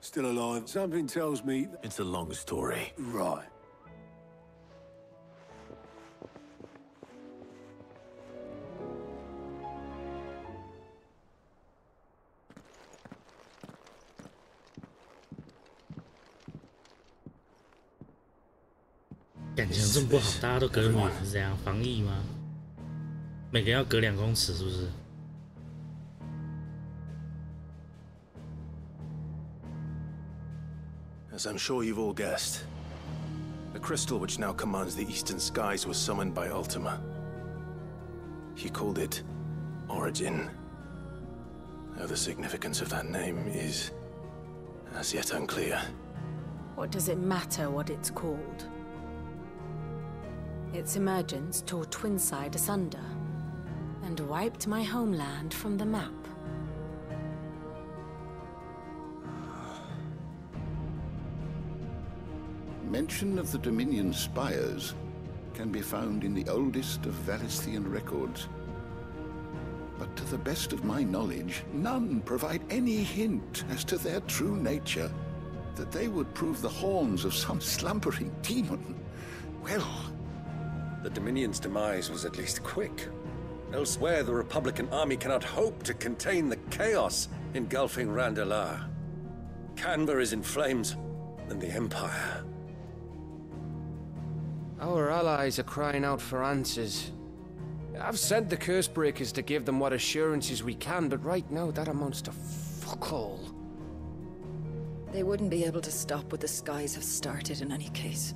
Still alive. Something tells me... It's a long story. Right.感情这么不好，大家都隔米是这样防疫吗？每个要隔2公尺，是不是？ As I'm sure you've all guessed, the crystal which now commands the eastern skies was summoned by Ultima. He called it Origin. Though the significance of that name is as yet unclear. What does it matter what it's called? Its emergence tore Twinside asunder and wiped my homeland from the map. Mention of the Dominion spires can be found in the oldest of Valisthian records. But to the best of my knowledge, none provide any hint as to their true nature. That they would prove the horns of some slumbering demon. Well... The Dominion's demise was at least quick. Elsewhere, the Republican army cannot hope to contain the chaos engulfing Randalar. Canberra is in flames, and the Empire... Our allies are crying out for answers. I've sent the Cursebreakers to give them what assurances we can, but right now that amounts to fuck all. They wouldn't be able to stop what the skies have started in any case.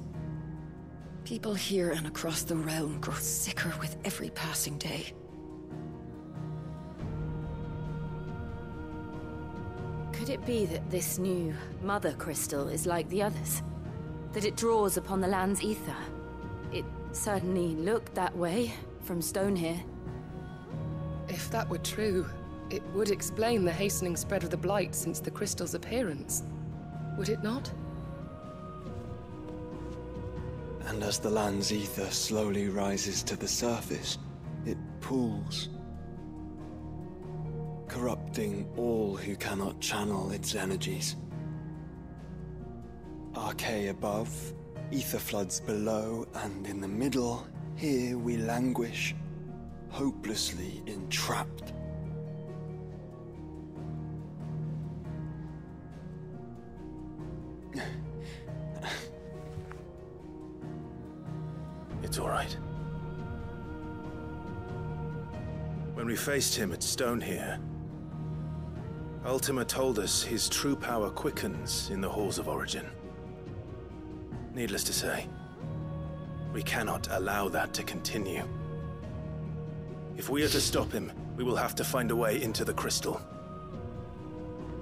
People here and across the realm grow sicker with every passing day. Could it be that this new Mother Crystal is like the others? That it draws upon the land's ether? It certainly looked that way from stone here. If that were true, it would explain the hastening spread of the Blight since the crystal's appearance. Would it not? And as the land's ether slowly rises to the surface, it pools, corrupting all who cannot channel its energies. Archay above, ether floods below, and in the middle, here we languish, hopelessly entrapped. It's all right. When we faced him at Stone here, Ultima told us his true power quickens in the halls of Origin. Needless to say, we cannot allow that to continue. If we are to stop him, we will have to find a way into the crystal.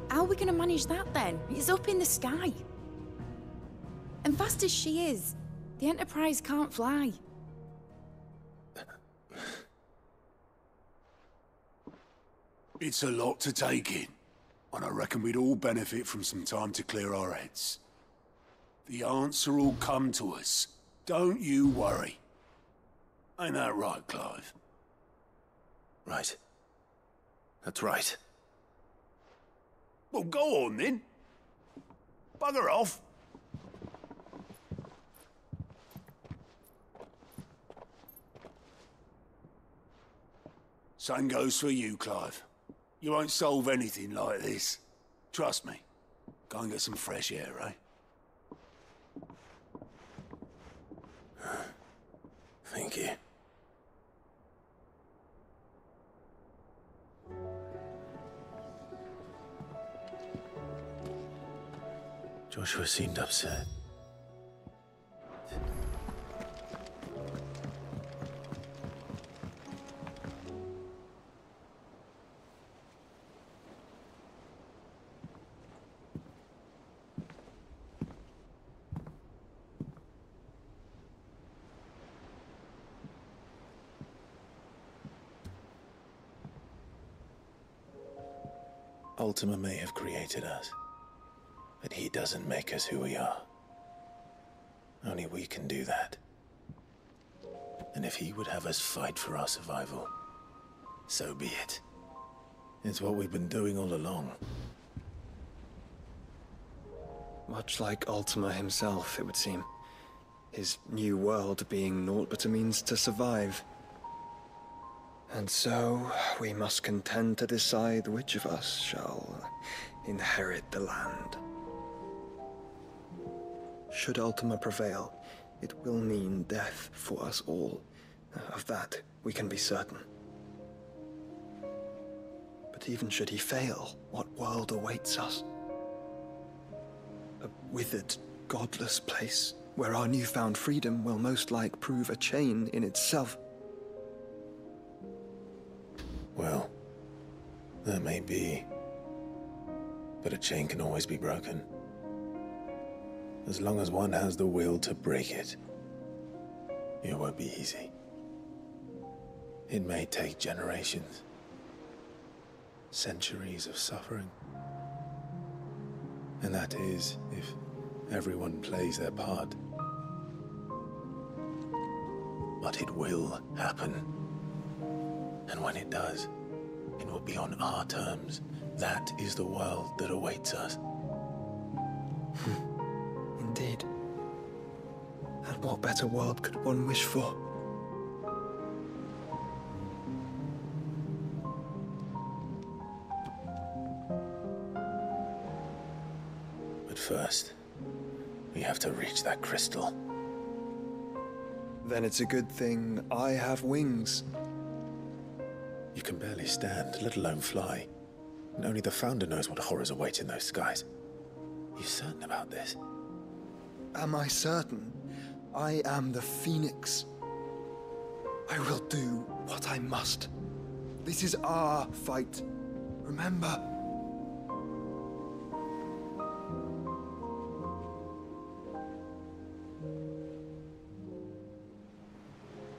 How are we gonna manage that then? It's up in the sky. And fast as she is, the Enterprise can't fly. It's a lot to take in, and I reckon we'd all benefit from some time to clear our heads. The answer will come to us. Don't you worry. Ain't that right, Clive? Right. That's right. Well, go on then. Bugger off. Same goes for you, Clive. You won't solve anything like this. Trust me. Go and get some fresh air, eh? Thank you. Joshua seemed upset. Ultima may have created us, but he doesn't make us who we are. Only we can do that. And if he would have us fight for our survival, so be it. It's what we've been doing all along. Much like Ultima himself, it would seem. His new world being naught but a means to survive. And so, we must contend to decide which of us shall inherit the land. Should Ultima prevail, it will mean death for us all. Of that, we can be certain. But even should he fail, what world awaits us? A withered, godless place, where our newfound freedom will most like prove a chain in itself. Well, that may be. But a chain can always be broken. As long as one has the will to break it. It won't be easy. It may take generations. Centuries of suffering. And that is, if everyone plays their part. But it will happen. And when it does, it will be on our terms. That is the world that awaits us. Indeed. And what better world could one wish for? But first, we have to reach that crystal. Then it's a good thing I have wings. You can barely stand, let alone fly. And only the Founder knows what horrors await in those skies. You certain about this? Am I certain? I am the Phoenix. I will do what I must. This is our fight. Remember?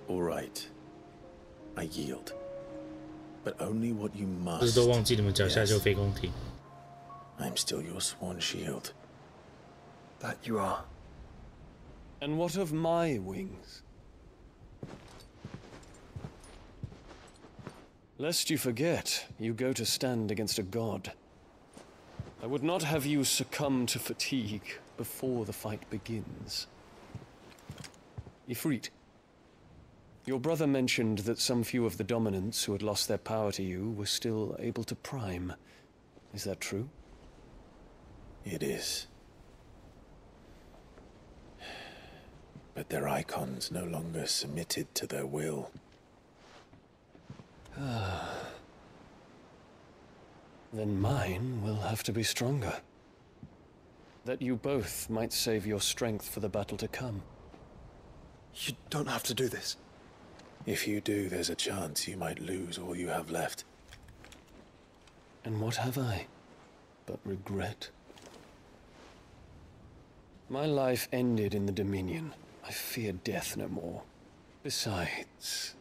All right. I yield. But only what you 不是 must. 都忘记你们脚下就飞宫艇。 I'm still your sworn shield. That you are. And what of my wings? Lest you forget, you go to stand against a god. I would not have you succumb to fatigue before the fight begins. Ifrit, your brother mentioned that some few of the dominants who had lost their power to you were still able to prime. Is that true? It is. But their icons no longer submitted to their will. Then mine will have to be stronger. That you both might save your strength for the battle to come. You don't have to do this. If you do, there's a chance you might lose all you have left. And what have I but regret? My life ended in the Dominion. I fear death no more. Besides,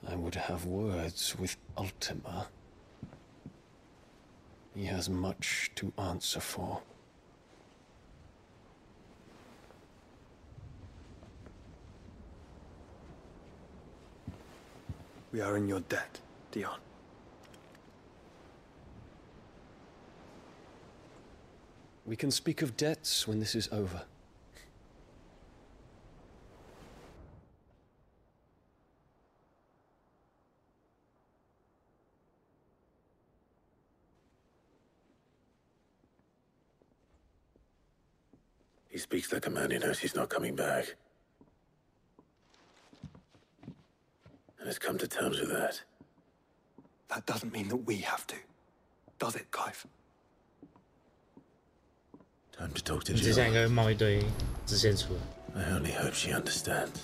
I would have words with Ultima. He has much to answer for. We are in your debt, Dion. We can speak of debts when this is over. He speaks like a man who knows he's not coming back. And has come to terms with that. That doesn't mean that we have to. Does it, Clive? Time to talk to 你接下来应 Jill. 该会冒一堆支线出来。 I only hope she understands.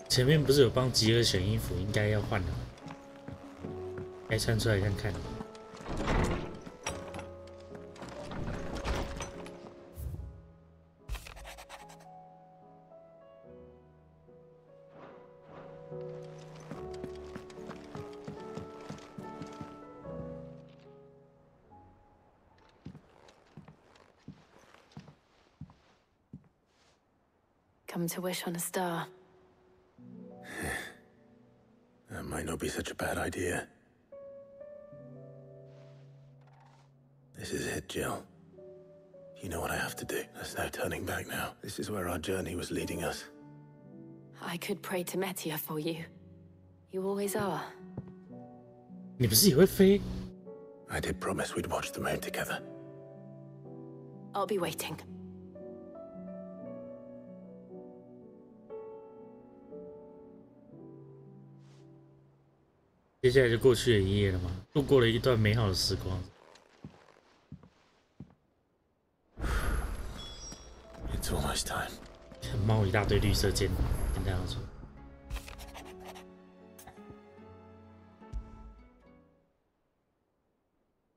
前面不是有帮吉尔选衣服，应该要换了，该穿出来看看。 Come to wish on a star. That might not be such a bad idea. ahead, Jill. You know what I have to do. There's no turning back now. This is where our journey was leading us. I could pray to Metia for you. You always are. 你不是也会飞？ I did promise we'd watch the moon together. I'll be waiting. 接下来就过去了一夜了吗？度过了一段美好的时光。It's almost time. 猫一大堆绿色箭弹要出。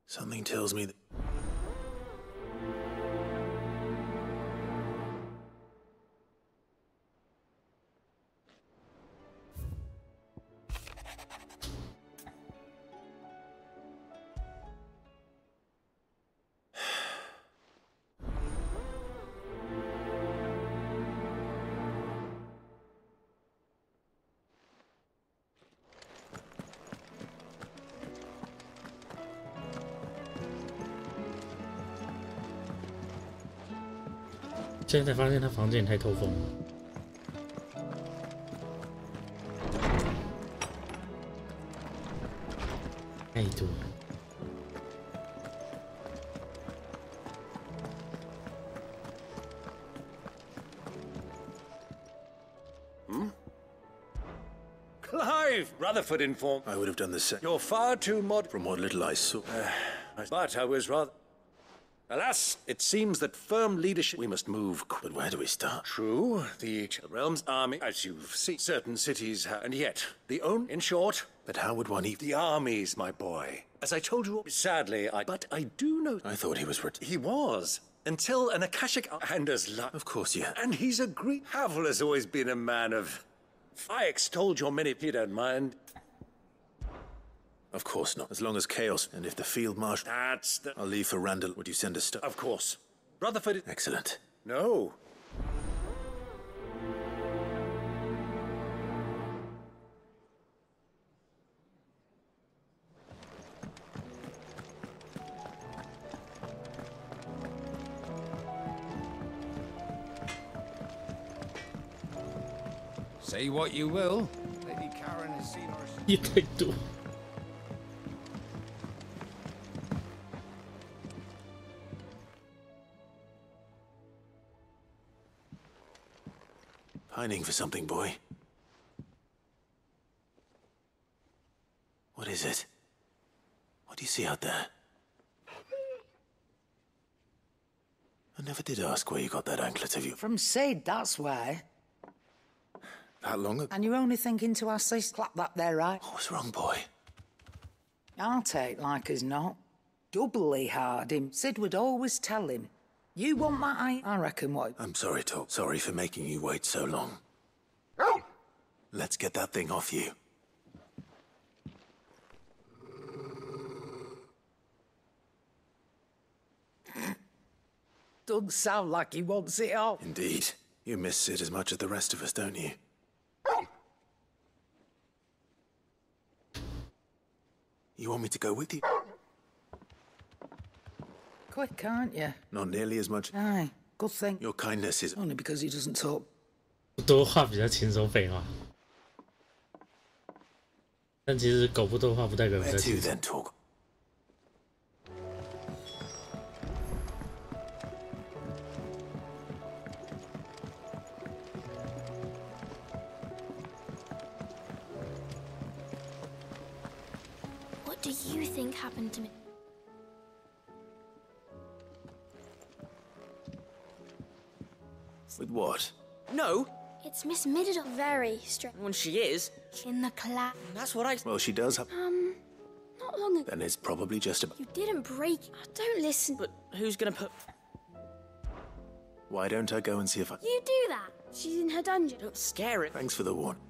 Something tells me that...现在才发现他房间也太透风了。太多了。Clive! Rutherford informed. I would have done the same. You're far too From what little I saw. But I was rather... Alas, it seems that firm leadership... We must move. But where do we start? True, the realm's army, as you've seen, certain cities have... And yet, the own... In short... But how would one even... The armies, my boy. As I told you... Sadly, But I do know... I thought he was... He was. Until an Akashic... And as luck... Of course, yeah. And he's a Greek... Havel has always been a man of... I extolled your many... You don't mind... Of course not. As long as chaos, and if the field marshal... That's the... I'll leave for Randall. Would you send us stuff? Of course. Rutherford... Excellent. No. Say what you will. Lady Karen has seen her... 也太多。 Pining for something, boy. What is it? What do you see out there? I never did ask where you got that anklet of you. From Sid, that's why. That long ago? And you're only thinking to assist? Clap that there, right? What was wrong, boy? I'll take like as not. Doubly hard him. Sid would always tell him. You want that, I reckon what... I'm sorry, Talk. Sorry for making you wait so long. Let's get that thing off you. Doesn't sound like he wants it off. Indeed. You miss Sid as much as the rest of us, don't you? You want me to go with you? Quick, aren't you? Not nearly as much. Aye, good thing. Your kindness is... Only because he doesn't talk. 不多话比较轻松废话，但其实狗不多话不代表比较 Where 轻 to 松。 then, Talk? What do you think happened to me? With what? No. It's Miss Middledon. Very strange. When she is. In the class. That's what I... Well, she does have... Not long ago. Then it's probably just about... You didn't break. Oh, don't listen. But who's gonna put... Why don't I go and see if I... You do that. She's in her dungeon. Don't scare it. Thanks for the warning.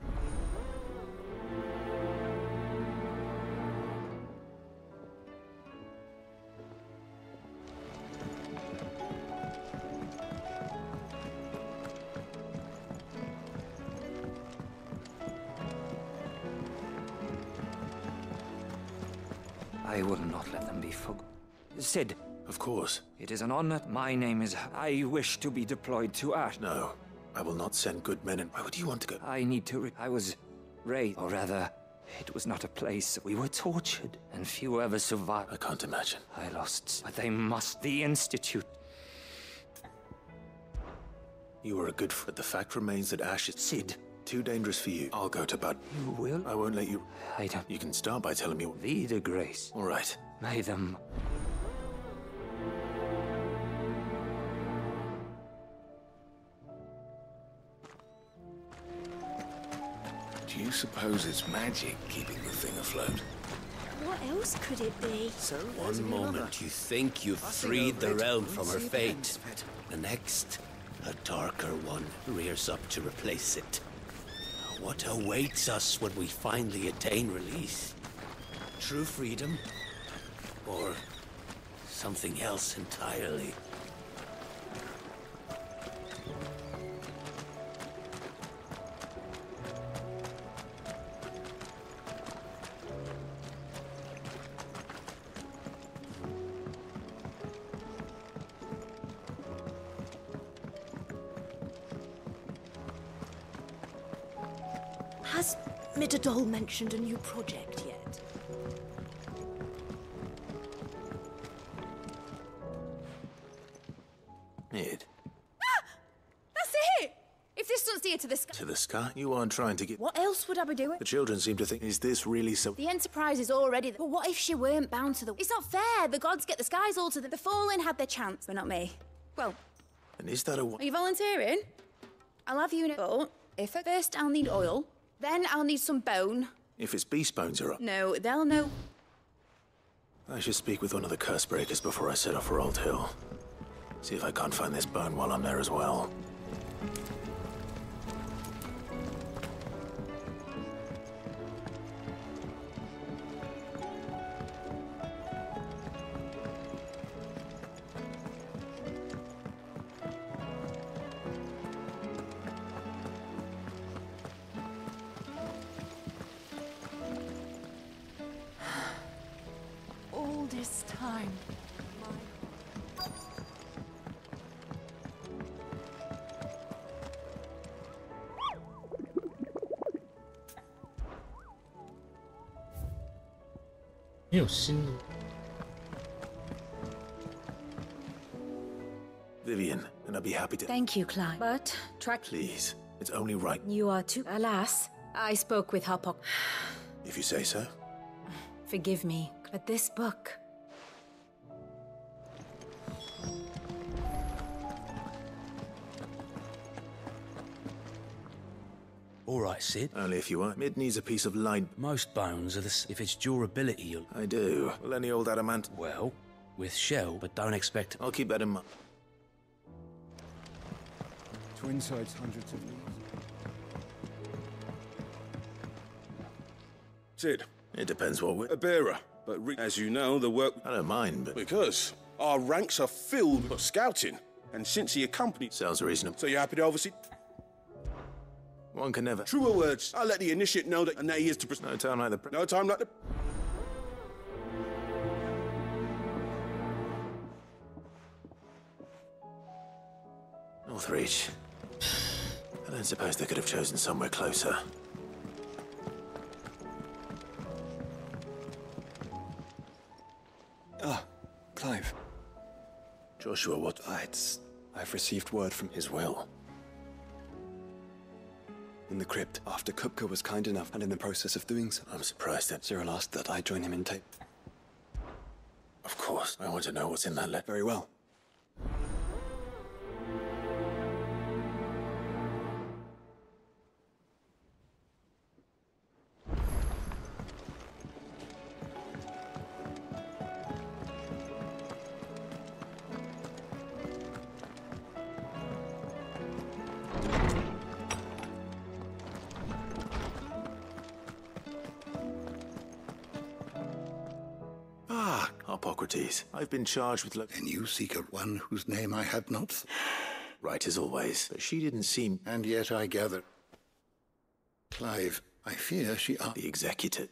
I will not let them be forgotten. Sid. Of course. It is an honor. My name is... I wish to be deployed to Ash. No, I will not send good men in. Why would you want to go? I need to... I was raised, or rather, it was not a place. We were tortured, and few ever survived. I can't imagine. I lost... But they must... The Institute... You were a good friend. The fact remains that Ash is... Sid. Too dangerous for you. I'll go to bed. You will? I won't let you... I don't... You can start by telling me... Be the grace. All right. May them... Do you suppose it's magic keeping the thing afloat? What else could it be? So, one moment you think you've freed the realm from her fate. The next, a darker one rears up to replace it. What awaits us when we finally attain release? True freedom? Or something else entirely? Has Midadol mentioned a new project yet? Mid. That's it! If this doesn't steer to the sky... To the sky? You aren't trying to get... What else would I be doing? The children seem to think, is this really so... The Enterprise is already... But what if she weren't bound to the... It's not fair. The gods get the skies all to them. The Fallen had their chance, but not me. Well... And is that a... Are you volunteering? I'll have you in a boat. If at first I'll need oil, then I'll need some bone. If it's beast bones are up... No, they'll know. I should speak with one of the curse breakers before I set off for Old Hill. See if I can't find this bone while I'm there as well. All this time.没有新路。 Vivian, and I'd be happy to... Thank you, Clive. But, Please, it's only right. You are too... Alas, I spoke with Hopok. If you say so. Forgive me, but this book... All right, Sid. Only if you want. Mid needs a piece of line. Most bones are the... If it's durability, you'll... I do. Well, any old adamant? Well, with shell, but don't expect... I'll keep that in mind. Twin sides, hundreds of leagues. Sid. It depends what we're... A bearer, but as you know, the work... I don't mind, but... Because our ranks are filled with scouting, and since he accompanied... Sounds reasonable. So you're happy to oversee... One can never... Truer words. I'll let the initiate know that... And now he is to... No time like the... No time like the... Northreach. I don't suppose they could have chosen somewhere closer. Ah, Clive. Joshua, what? I've received word from his will. In the crypt, after Kupka was kind enough, and in the process of doing so, I'm surprised that Cyril asked that I join him in tape. Of course. I want to know what's in that letter. Very well. Hippocrates. I've been charged with... Then you seek a one whose name I had not... Right as always. But she didn't seem... And yet I gather... Clive, I fear she are... The executor.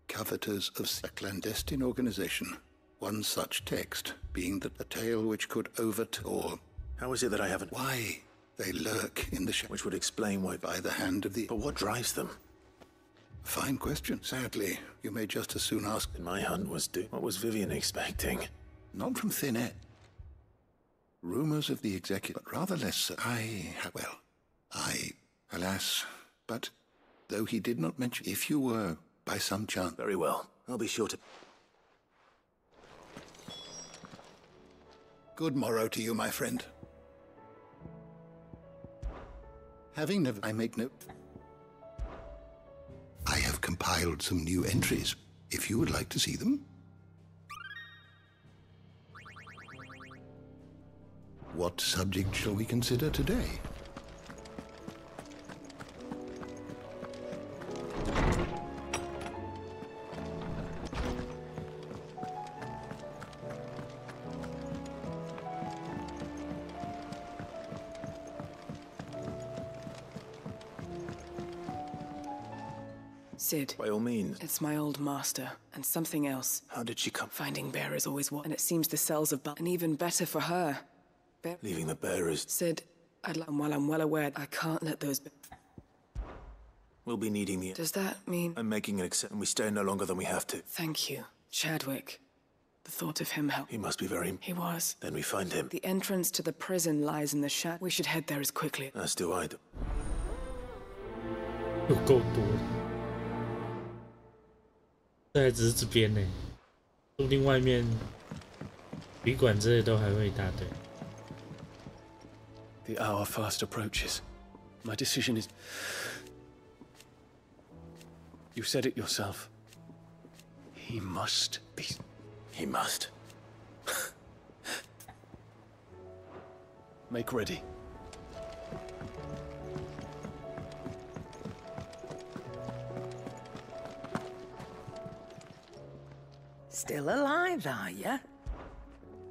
Coveters of a clandestine organization. One such text being that a tale which could overturn. How is it that I haven't? Why they lurk in the shadows? Which would explain why. By the hand of the... But what drives them? Fine question. Sadly, you may just as soon ask... And my hunt was due. What was Vivian expecting? Not from thin air. Rumors of the executive, but rather less so. Alas, but though he did not mention, if you were, by some chance... Very well. I'll be sure to... Good morrow to you, my friend. Having never... I make note. I have compiled some new entries, if you would like to see them. What subject shall we consider today? Sid. By all means. It's my old master, and something else. How did she come? Finding Bear is always what, and it seems the cells of and even better for her. Leaving the bearers. Sid, and while I'm well aware, I can't let those... We'll be needing the... Does that mean... I'm making an exception. We stay no longer than we have to. Thank you. Chadwick. The thought of him helped. He must be very... He was. Then we find him. The entrance to the prison lies in the shadow. We should head there as quickly. As do I. 有够多，这还只是这边呢，说不定外面旅馆之类都还会一大堆。The hour fast approaches. My decision is... You said it yourself. He must be... He must. Make ready. Still alive, are you?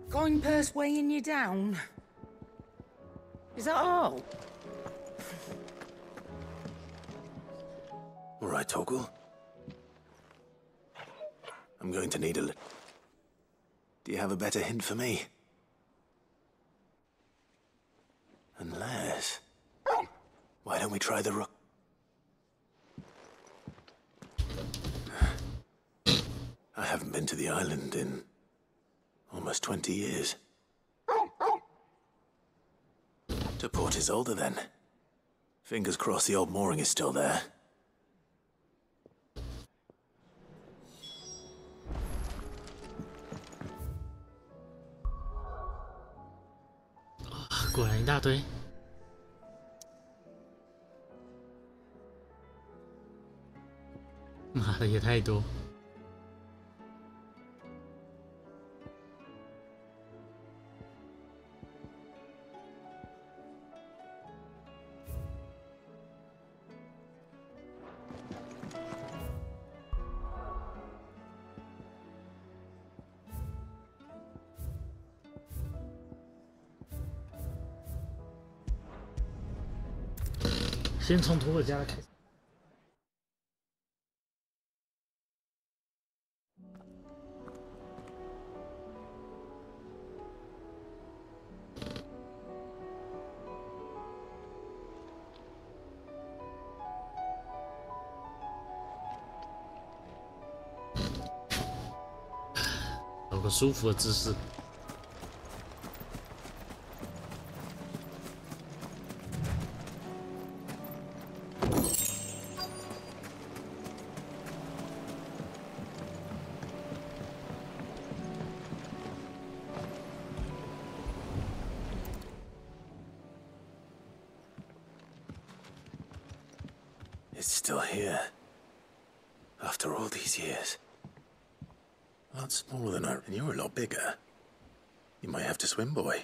Going purse weighing you down? Is that all? All right, Torgal. I'm going to need a... Do you have a better hint for me? Unless... Why don't we try the rook? I haven't been to the island in almost 20 years. To Port Isolde, then. Fingers crossed the old mooring is still there. 果然一大堆。妈的，也太多。先从图尔加开始。找个舒服的姿势。 It's still here. After all these years. A lot smaller than I... And you're a lot bigger. You might have to swim, boy.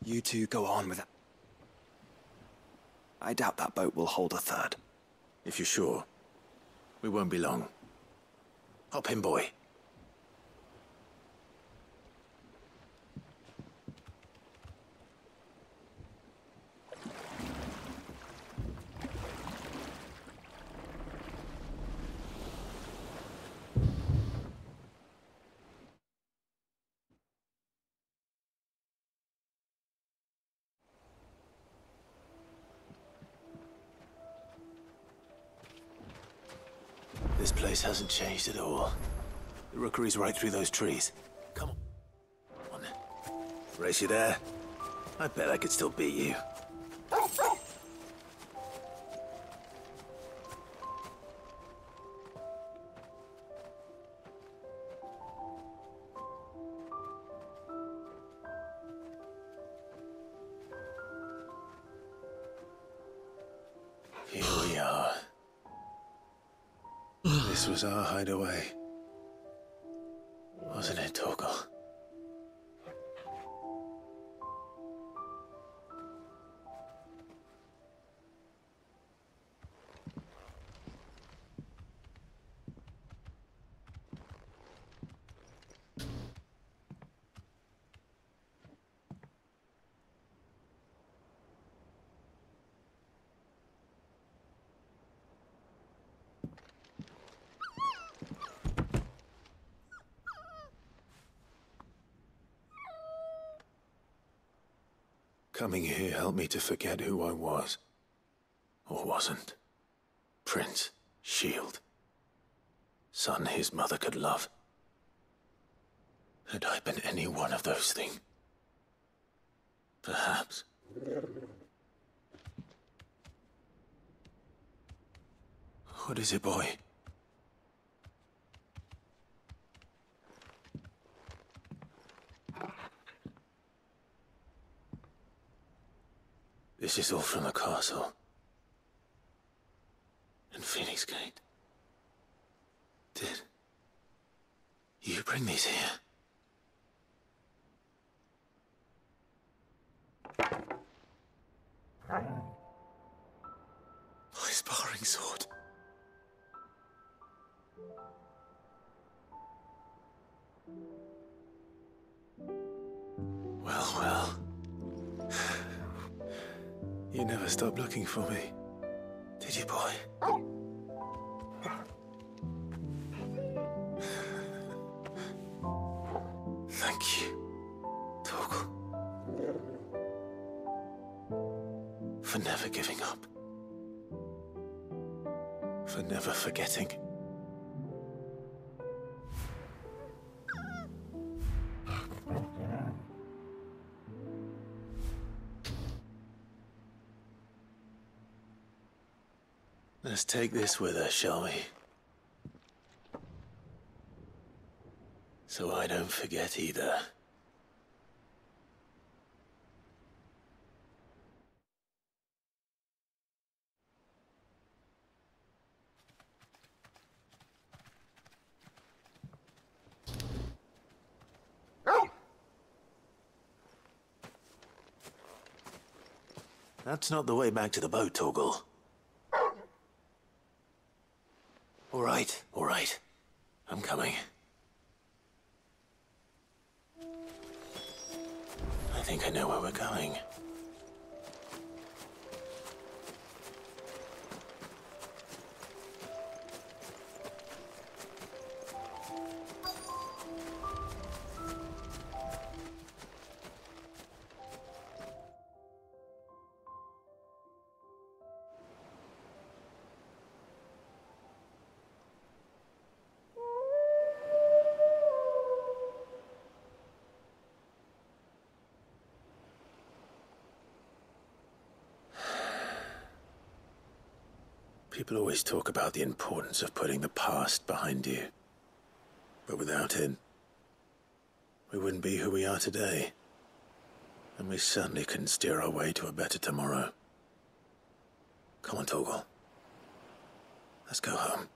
You two go on with it. I doubt that boat will hold a third. If you're sure. We won't be long. Hop in, boy. This place hasn't changed at all. The rookery's right through those trees. Come on. Race you there? I bet I could still beat you. Here we are. This was our hideaway. Wasn't it, Torgal? Coming here helped me to forget who I was. Or wasn't. Prince, shield. Son his mother could love. Had I been any one of those things? Perhaps. What is it, boy? This is all from the castle. And Phoenix Gate. Did you bring these here? My sparring sword. Well, well. You never stopped looking for me, did you, boy? Thank you, Torgal. For never giving up. For never forgetting. Let's take this with us, shall we? So I don't forget either. That's not the way back to the boat, Torgal. All right. I'm coming. I think I know where we're going. People always talk about the importance of putting the past behind you. But without it, we wouldn't be who we are today. And we certainly couldn't steer our way to a better tomorrow. Come on, Torgal. Let's go home.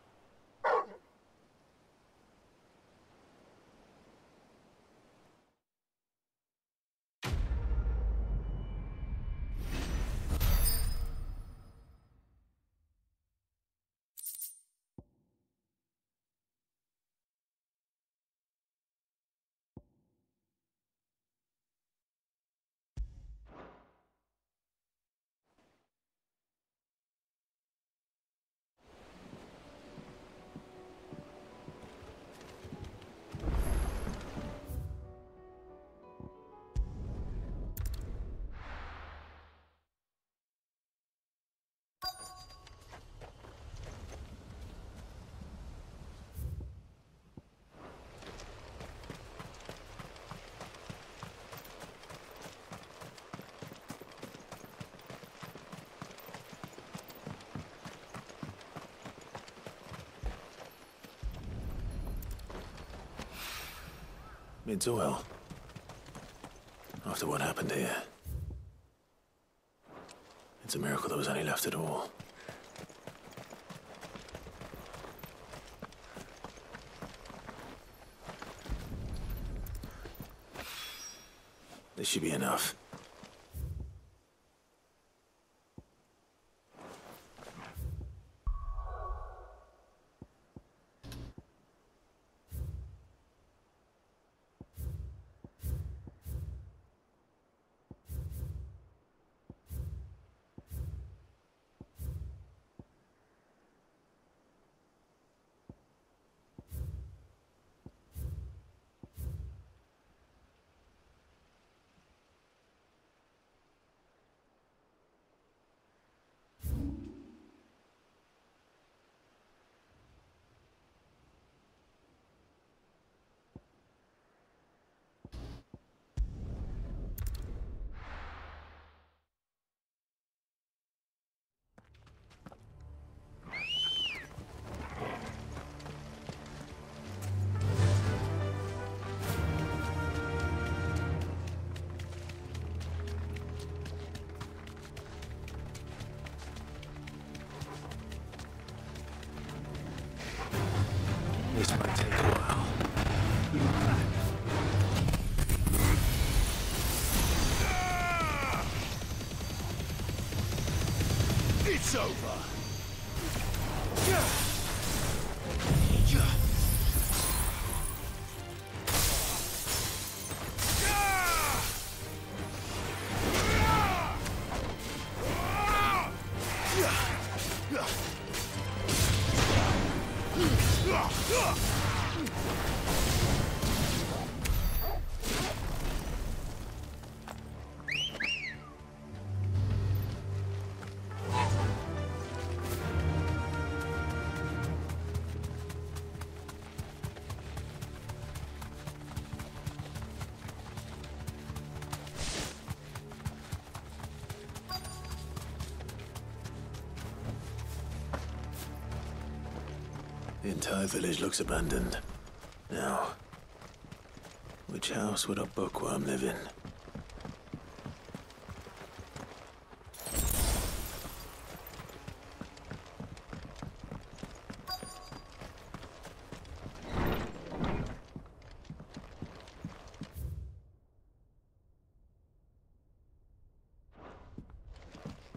Mid's oil. After what happened here. It's a miracle there was any left at all. This should be enough. This might take a while. It's over! The entire village looks abandoned. Now, which house would a bookworm live in?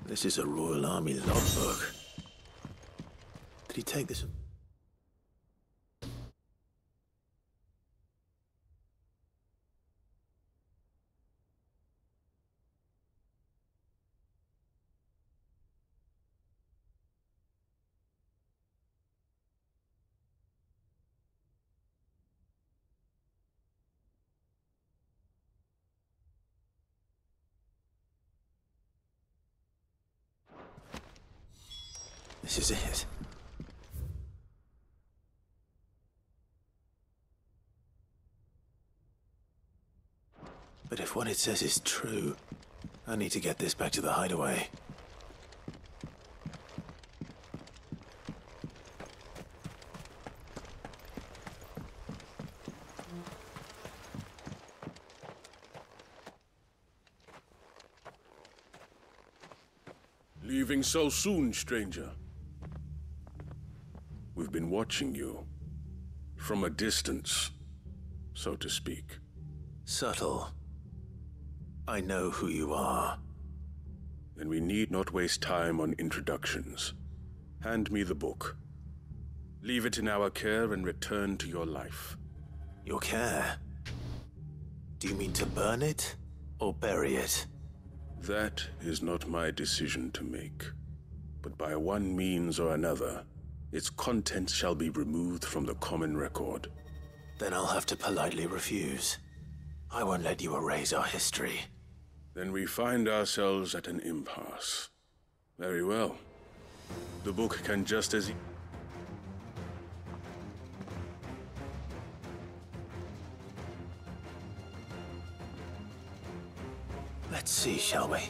This is a Royal Army logbook. Did he take this? This is it. But if what it says is true, I need to get this back to the hideaway. Leaving so soon, stranger? We've been watching you. From a distance, so to speak. Subtle. I know who you are. Then we need not waste time on introductions. Hand me the book. Leave it in our care and return to your life. Your care? Do you mean to burn it or bury it? That is not my decision to make. But by one means or another, its contents shall be removed from the common record. Then I'll have to politely refuse. I won't let you erase our history. Then we find ourselves at an impasse. Very well. The book can just as... Let's see, shall we?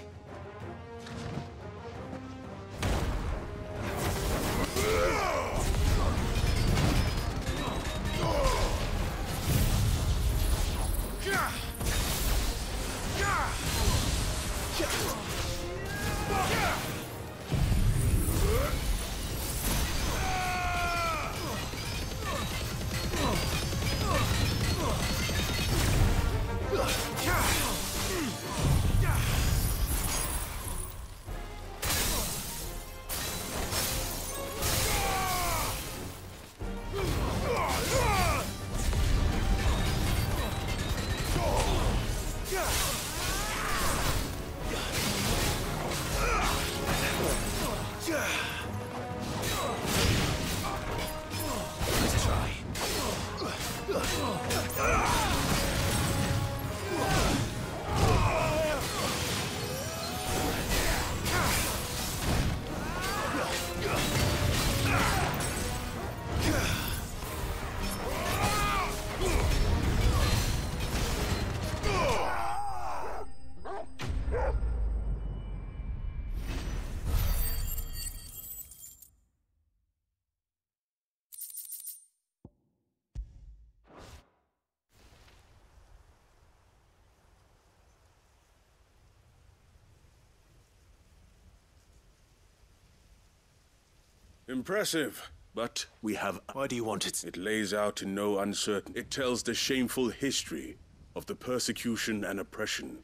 Impressive, but we have... Why do you want it? It lays out in no uncertain... It tells the shameful history of the persecution and oppression.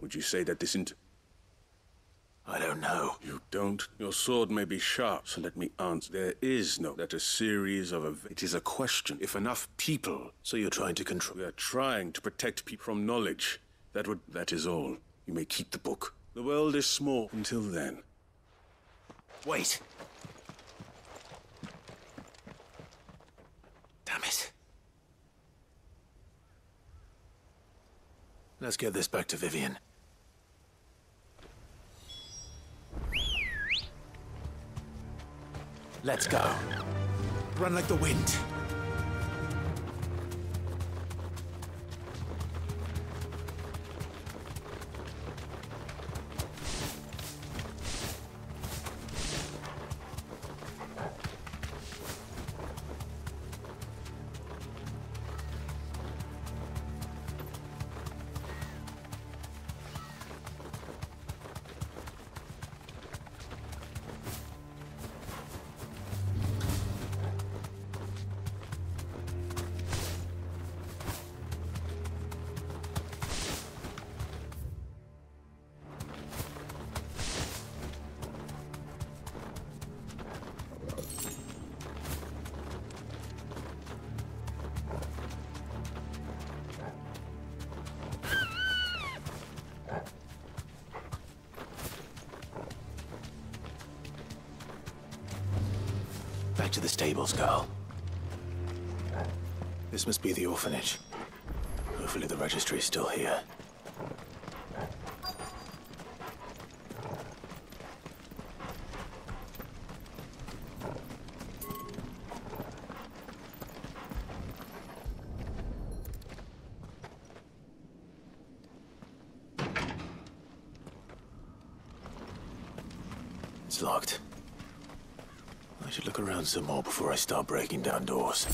Would you say that isn't... I don't know. You don't? Your sword may be sharp, so let me answer. There is no... That a series of... It is a question. If enough people... So you're trying to control... We are trying to protect people from knowledge. That is all. You may keep the book. The world is small. Until then. Wait. Damn it. Let's get this back to Vivian. Let's go. Run like the wind. Back to the stables, girl. This must be the orphanage. Hopefully the registry's still here. It's locked. I should look around some more before I start breaking down doors.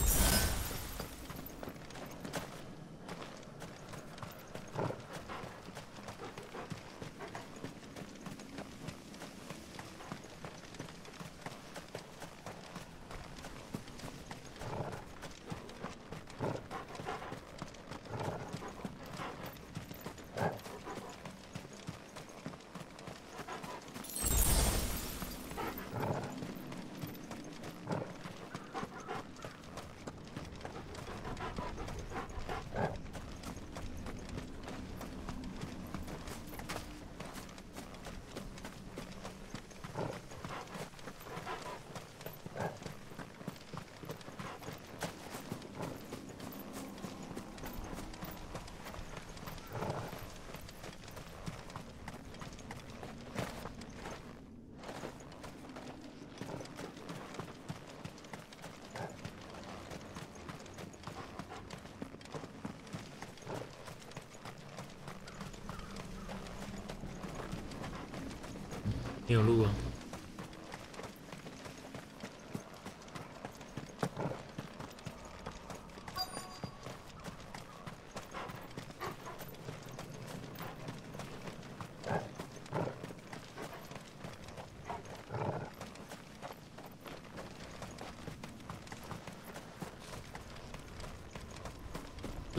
没有路啊。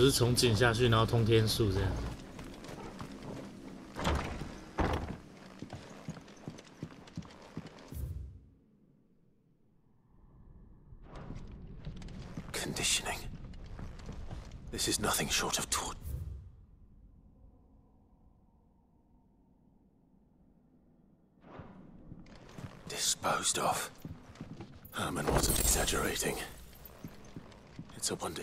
是从井下去，然后通天术这样。Conditioning. This is nothing short of torture. Disposed of. Herman wasn't exaggerating. It's a wonder.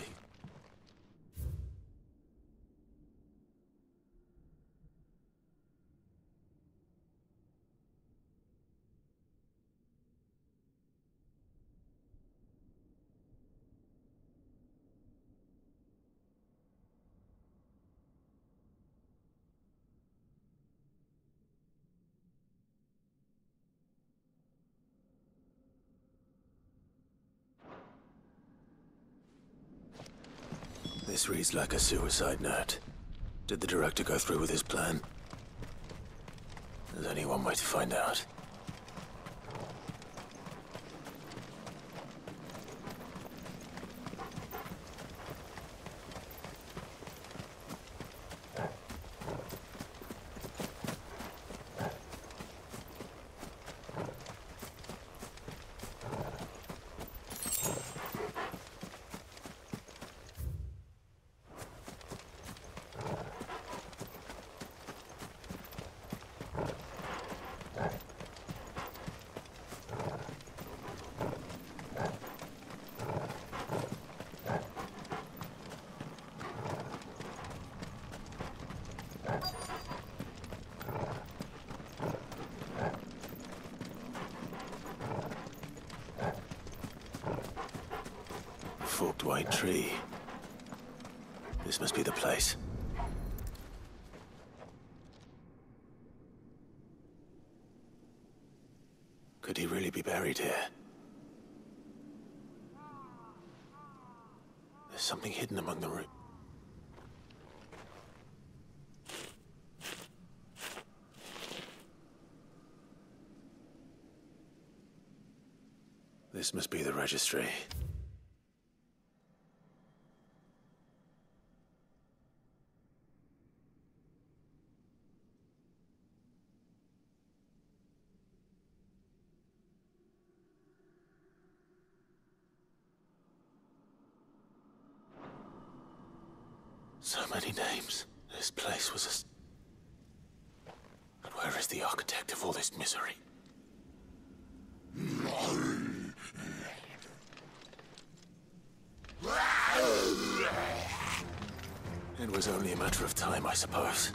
This reads like a suicide note. Did the director go through with his plan? There's only one way to find out. Forked white tree. This must be the place. Could he really be buried here? There's something hidden among the roots. This must be the registry. So many names. This place was a... But where is the architect of all this misery? It was only a matter of time, I suppose.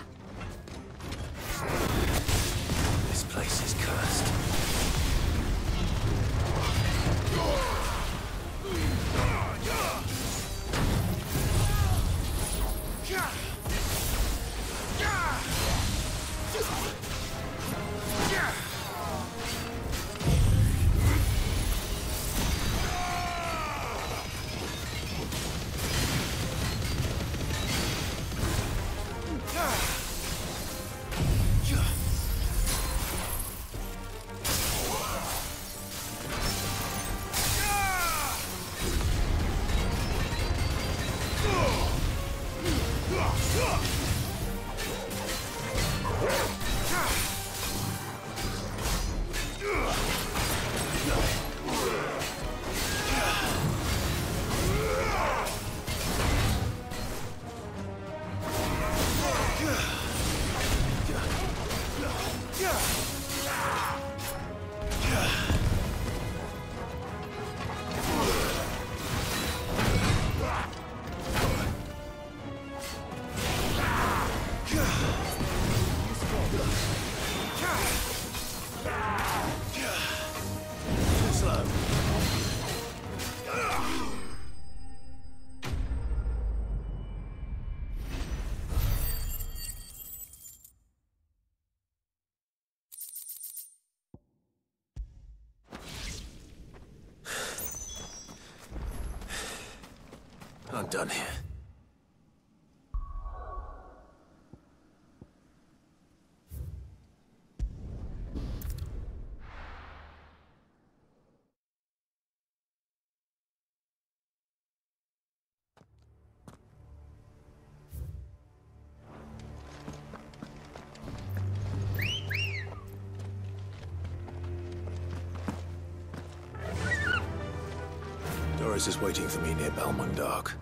This place is cursed. I'm done here. Doris is waiting for me near Balmundark.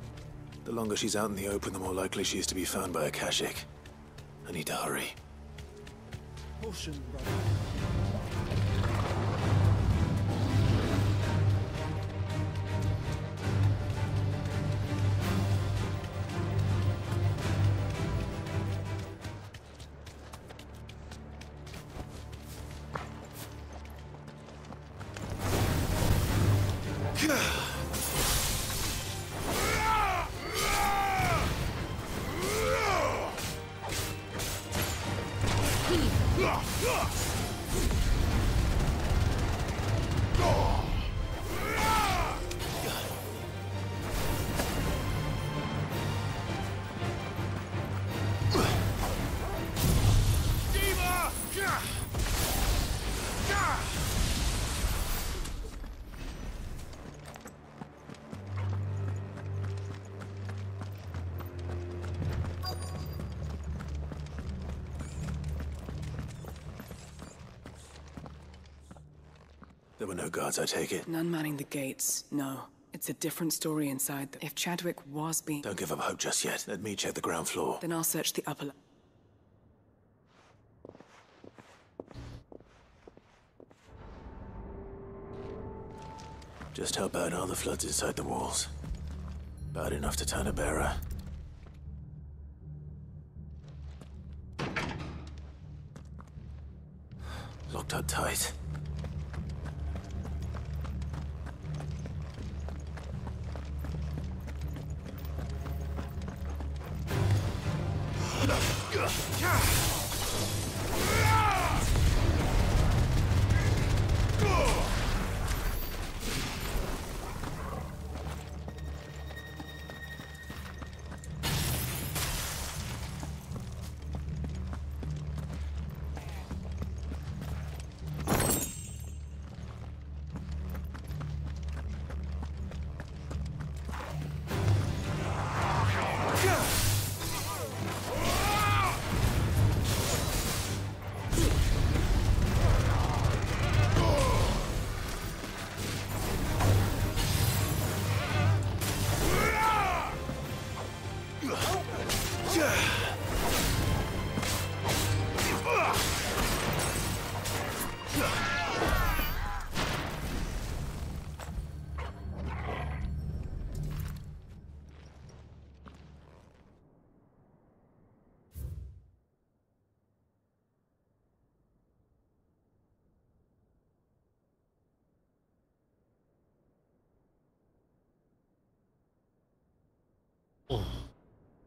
The longer she's out in the open, the more likely she is to be found by Akashic. I need to hurry. Caution, brother. There were no guards, I take it? None manning the gates, no. It's a different story inside them. If Chadwick was being... Don't give up hope just yet. Let me check the ground floor. Then I'll search the upper... Just how bad are the floods inside the walls? Bad enough to turn a bearer. Locked up tight.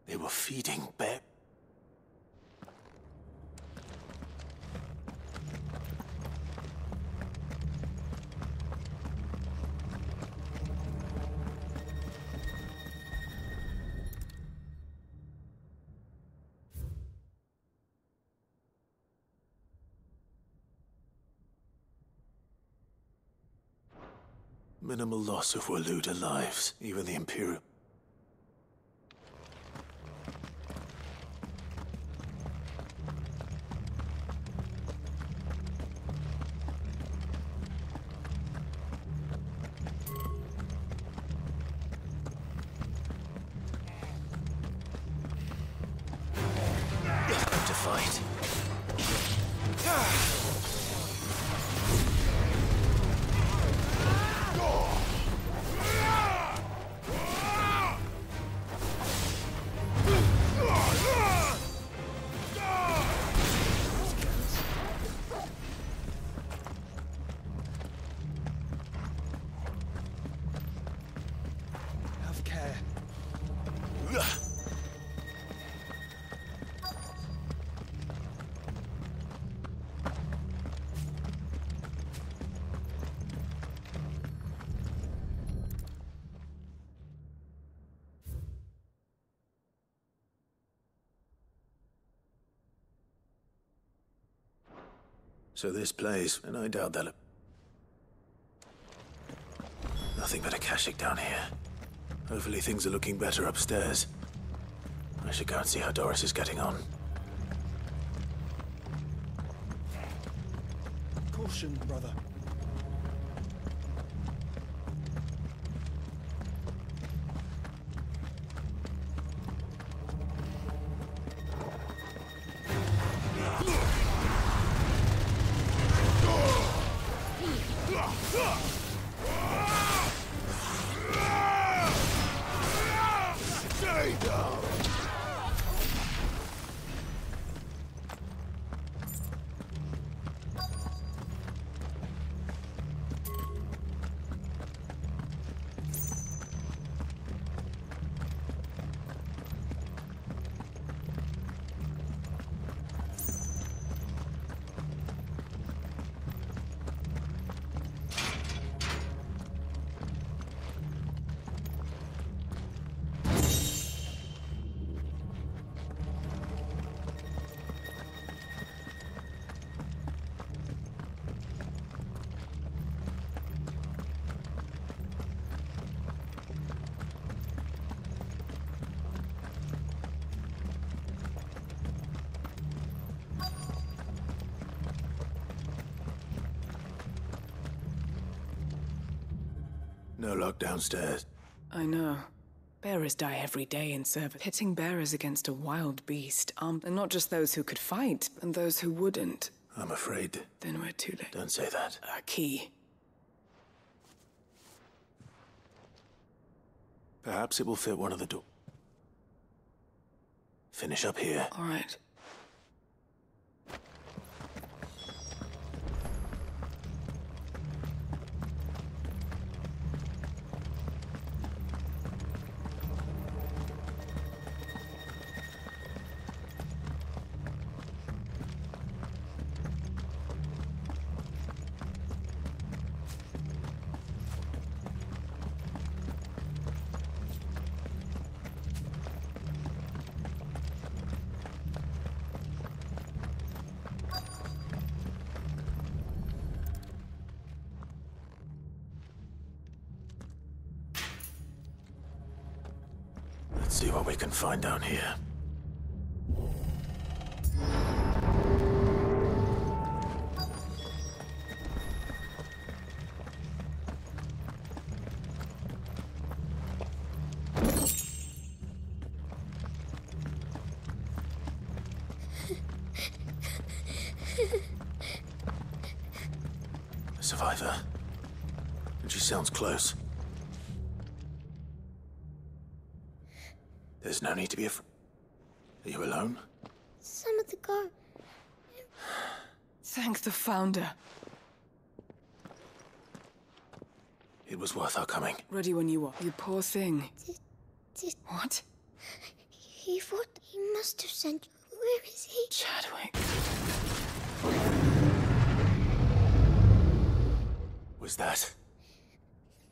They were feeding bear. Minimal loss of Waluda lives, even the Imperial. To fight. Have care. So this place, and I doubt that'll... Nothing but Akashic down here. Hopefully things are looking better upstairs. I should go and see how Doris is getting on. Caution, brother. No luck downstairs. I know. Bearers die every day in service. Pitting bearers against a wild beast, and not just those who could fight, and those who wouldn't. I'm afraid. Then we're too late. Don't say that. A key. Perhaps it will fit one of the doors. Finish up here. All right. Let's see what we can find down here. A survivor. And she sounds close. There's no need to be afraid. Are you alone? Some of the guard. Thank the Founder. It was worth our coming. Ready when you are. You poor thing. Did... What? He thought he must have sent you. Where is he? Chadwick. Was that?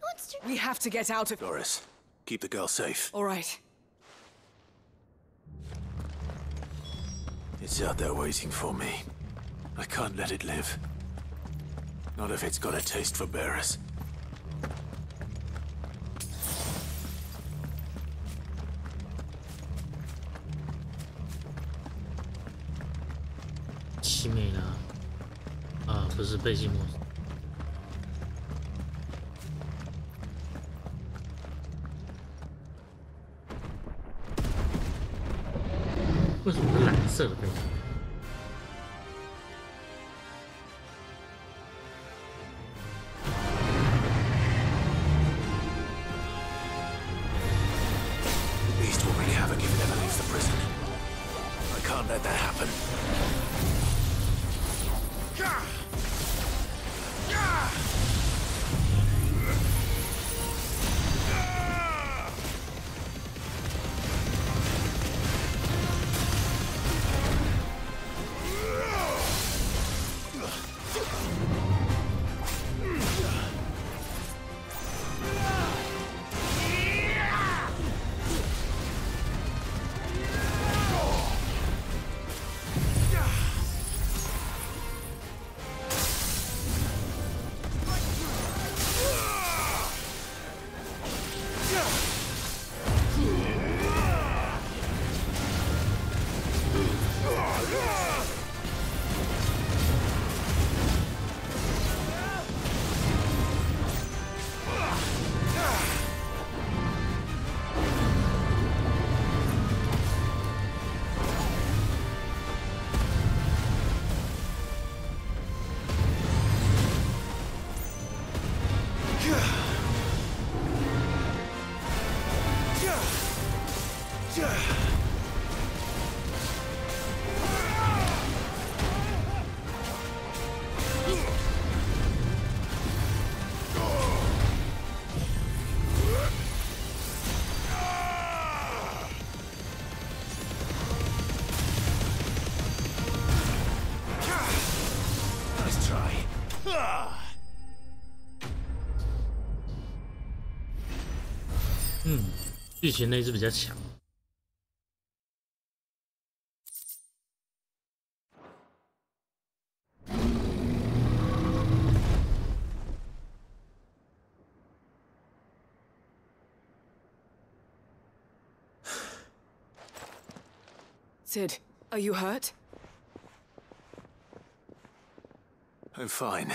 Monster. We have to get out of... Doris, keep the girl safe. All right. It's out there waiting for me. I can't let it live. Not if it's got a taste for bearers.奇美呢？啊，不是背景模式。为什么是蓝色的背景？Can't let that happen. die. 剧情那一只比较强。Sid, are you hurt? I'm fine.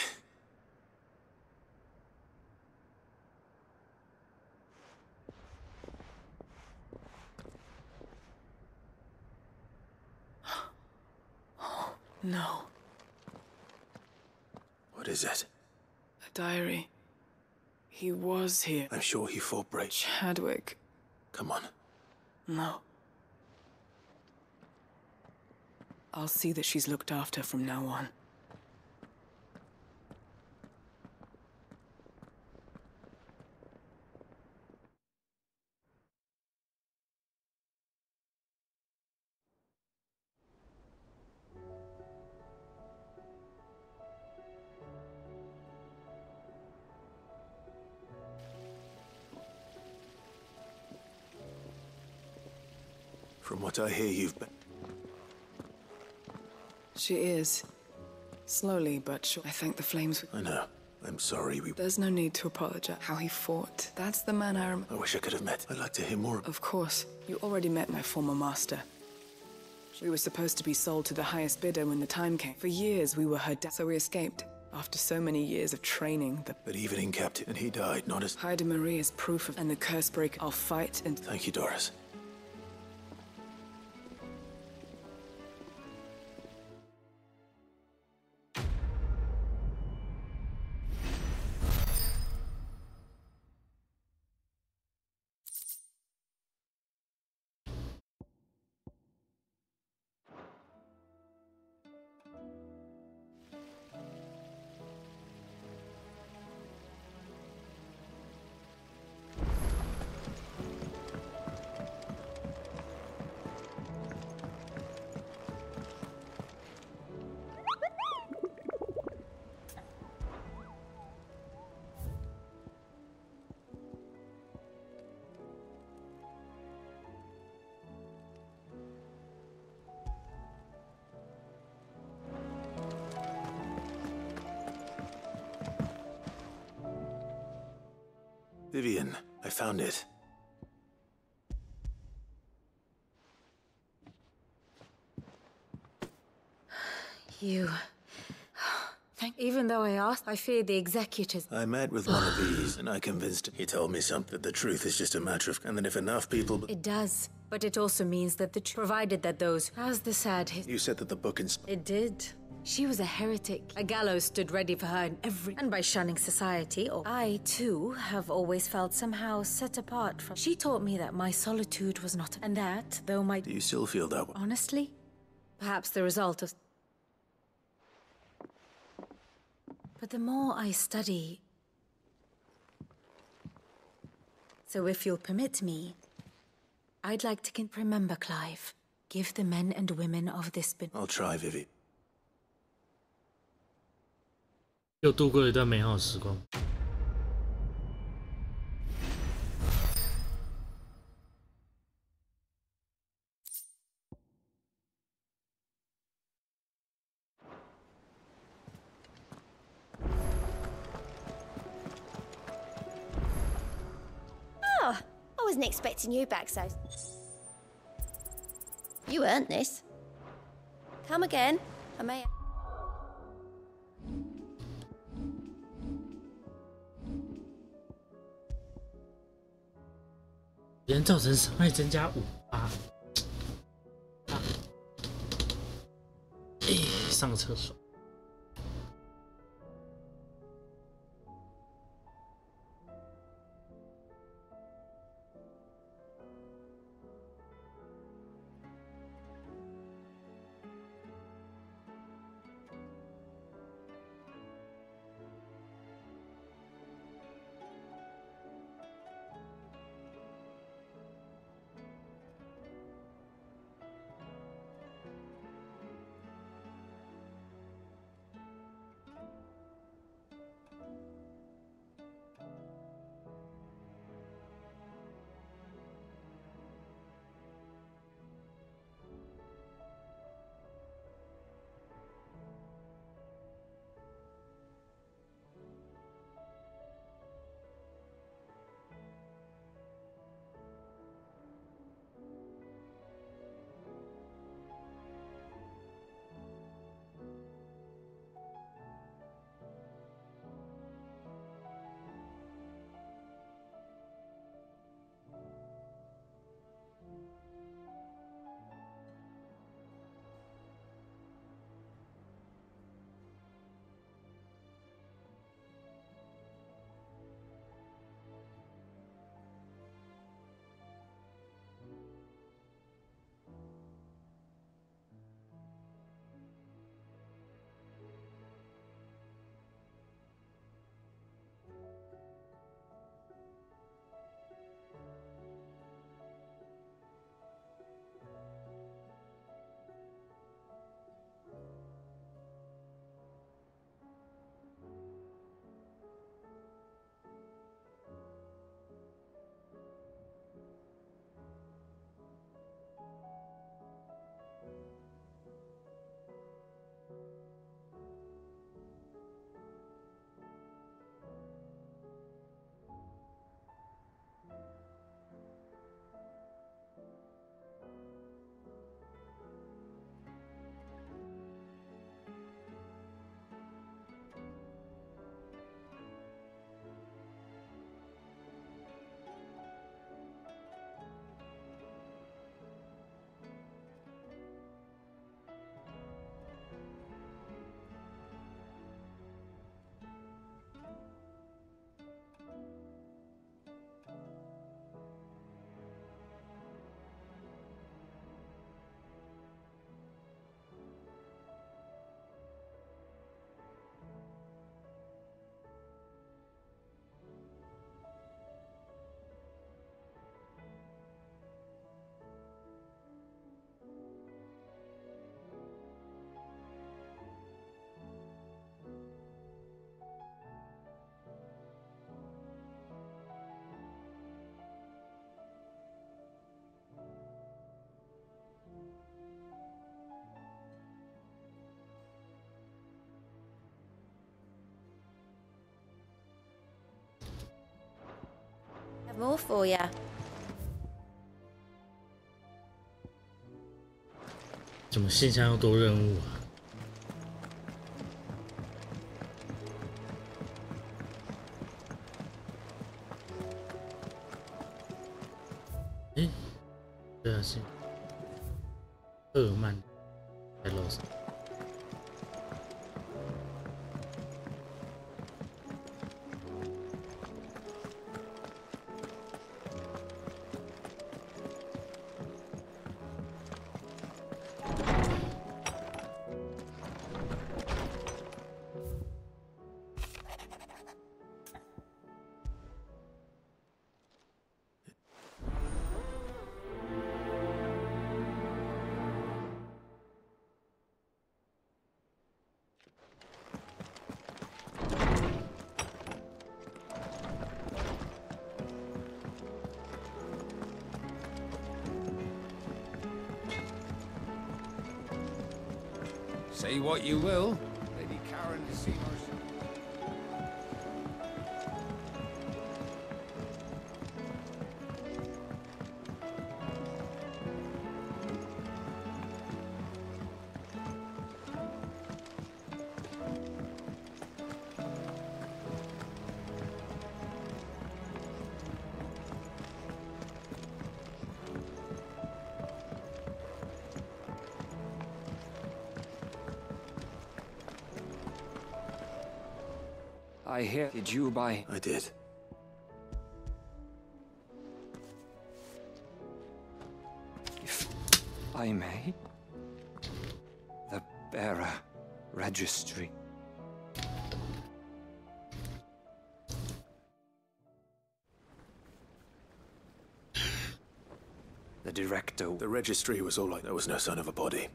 No. What is it? A diary. He was here. I'm sure he fought brave. Chadwick. Come on. No. I'll see that she's looked after from now on. From what I hear, you've been... She is. Slowly, but sure. I thank the flames. I know. I'm sorry we... There's no need to apologize. How he fought. That's the man I I wish I could have met. I'd like to hear more. Of course. You already met my former master. We were supposed to be sold to the highest bidder when the time came. For years, we were her so we escaped. After so many years of training, But even in captivity, and he died, not as... Hyde Marie is proof of... And the curse breaker. I'll fight and... Thank you, Doris. Vivian, I found it. You... Even though I asked, I feared the executors. I met with one of these, and I convinced him. He told me something, that the truth is just a matter of... And that if enough people... It does, but it also means that provided that those... How's the sad... You said that the book It did. She was a heretic. A gallows stood ready for her in every... And by shunning society, or... I, too, have always felt somehow set apart from... She taught me that my solitude was not... And that, though my... Do you still feel that way? Honestly? Perhaps the result of... But the more I study... So if you'll permit me, I'd like to remember, Clive. Give the men and women of this... I'll try, Vivi. 又度过了一段美好时光。Oh, I wasn't expecting you back so... You earned this. Come again. I may... 别人造成伤害增加5%。上个厕所。More for ya. 怎么信箱要多任务啊？诶，对啊，是赫曼在楼上。Say what you will, Lady Karen has seen her. I hear. Did you buy? I did. If I may. The bearer registry. The director. The registry was all right. There was no sign of a body.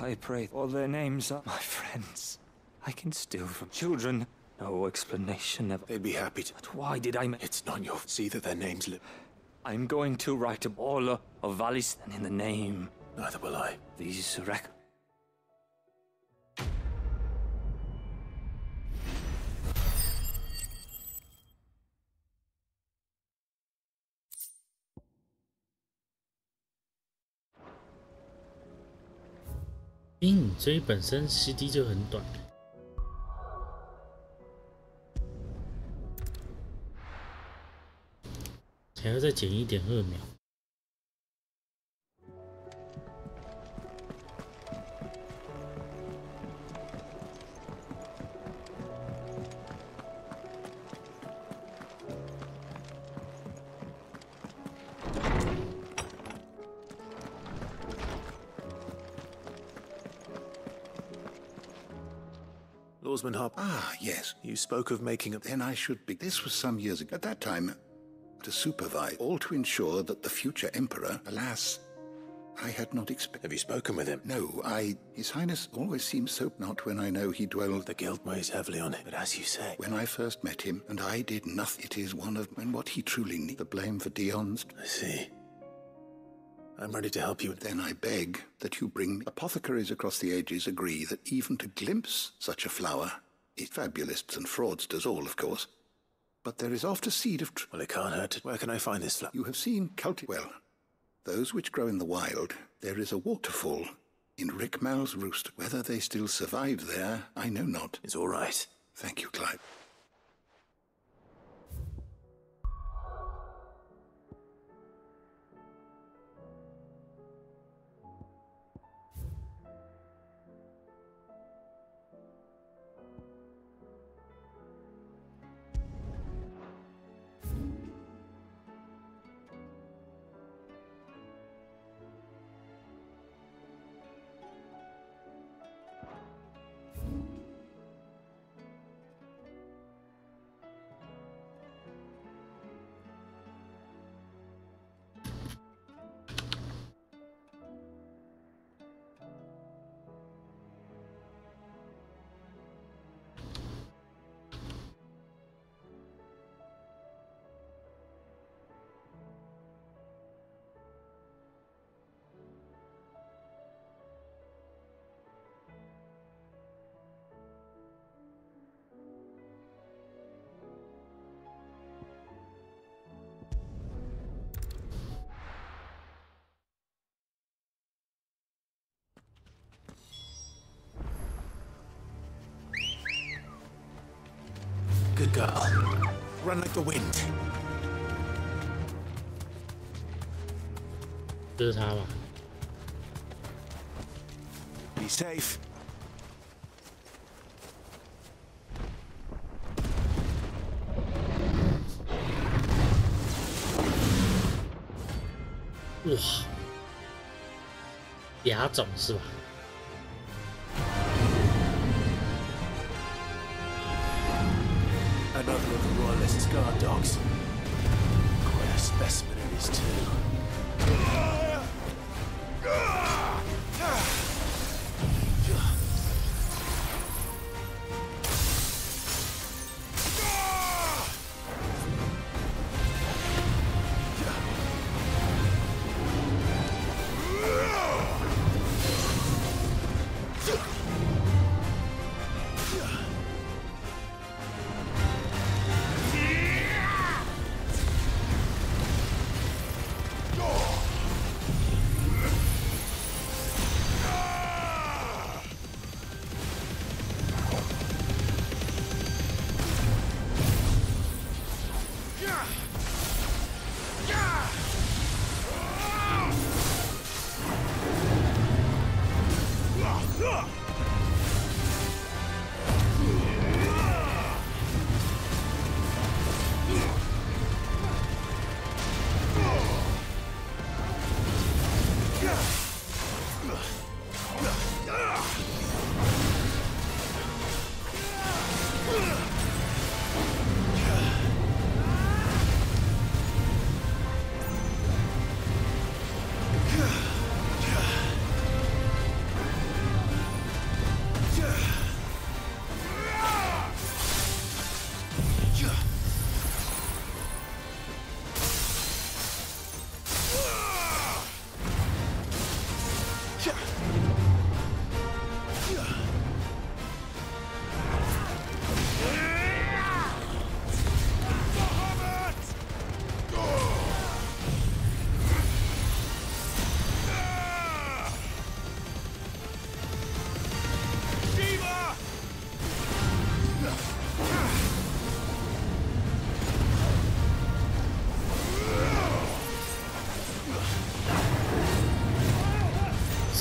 I pray all their names are my friends. I can steal from children. No explanation ever. They'd be happy to. But why did I It's not your... See that their names live. I'm going to write a baller of Valis and in the name. Neither will I. These records.所以本身 CD 就很短。还要再减1.2秒。Lawsman Hub. Ah, yes. You spoke of making a... Then I should be... This was some years ago. At that time, to supervise, all to ensure that the future Emperor, alas, I had not expected... Have you spoken with him? No, His Highness always seems so... Not when I know he dwelled... The guild weighs heavily on it, but as you say... When I first met him, and I did nothing, it is one of... And what he truly needs, the blame for Dion's... I see. I'm ready to help you. Then I beg that you bring me... Apothecaries across the ages agree that even to glimpse such a flower is fabulists and fraudsters all, of course. But there is oft a seed of... Well, it can't hurt. Where can I find this flower? You have seen Well, those which grow in the wild, there is a waterfall in Rickmal's Roost. Whether they still survive there, I know not. It's all right. Thank you, Clive. Good girl. Run like the wind. 这是他吧 Be safe. 哇，牙种是吧？ Another of the Royalist guard dogs. Quite a specimen it is too.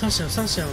上小。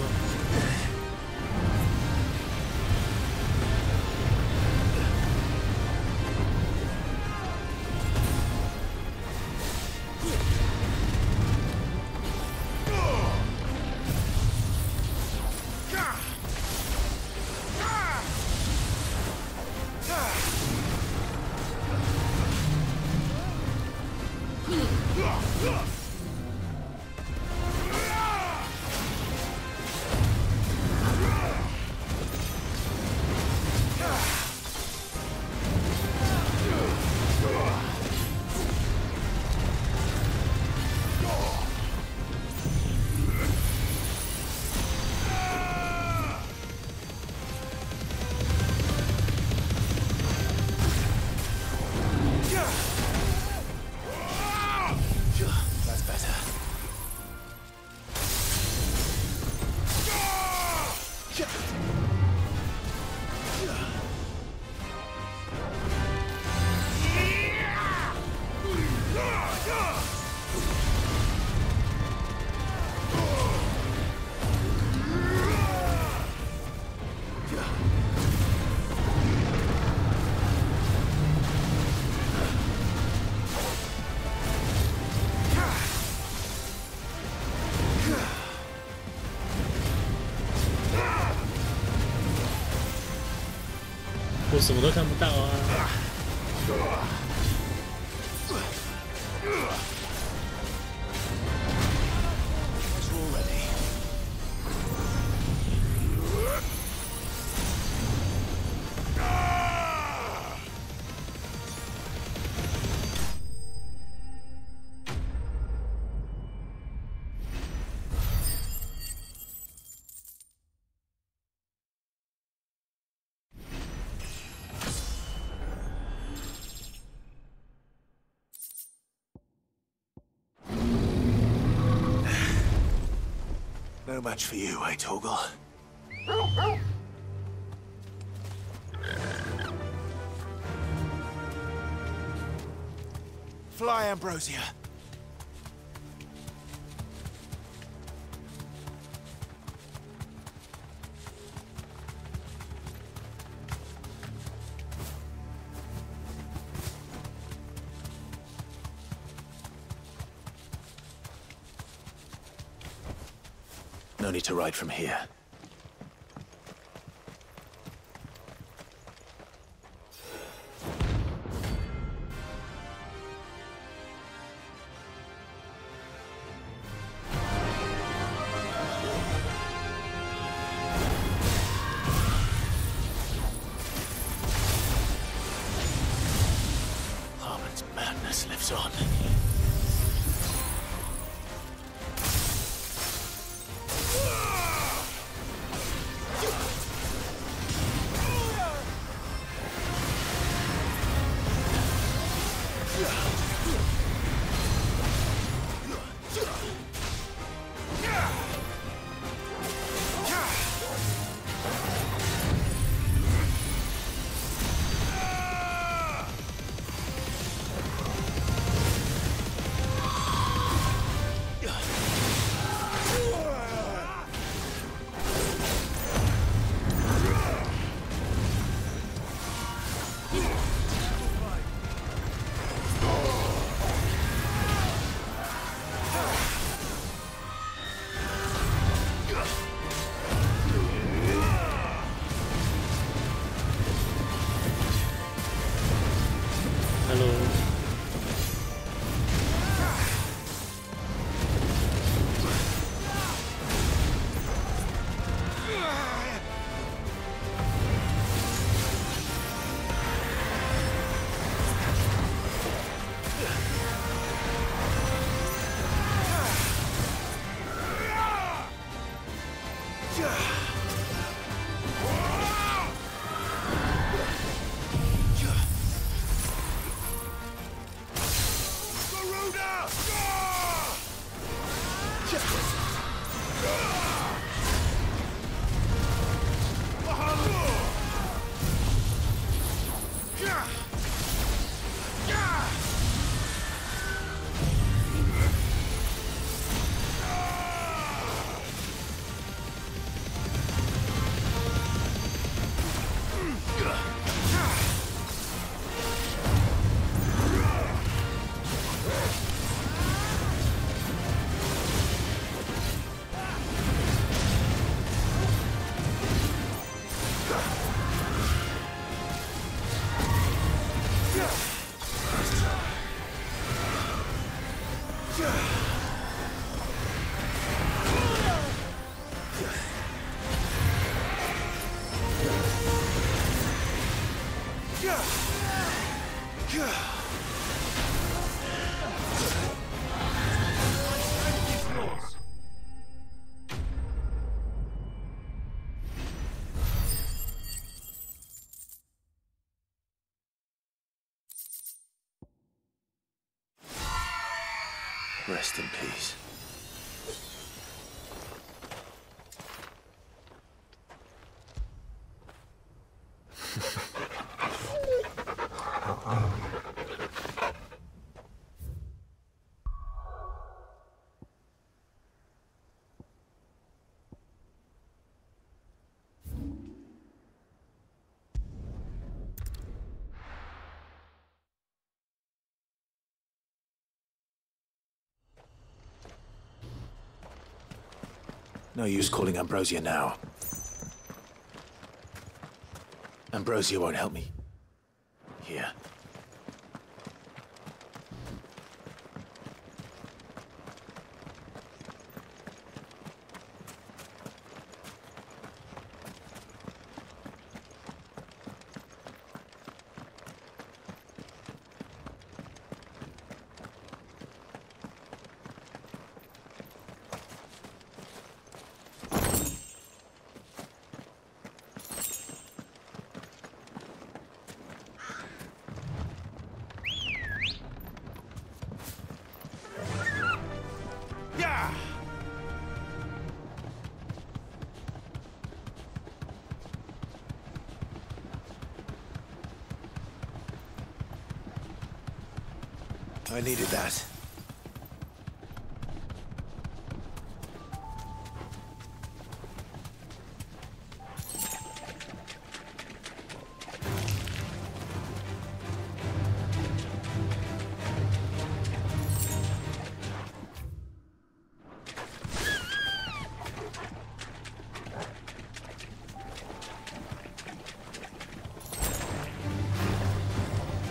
我什么都看不到啊！ No match for you, eh, Torgal? Fly, Ambrosia. No need to ride from here. Harmon's madness lives on. Rest in peace. No use calling Ambrosia now. Ambrosia won't help me. Here. I needed that.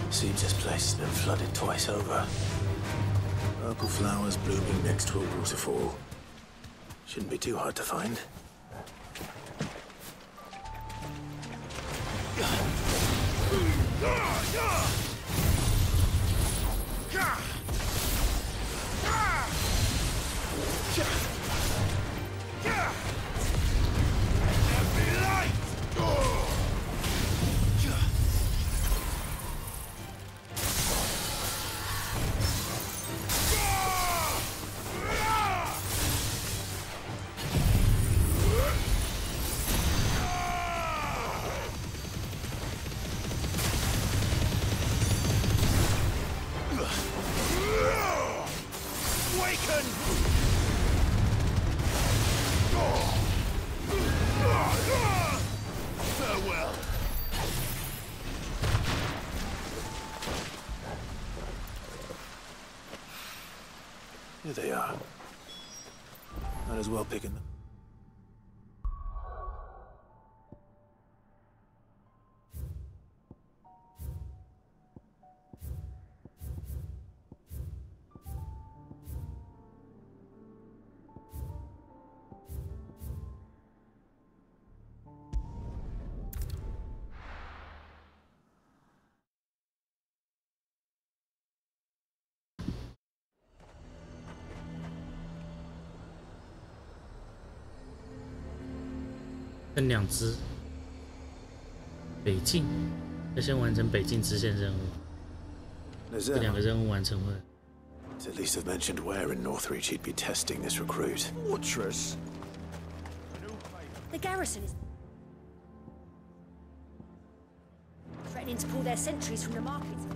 Seems this place has been flooded twice over. Purple flowers blooming next to a waterfall. Shouldn't be too hard to find. Farewell. Here they are. Might as well pick them.剩2只。北境，要先完成北境支线任务。这2个任务完成了。At least have mentioned where in Northreach he'd be testing this recruit. Fortress. The garrison is threatening to pull their sentries from the markets.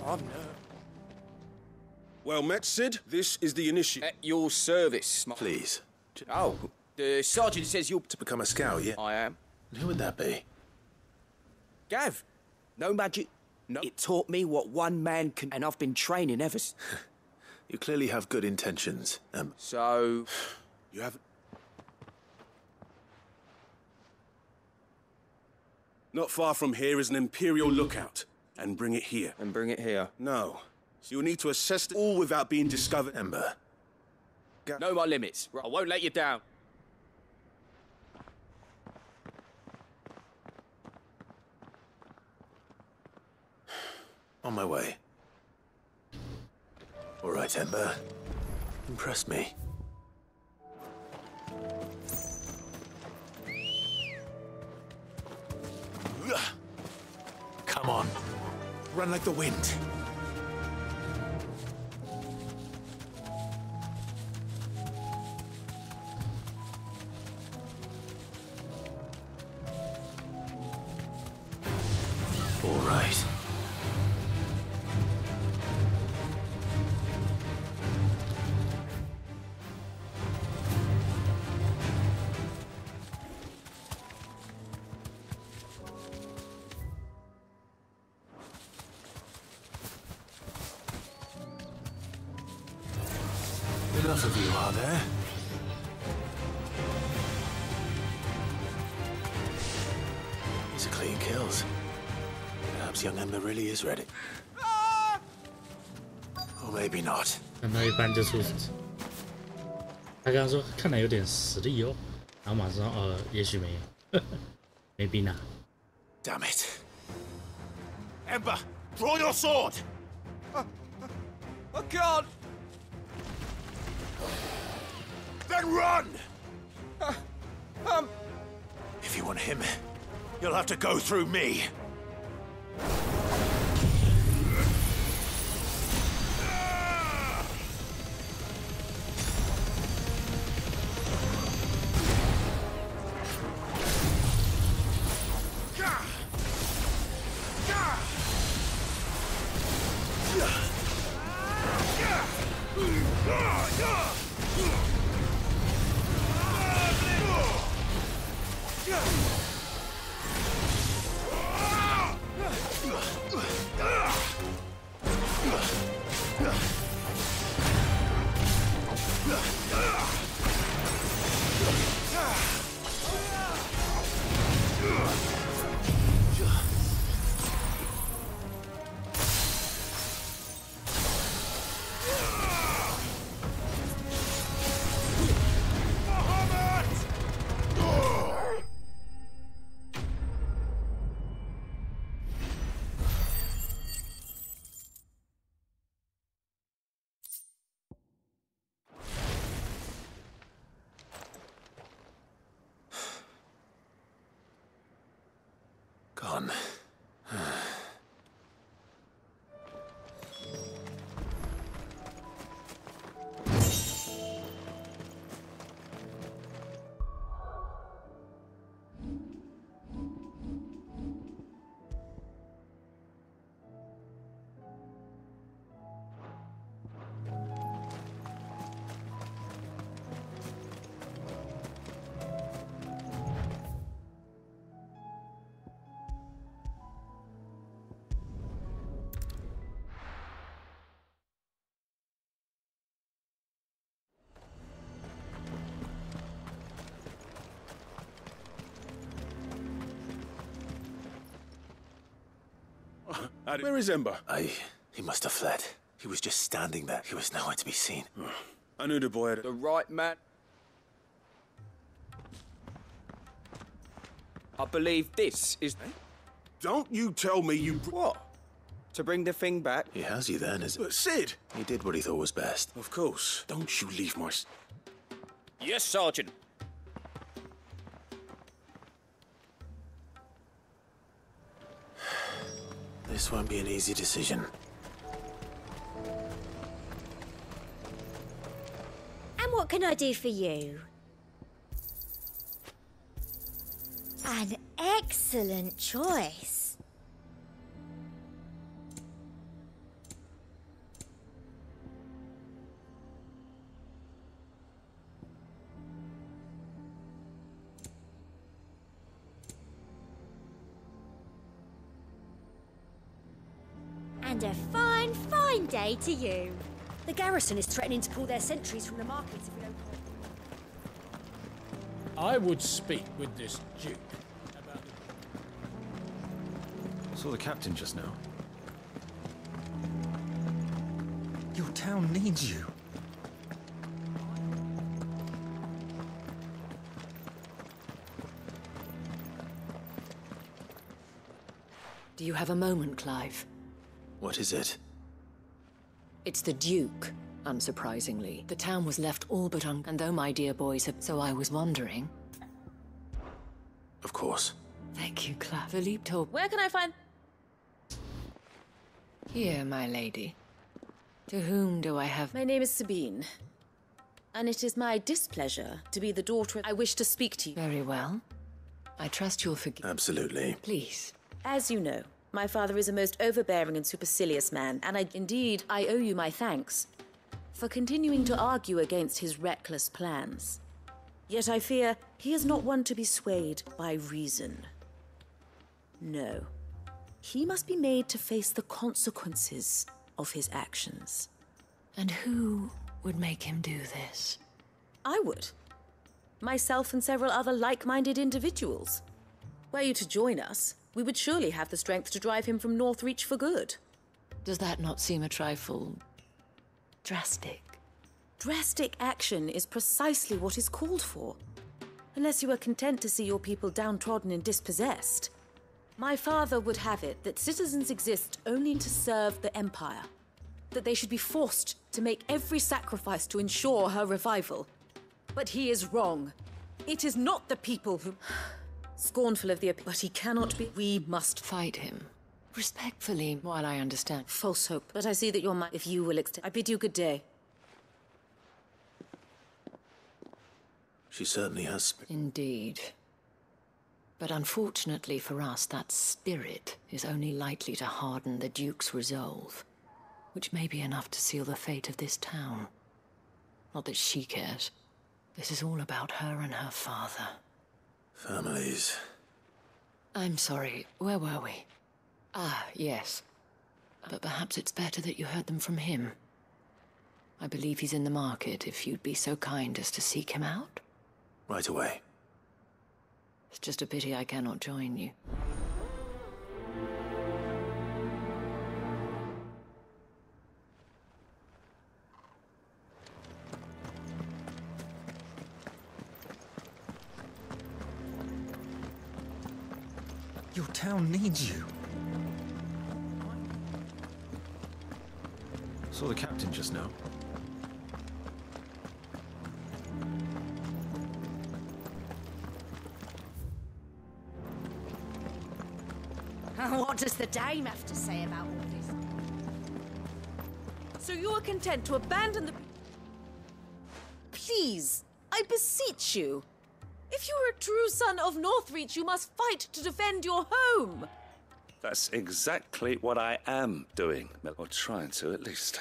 I've no. Well met, Sid. This is the initiate. At your service, Please. Oh, the sergeant says you're To become a scout, yeah? I am. Who would that be? Gav. No magic. No. It taught me what one man can, and I've been training ever. You clearly have good intentions. So You haven't. Not far from here is an Imperial lookout. And bring it here. And bring it here. No. So you'll need to assess it all without being discovered. Ember. Know my limits. I won't let you down. On my way. All right, Ember. Impress me. Come on. Run like the wind. All right. Enough of you, are there? These are clean kills. Perhaps young Ember really is ready. Or maybe not. 看到一半就出，他刚刚说看来有点实力哦，然后马上说也许没有，maybe not. Damn it. Ember, draw your sword! I can't. Then run! If you want him, you'll have to go through me. on. Where is Ember? He must have fled. He was just standing there. He was nowhere to be seen. I knew the boy had... The right man. I believe this is... Don't you tell me you... What? To bring the thing back? He has you then, is it? But Sid! He did what he thought was best. Of course. Don't you leave my... Yes, Sergeant. This won't be an easy decision. And what can I do for you? An excellent choice. And a fine, fine day to you. The garrison is threatening to pull their sentries from the markets if we don't... I would speak with this Duke about the... Saw the captain just now. Your town needs you. Do you have a moment, Clive? What is it? It's the Duke, unsurprisingly. The town was left all but and though my dear boys have... So I was wondering... Of course. Thank you, Clive. Philippe told... Where can I find... Here, my lady. To whom do I have... My name is Sabine. And it is my displeasure to be the daughter of... I wish to speak to you. Very well. I trust you'll forgive... Absolutely. Please. As you know, my father is a most overbearing and supercilious man, and I owe you my thanks for continuing to argue against his reckless plans. Yet I fear he is not one to be swayed by reason. No. He must be made to face the consequences of his actions. And who would make him do this? I would. Myself and several other like-minded individuals. Were you to join us, we would surely have the strength to drive him from Northreach for good. Does that not seem a trifle... drastic? Drastic action is precisely what is called for. Unless you are content to see your people downtrodden and dispossessed. My father would have it that citizens exist only to serve the Empire. That they should be forced to make every sacrifice to ensure her revival. But he is wrong. It is not the people who... Scornful of the... But he cannot be... We must fight him. Respectfully, while I understand. False hope. But I see that you're if you will extend... I bid you good day. She certainly has... Indeed. But unfortunately for us, that spirit is only likely to harden the Duke's resolve, which may be enough to seal the fate of this town. Not that she cares. This is all about her and her father. Families. I'm sorry, where were we? Ah, yes. But perhaps it's better that you heard them from him. I believe he's in the market, if you'd be so kind as to seek him out. Right away. It's just a pity I cannot join you. Your town needs you. Saw the captain just now. What does the dame have to say about all this? So you are content to abandon the... Please, I beseech you. If you are a true son of Northreach, you must fight to defend your home. That's exactly what I am doing, or trying to at least.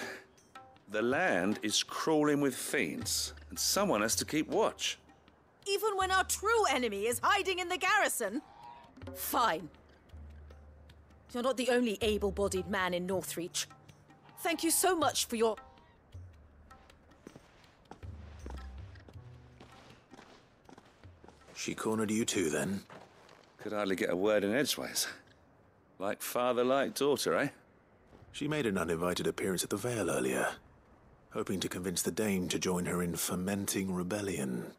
The land is crawling with fiends, and someone has to keep watch. Even when our true enemy is hiding in the garrison? Fine. You're not the only able-bodied man in Northreach. Thank you so much for your... She cornered you too, then? Could hardly get a word in edgeways. Like father, like daughter, eh? She made an uninvited appearance at the Vale earlier, hoping to convince the Dame to join her in fomenting rebellion.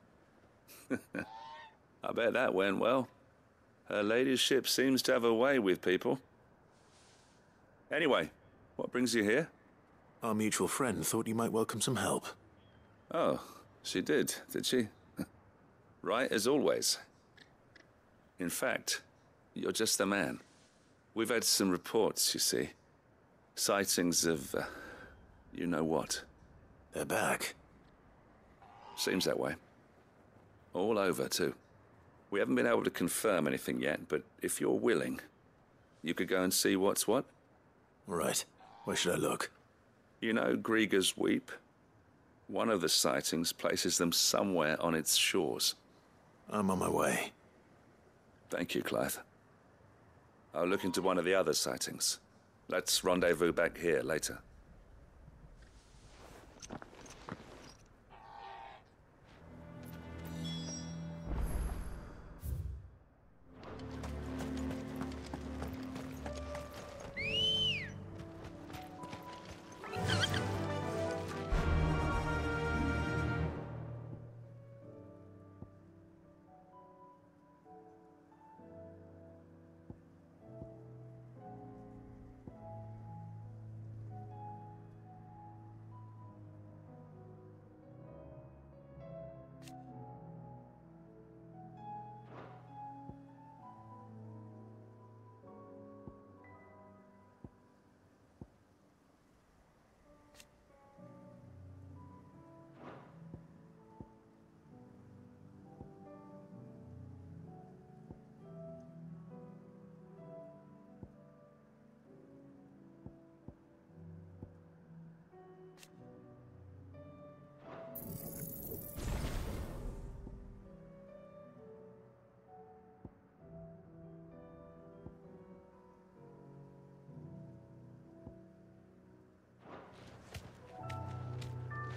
I bet that went well. Her ladyship seems to have a way with people. Anyway, what brings you here? Our mutual friend thought you might welcome some help. Oh, she did she? Right as always. In fact, you're just the man. We've had some reports, you see. Sightings of, you know what. They're back. Seems that way. All over, too. We haven't been able to confirm anything yet, but if you're willing, you could go and see what's what. Right. Where should I look? You know Grieger's Weep? One of the sightings places them somewhere on its shores. I'm on my way. Thank you, Clive. I'll look into one of the other sightings. Let's rendezvous back here later.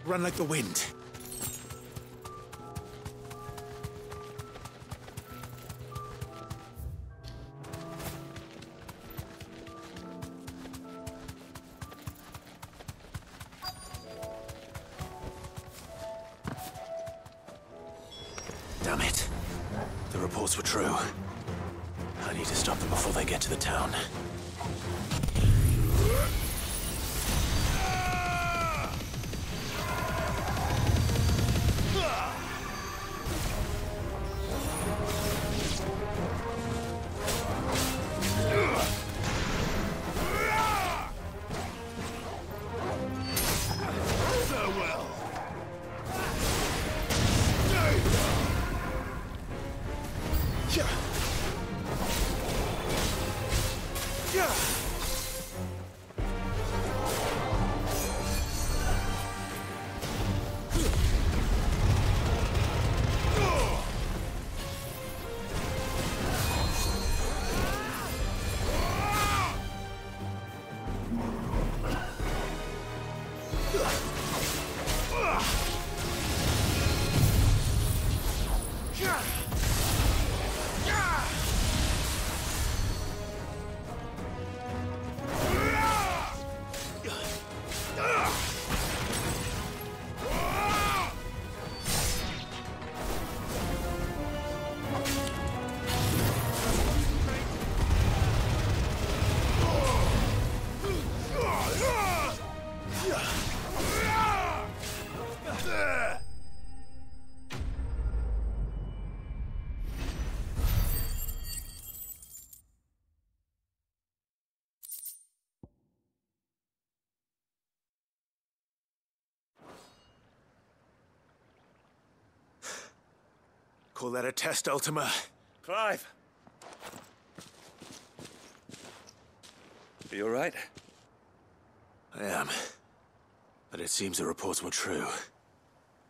Run like the wind. Damn it. The reports were true. I need to stop them before they get to the town. Call that a test, Ultima? Clive! Are you all right? I am. But it seems the reports were true.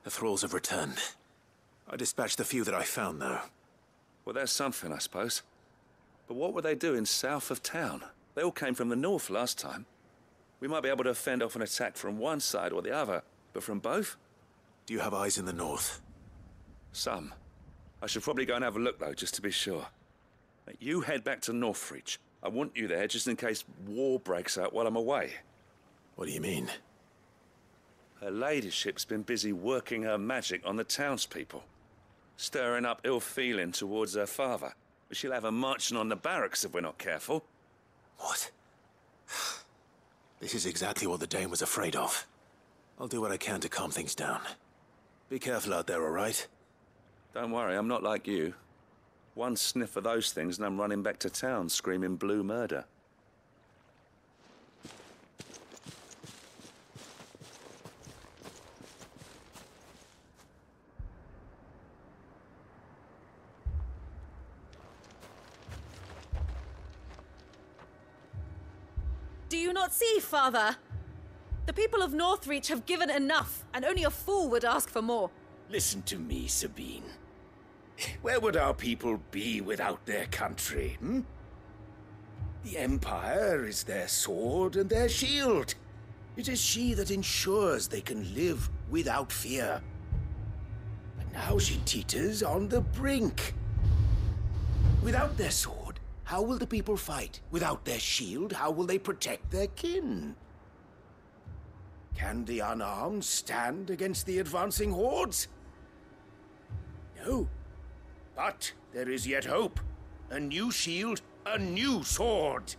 The thralls have returned. I dispatched the few that I found, though. Well, that's something, I suppose. But what were they doing south of town? They all came from the north last time. We might be able to fend off an attack from one side or the other, but from both? Do you have eyes in the north? Some. I should probably go and have a look, though, just to be sure. You head back to Northreach. I want you there just in case war breaks out while I'm away. What do you mean? Her ladyship's been busy working her magic on the townspeople, stirring up ill feeling towards her father. But she'll have her marching on the barracks if we're not careful. What? This is exactly what the Dane was afraid of. I'll do what I can to calm things down. Be careful out there, all right? Don't worry, I'm not like you. One sniff of those things and I'm running back to town screaming blue murder. Do you not see, Father? The people of Northreach have given enough, and only a fool would ask for more. Listen to me, Sabine. Where would our people be without their country, hmm? The Empire is their sword and their shield. It is she that ensures they can live without fear. But now she teeters on the brink. Without their sword, how will the people fight? Without their shield, how will they protect their kin? Can the unarmed stand against the advancing hordes? No. But there is yet hope. A new shield, a new sword.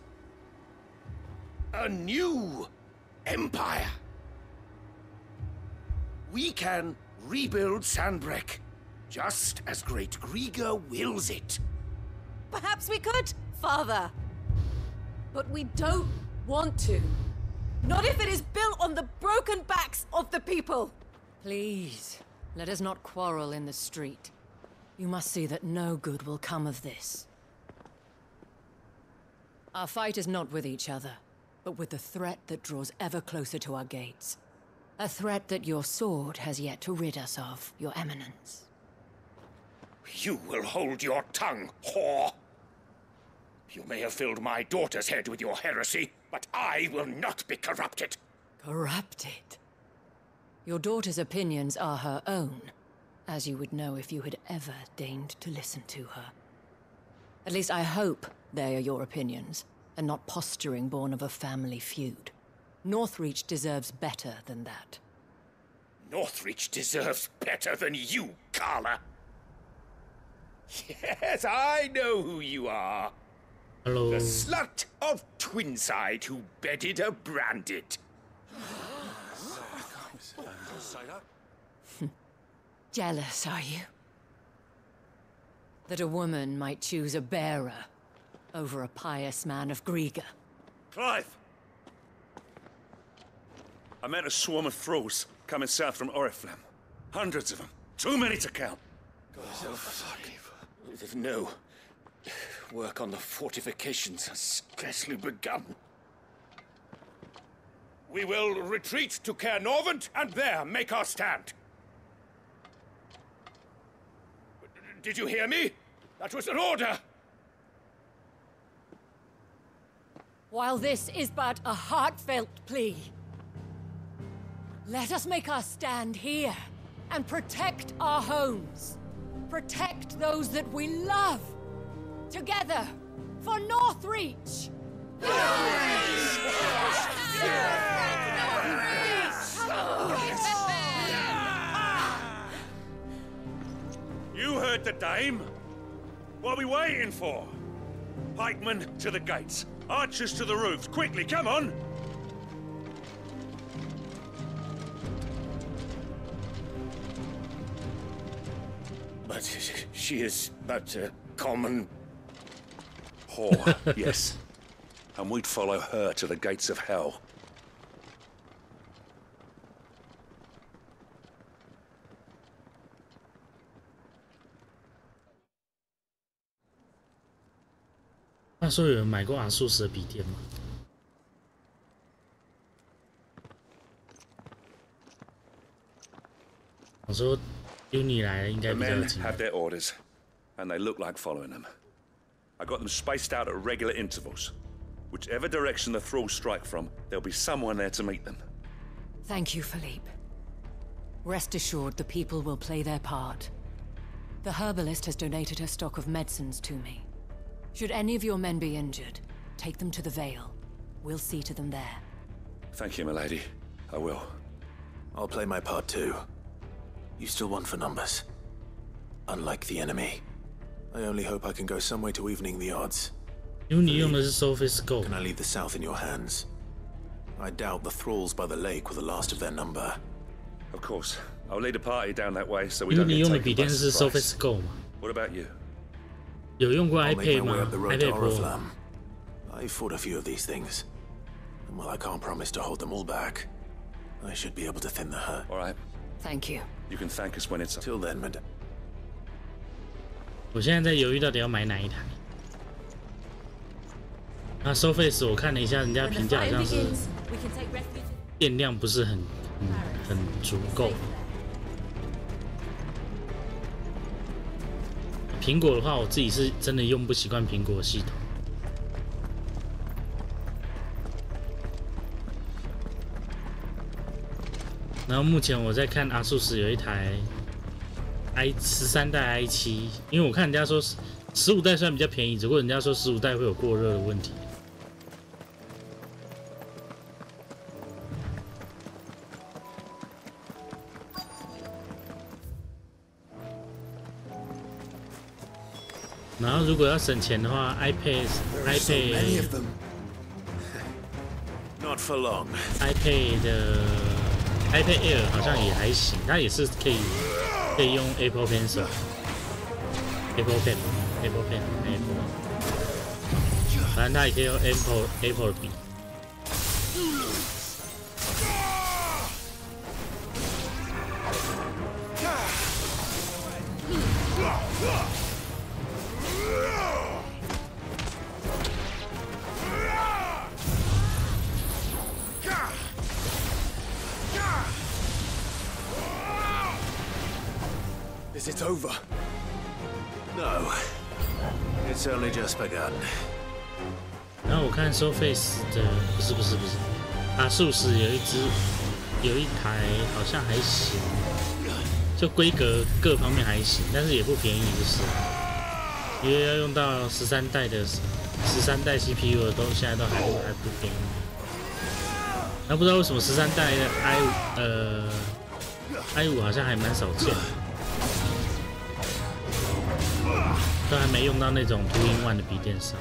A new empire. We can rebuild Sandbreck, just as Great Grieger wills it. Perhaps we could, Father. But we don't want to. Not if it is built on the broken backs of the people. Please, let us not quarrel in the street. You must see that no good will come of this. Our fight is not with each other, but with the threat that draws ever closer to our gates. A threat that your sword has yet to rid us of, Your Eminence. You will hold your tongue, whore! You may have filled my daughter's head with your heresy, but I will not be corrupted. Corrupted? Your daughter's opinions are her own, as you would know if you had ever deigned to listen to her. At least I hope they are your opinions, and not posturing born of a family feud. Northreach deserves better than that. Northreach deserves better than you, Carla. Yes, I know who you are. Hello. The slut of Twinside who bedded a branded. Jealous, are you? That a woman might choose a bearer over a pious man of Grieger. Clive! I met a swarm of thralls coming south from Oriflamme. Hundreds of them. Too many to count. No. Work on the fortifications has scarcely begun. We will retreat to Caer Norvent and there make our stand. Did you hear me? That was an order! While this is but a heartfelt plea, let us make our stand here and protect our homes. Protect those that we love. Together, for Northreach! You heard the dame. What are we waiting for? Pikemen to the gates. Archers to the roofs. Quickly, come on! But she is but a common... whore, yes. And we'd follow her to the gates of hell. 说有人买过阿素斯的笔电吗？我说 Uni 来了，应该 The 比较有 men 经 have 验。 their orders, and they look like following them. I got them spaced out at regular intervals. Whichever direction the thralls strike from, there'll be someone there to meet them. Thank you, Philippe. Rest assured, the people will play their part. The herbalist has donated her stock of medicines to me. Should any of your men be injured, take them to the Vale. We'll see to them there. Thank you, milady. I will. I'll play my part too. You still want for numbers. Unlike the enemy. I only hope I can go some way to evening the odds. Uni 用的是 Sophie's Gold. Can I leave the south in your hands? I doubt the thralls by the lake were the last of their number. Of course. I'll lead a party down that way so we don't Uni get 用的 taken 笔 by 电是 surprise. Sophie's Gold 吗？ What about you? 有用过 I'll make iPad my way 吗 up the road ？iPad to Pro。 Oriflamme. I fought a few of these things. And while I can't promise to hold them all back, I should be able to thin the herd. All right. Thank you. You can thank us when it's up. Till then, madam. 我现在在犹豫到底要买哪一台。那 Surface 我看了一下，人家评价好像是电量不是很足够。苹果的话，我自己是真的用不习惯苹果系统。然后目前我在看阿素斯有一台 13代 i7， 因为我看人家说15代虽然比较便宜，只不过人家说15代会有过热的问题。然后如果要省钱的话 ，iPad Not for long. iPad 的 iPad Air 好像也还行，它也是可以用 Apple Pencil、Apple Pen、Apple Pen、Apple， 反正它也可以用 Apple 的笔。Is it over? No. It's only just begun. 然后我看 Surface 的不是，阿素斯有一台好像还行，就规格各方面还行，但是也不便宜，就是因为要用到13代 CPU 的都现在都还不便宜。那不知道为什么13代的 i5 好像还蛮少见的。都还没用到那种2-in-1的笔电上。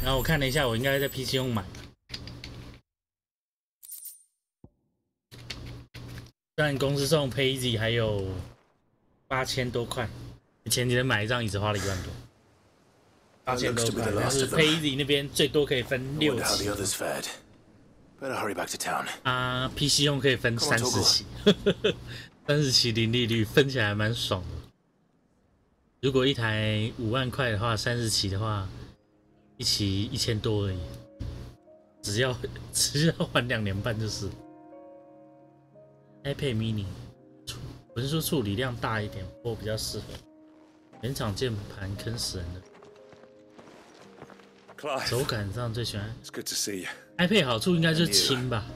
然后我看了一下，我应该在 PC 用买。但公司送 Paisy 还有8000多块，前几天买一张椅子花了1万多，8000多块。但是 Paisy 那边最多可以分6期。啊 ，PC 用可以分30期，30期零利率，分起来还蛮爽的。如果一台5万块的话，30期的话。一期1000多而已，只要还2年半就是。iPad mini 文书处理量大一点，或比较适合。原厂键盘坑死人了。手感上最喜欢。iPad 好处应该就是轻吧。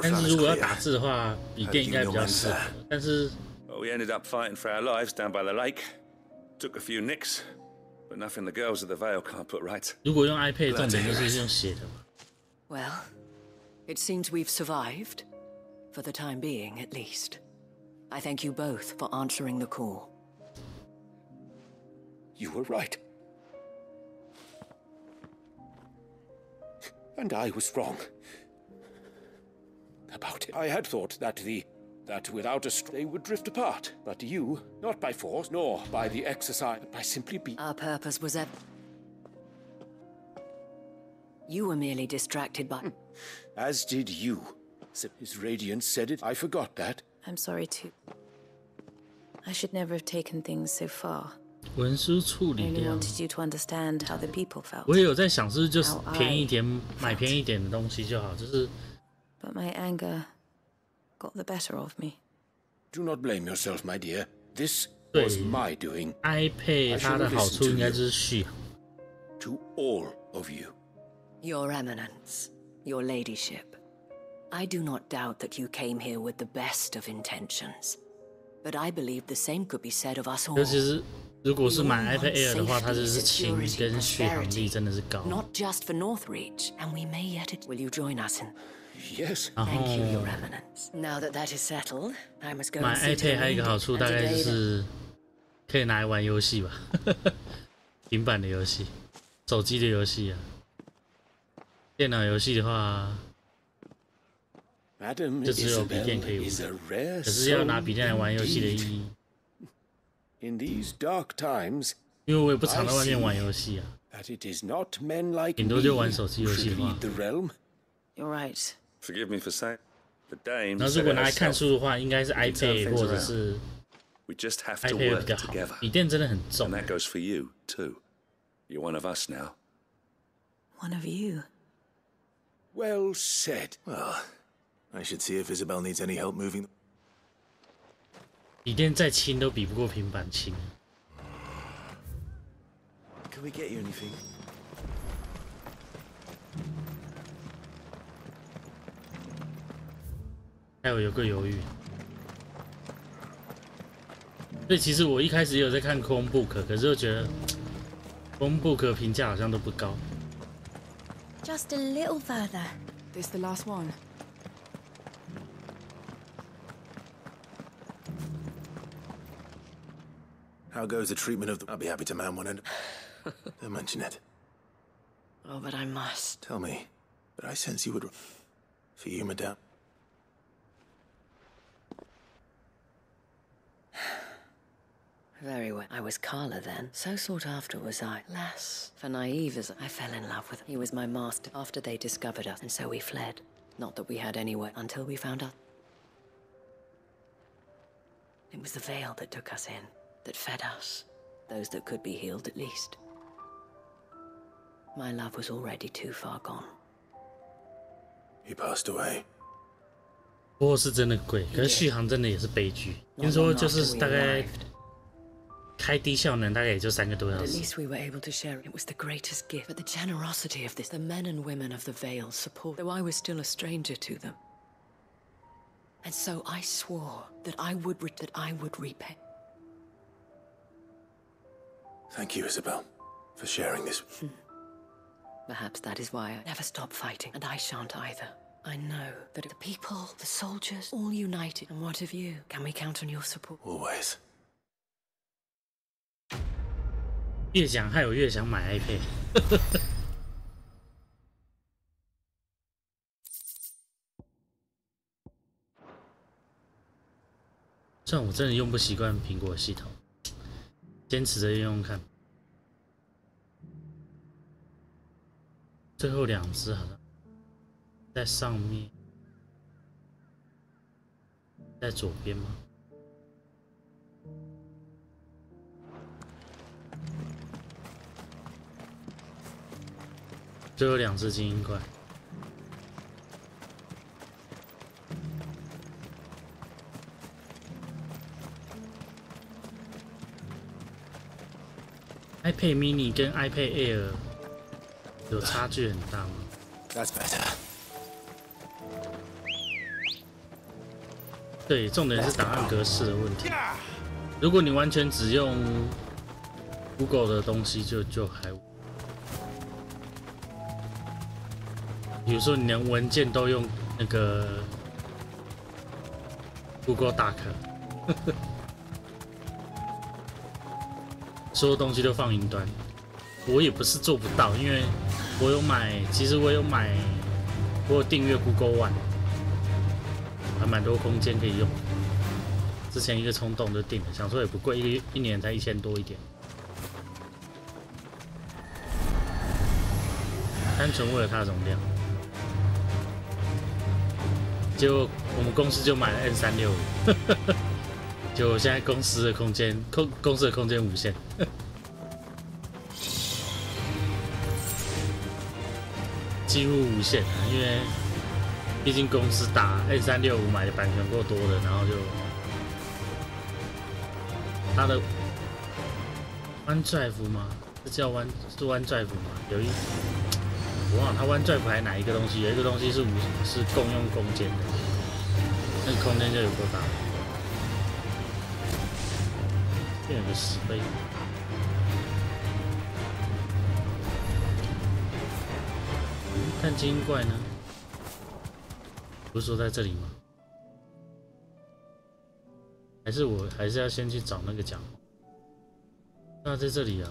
但是如果要打字的话，笔电应该比较适合。但是 we ended up fighting for our lives down by the lake. Took a few nicks, but nothing the girls of the Vale can't put right. 如果用 iPad， 重点就是用写的嘛。Well, it seems we've survived, for the time being, at least. I thank you both for answering the call. You were right. And I was wrong. About it. I had thought that without they would drift apart. But you, not by force, nor by the exercise, but by simply being... Our purpose was You were merely distracted by... As did you. His radiance said it. I forgot that. I'm sorry too. I should never have taken things so far. 文书处理 I only 量。 wanted you to understand how the people felt. 我也有在想，是不是就是便宜一点，买便宜一点的东西就好，就是。 But my anger got the better of me. Do not blame yourself, my dear. This was my doing. iPad 它的好处应该就是续航。To all of you. Your Eminence, your Ladyship, I do not doubt that you came here with the best of intentions, but I believe the same could be said of us all. 尤其是如果是买 iPad Air 的话，它就是轻跟续航力真的是高。Not just for Northreach, and we may yet. Will you join us in? Yes. Thank you, Your Eminence. Now that that is settled, I must go. 买 iPad 还有一个好处，大概就是可以拿来玩游戏吧，平板的游戏、手机的游戏啊。电脑游戏的话，就只有笔电可以玩。可是要拿笔电来玩游戏的意义，因为我也不常在外面玩游戏啊，顶多就玩手机游戏的话。You're right. Forgive me for saying, the Dame. 然后如果拿来看书的话，应该是 iPad 或者是 We just have to iPad work 比较好。 together. 笔电真的很重。 And that goes for you too. You're one of us now. One of you. Well said. Well, I should see if Isabel needs any help moving. 笔电再轻都比不过平板轻。 Can we get you anything? 还有个犹豫，所以其实我一开始也有在看 Chromebook， 可是又觉得 Chromebook 评价好像都不高。 Just a little further. This the last one? How goes the treatment of the... I'll be happy to man one end. Don't mention it. Oh, but I must. Tell me, but I sense you would... For you, madame. Very well. I was Carla then. So sought after was I. Alas, for naive as I fell in love with him. He was my master after they discovered us, and so we fled. Not that we had anywhere until we found out. It was the veil that took us in, that fed us. Those that could be healed at least. My love was already too far gone. He passed away. 不过是真的贵，可是续航真的也是悲剧。听说就是大概。 开低效能大概也就3个多小时。 At least we were able to share it. It was the greatest gift. But the generosity of this, the men and women of the Vale support, though I was still a stranger to them. And so I swore that I would repay. Thank you, Isabel, for sharing this. Perhaps that is why I never stop fighting, and I shan't either. I know that the people, the soldiers, all united. And what of you? Can we count on your support? Always. 越想害我越想买 iPad。虽然我真的用不习惯苹果系统，坚持着用用看。最后2只好像在上面，在左边吗？ 最后2只精英块， iPad mini 跟 iPad Air 有差距很大吗 That's better. 对，重点是档案格式的问题。如果你完全只用 Google 的东西就还，比如说你连文件都用那个 Google Doc， 所有东西都放云端。我也不是做不到，因为我有买，其实我有订阅 Google One， 还蛮多空间可以用。之前一个冲动就订了，想说也不贵，一年才1000多一点。单纯为了它的容量，结果我们公司就买了 N365， 结果现在公司的空间无限，几乎无限啊！因为毕竟公司打 N365买的版权够多的，然后就它的 OneDrive 吗？是叫是 OneDrive 吗？我忘了它 OneDrive 还哪一个东西，有一个东西是共用空间的，那个空间就有够大。这有个石碑，看精英怪呢？不是说在这里吗？还是我还是要先去找那个奖？那在这里啊。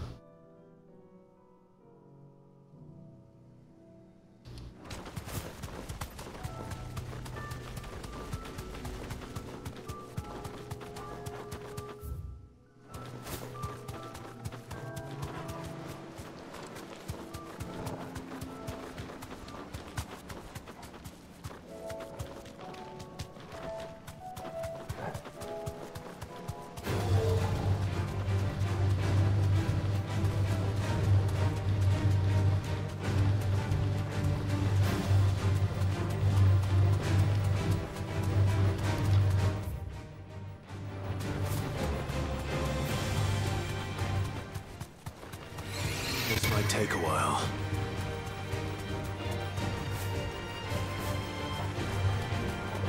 Take a while.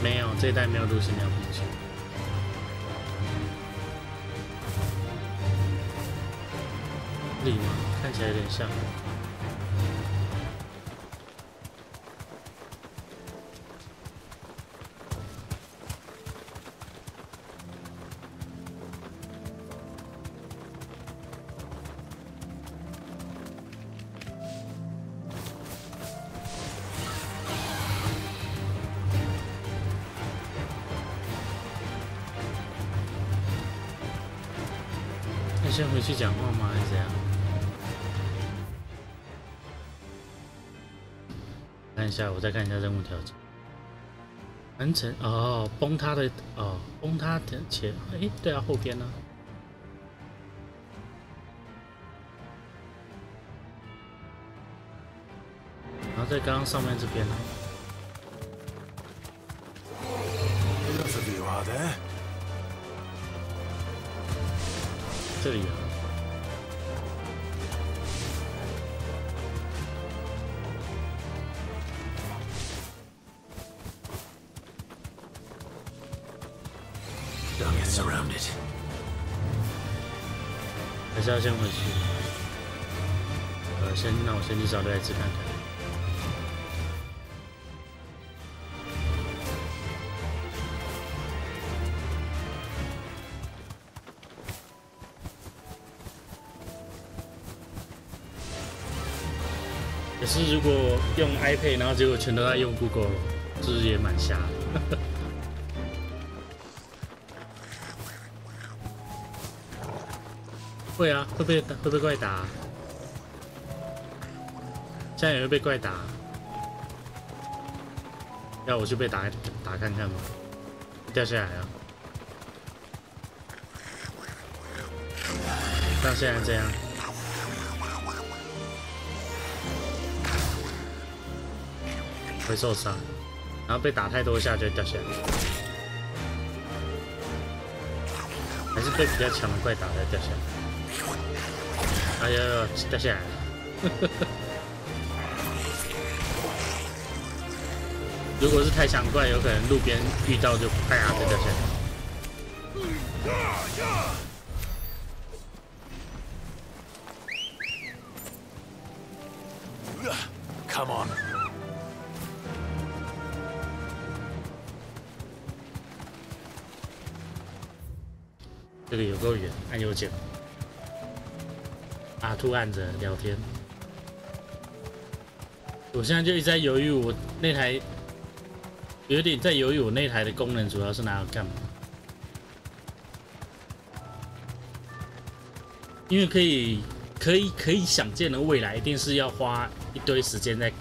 没有，这一代没有路线要必须。里吗？看起来有点像。先回去讲话吗？还是怎样？看一下，我再看一下任务条件。完成哦，崩塌的哦，崩塌的前，哎，对啊，后边呢？然后在刚刚上面这边呢？ Enough of you, are there? 这里啊，还是要先回去。那我先去找瑞兹看看。 可是如果用 iPad， 然后结果全都在用 Google， 是不是也蛮瞎的？会啊，会被怪打、啊。现在也会被怪打、啊。要我去被打看看吗？掉下来啊！像现在这样。 会受伤，然后被打太多下就会掉下来，还是被比较强的怪打才掉下来。哎呀，掉下来了。如果是太强怪，有可能路边遇到就啪呀就掉下来。Come on. 这个有够远，按右键。突按着聊天。我现在就一直在犹豫，我那台有点在犹豫，我那台的功能主要是拿来干嘛？因为可以想见的未来，一定是要花一堆时间在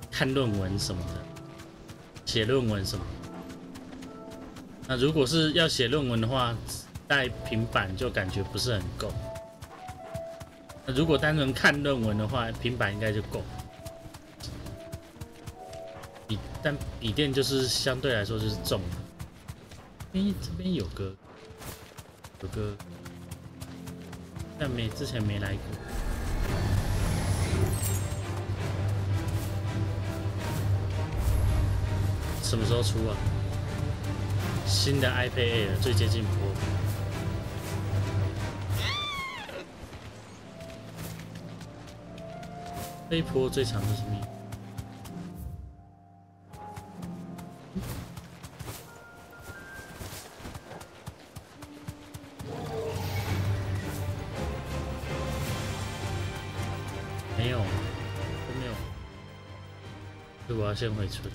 看论文什么的，写论文什么的。那如果是要写论文的话，带平板就感觉不是很够。那如果单纯看论文的话，平板应该就够。但笔电就是相对来说就是重的。这边有个，但之前没来过。什么时候出啊？新的 iPad Air 最接近 Pro。非 Pro 最强的是什么？没有，都没有。所以我要先回村。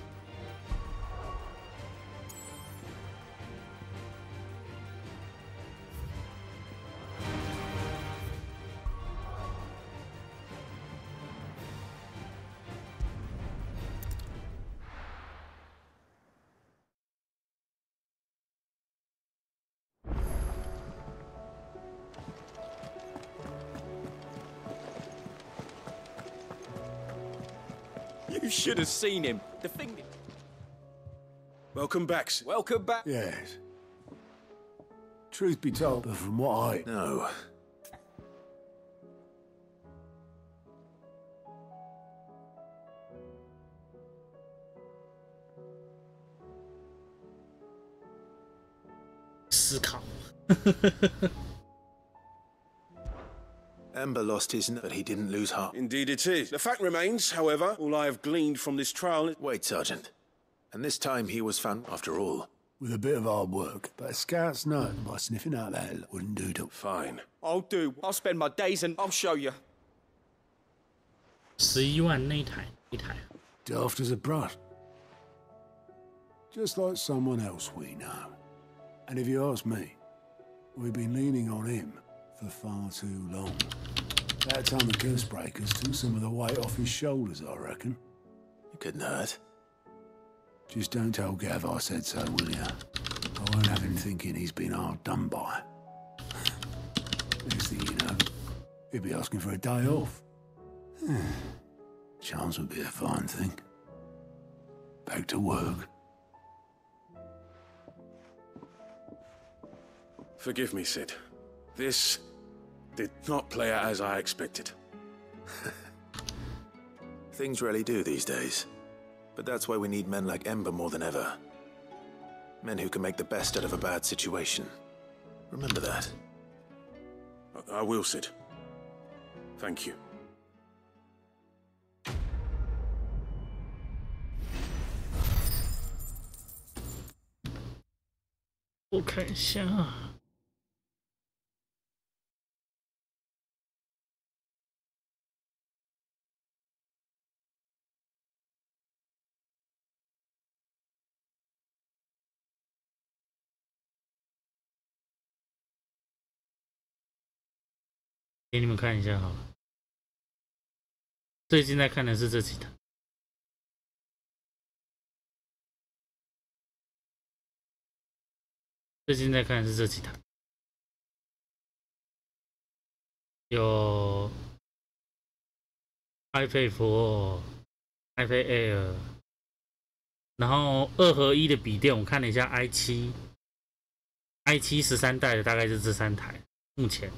You should have seen him. The thing. Welcome back, sir. Welcome back. Yes. Truth be told, but from what I... No. Ember lost his but he didn't lose heart. Indeed it is. The fact remains, however, all I have gleaned from this trial is... Wait, Sergeant. And this time he was found after all. With a bit of hard work, but a scout's note by sniffing out that wouldn't do to. Fine. I'll do. I'll spend my days and I'll show you. 11万那一台。 Daft as a brush. Just like someone else we know. And if you ask me, we've been leaning on him for far too long. That time the curse breakers took some of the weight off his shoulders, I reckon. It couldn't hurt. Just don't tell Gav I said so, will ya? I won't have him thinking he's been hard done by. Next thing you know, he'll be asking for a day off. Chance would be a fine thing. Back to work. Forgive me, Sid. This did not play out as I expected. Things really do these days. But that's why we need men like Ember more than ever. Men who can make the best out of a bad situation. Remember that. I will, Sid. Thank you. 我看一下。给你们看一下好了。最近在看的是这几台。最近在看的是这几台，有 iPad Pro、iPad Air， 然后2合1的笔电，我看了一下 i7 13代的大概是这3台，目前。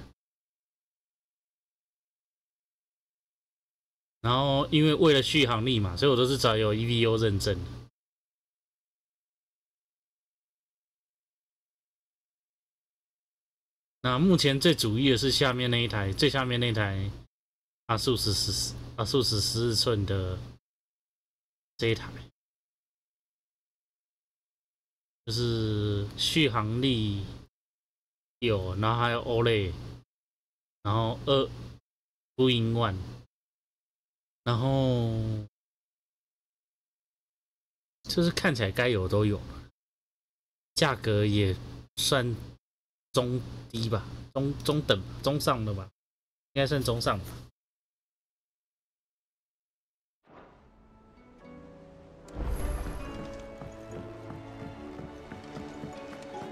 然后因为为了续航力嘛，所以我都是找有 EVO 认证的。那目前最主意的是下面那一台，最下面那台阿素十14寸的这一台，就是续航力有，然后还有 OLED， 然后2-in-1，然后就是看起来该有都有，价格也算中低吧，中等、中上的吧，应该算中上吧。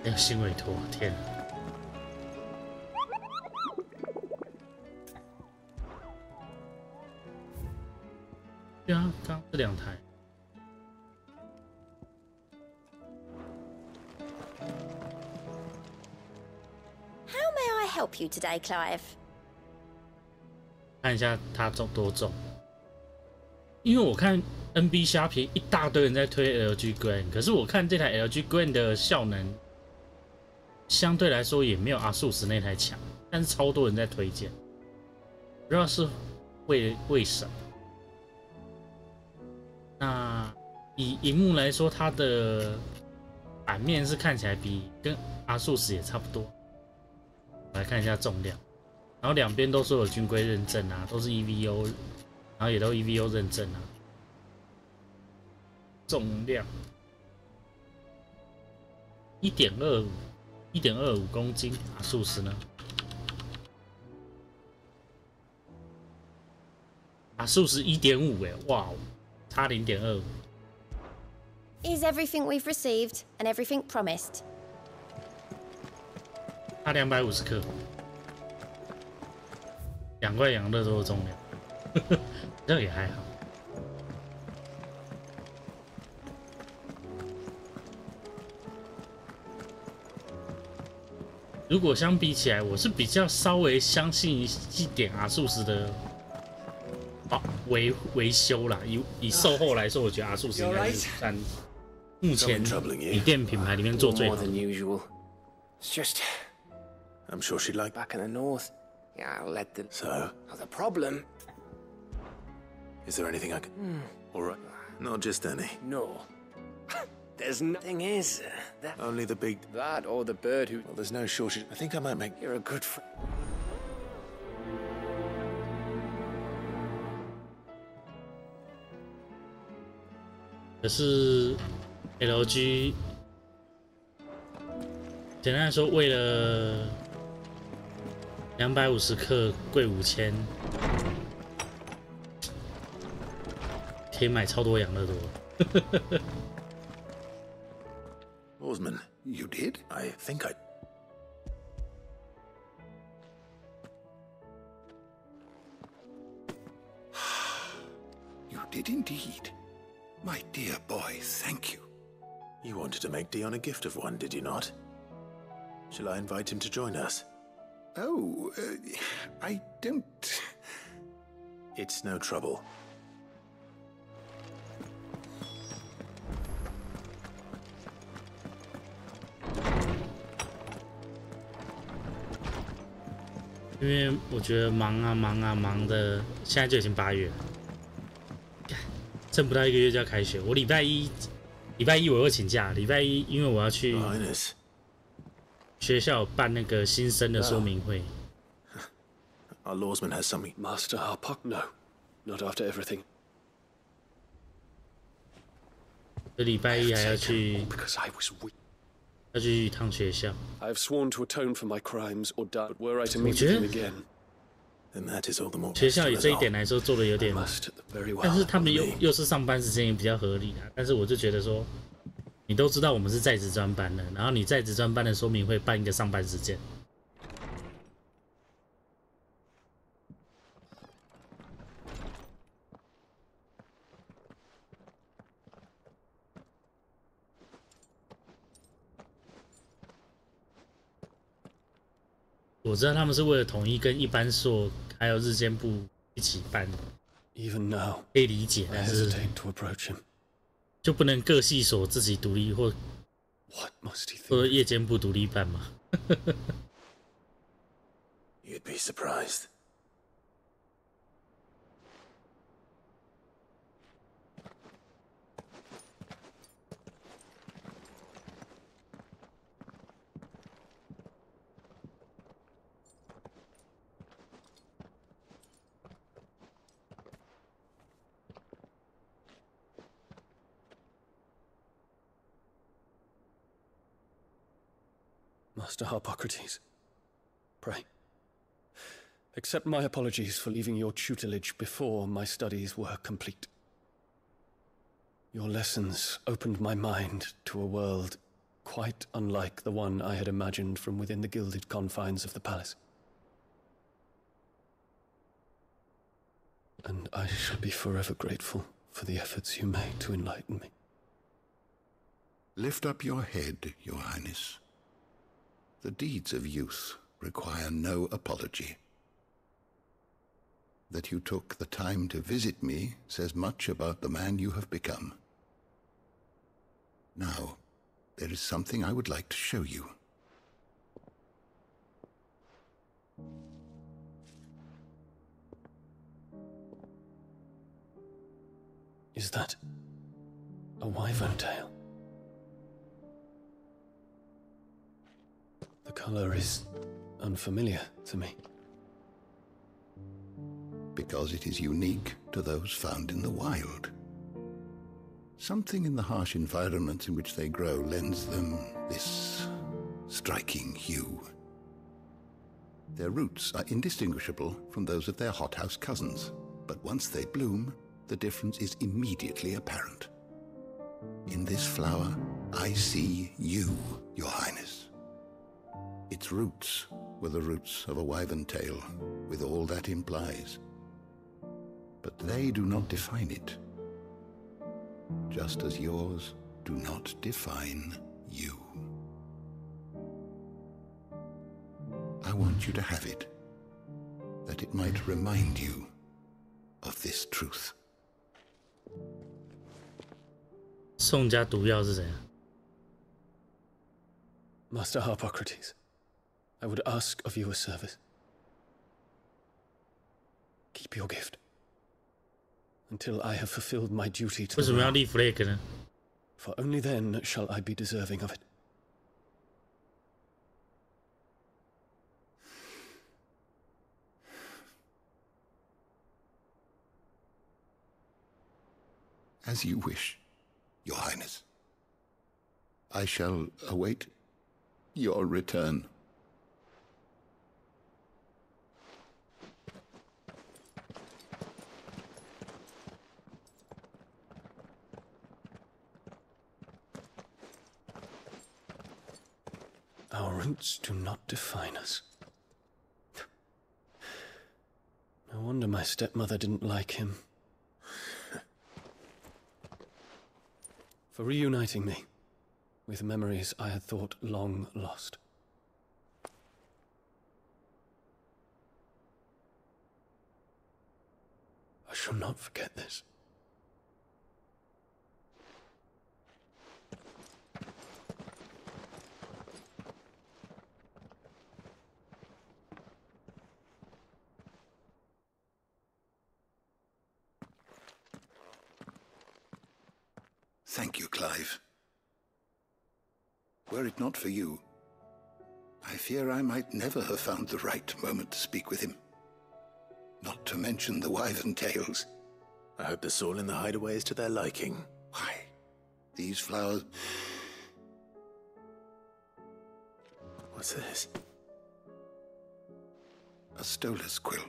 还有新委托，天啊！对啊，刚这2台。How may I help you today, Clive? 看一下它多重，因为我看 NB 虾皮一大堆人在推 LG Grand， 可是我看这台 LG Grand 的效能相对来说也没有阿素斯那台强，但是超多人在推荐，不知道是为什么。那以荧幕来说，它的版面是看起来跟阿素斯也差不多。来看一下重量，然后两边都说有军规认证啊，都是 EVO， 然后也都 EVO 认证啊。重量1.25公斤，阿素斯呢？阿素斯1.5哎，哇，差0.25。Is everything we've received and everything promised? 差250克，2块养乐多的重量，这也还好。如果相比起来，我是比较稍微相信一点阿素斯的维修啦。以售后来说，我觉得阿素斯应该是算目前笔电品牌里面做最好的。I'm sure she'd like back in the north. Yeah, I'll let them. So? Not a problem. Is there anything I can... All right. Not just any. No. There's nothing, is there? Only the big... That or the bird who... Well, there's no shortage. I think I might make... You're a good friend. 可是 LG 简单来说，为了250克贵5000，可以买超多养乐多。Osman, you did? I think I... You did indeed. My dear boy, thank you. You wanted to make Dion a gift of one, did you not? Shall I invite him to join us? Oh, I don't... It's no trouble.因为我觉得忙的，现在就已经8月了，剩不到1个月就要开学。我礼拜一我会请假，礼拜一因为我要去学校办那个新生的说明会。Our lawsman has something. Master Harpuck? No, not after everything. 礼拜一还要去，要去一趟学校。I've sworn to atone for my crimes or die. But were I to meet him again, then that is all the more. 学校以这一点来说做的有点，但是他们又是上班时间也比较合理啊。但是我就觉得说，你都知道我们是在职专班的，然后你在职专班的说明会办一个上班时间。我知道他们是为了统一跟一般硕还有日间部一起办， Even now, 可以理解， I 但是 hesitate to approach him. 就不能各系所自己独立，或 What must he 或者 think? 夜间部独立办嘛？ You'd be surprised. Master Harpocrates, pray, accept my apologies for leaving your tutelage before my studies were complete. Your lessons opened my mind to a world quite unlike the one I had imagined from within the gilded confines of the palace. And I shall be forever grateful for the efforts you made to enlighten me. Lift up your head, Your Highness. The deeds of youth require no apology. That you took the time to visit me says much about the man you have become. Now, there is something I would like to show you. Is that a wyvern tail? The color is unfamiliar to me. Because it is unique to those found in the wild. Something in the harsh environment in which they grow lends them this striking hue. Their roots are indistinguishable from those of their hothouse cousins, but once they bloom, the difference is immediately apparent. In this flower, I see you, Your Highness. Its roots were the roots of a wyvern tail, with all that implies. But they do not define it, just as yours do not define you. I want you to have it, that it might remind you of this truth. 宋家毒药是怎样？ Master Harpocrates, I would ask of you a service. Keep your gift until I have fulfilled my duty to 为什 the 么要 realm, 立 flag 呢？ for only then shall I be deserving of it. As you wish, Your Highness. I shall await your return. Our roots do not define us. No wonder my stepmother didn't like him. For reuniting me with memories I had thought long lost. I shall not forget this. Thank you, Clive. Were it not for you, I fear I might never have found the right moment to speak with him. Not to mention the wyvern tales. I hope the soul in the hideaway is to their liking. Why, these flowers... What's this? A stolas quill.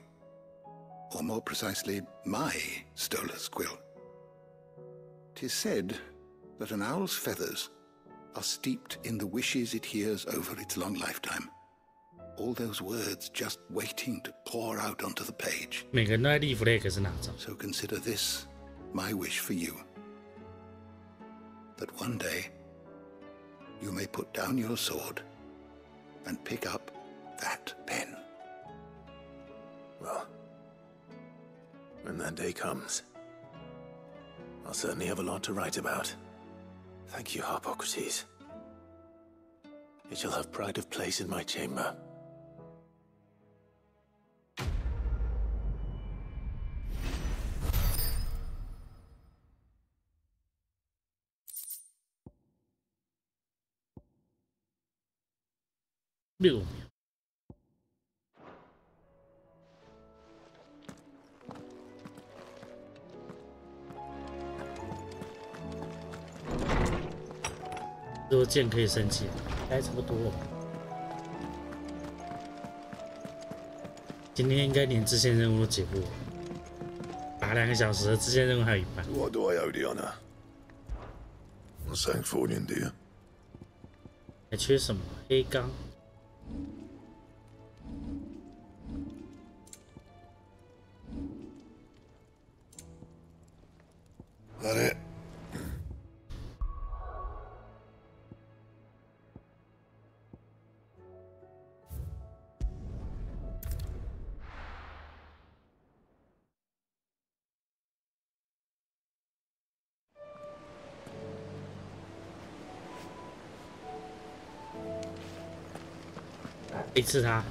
Or more precisely, my stolas quill. 'Tis said that an owl's feathers are steeped in the wishes it hears over its long lifetime. All those words just waiting to pour out onto the page. 每个人都在立 flag 是哪种？ So consider this my wish for you. That one day you may put down your sword and pick up that pen. Well, When that day comes, I'll certainly have a lot to write about. Thank you, Harpocrates. It shall have pride of place in my chamber.6秒。这个剑可以升级，应该差不多了。今天应该连支线任务都解不完，打2个小时的支线任务还有一半。What do I owe the honor? Saying Fordian, do you? 还缺什么？黑钢。That it?一次他。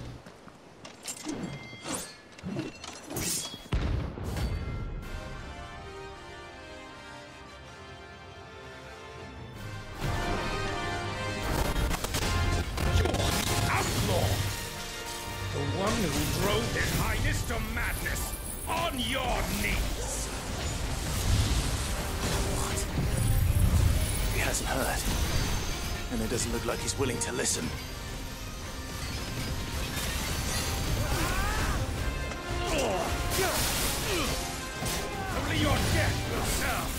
The one who drove His Highness to madness! On your knees! What? He hasn't heard. And it doesn't look like he's willing to listen. Only your death will serve!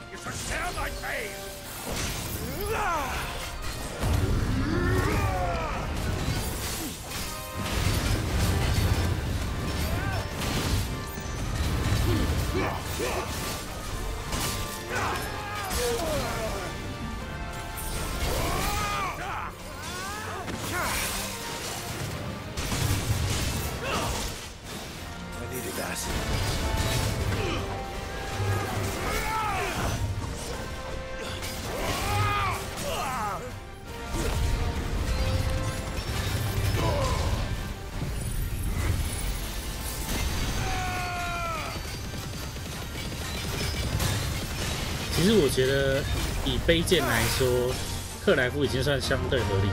You should share my pain! I needed that. 其实我觉得以卑贱来说，克莱夫已经算相对合理。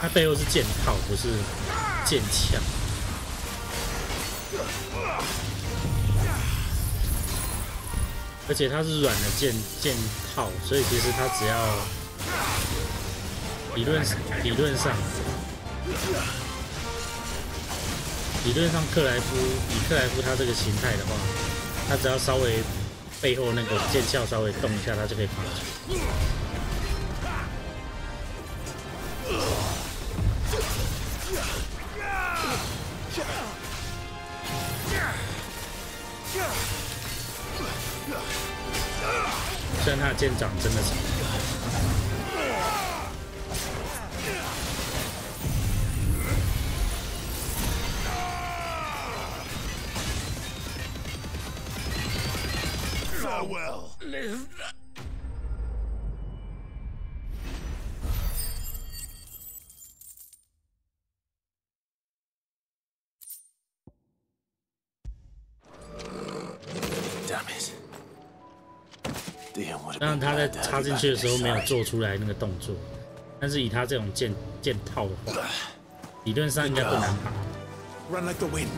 他背后是剑套，不是剑枪。而且它是软的剑套，所以其实他只要理论上。 理论上，以克莱夫他这个形态的话，他只要稍微背后那个剑鞘稍微动一下，他就可以爬出。虽然他的剑掌真的长。 Farewell. Live. Damn it. 当然，他在插进去的时候没有做出来那个动作，但是以他这种剑套的话，理论上应该不难爬。 Run like the wind.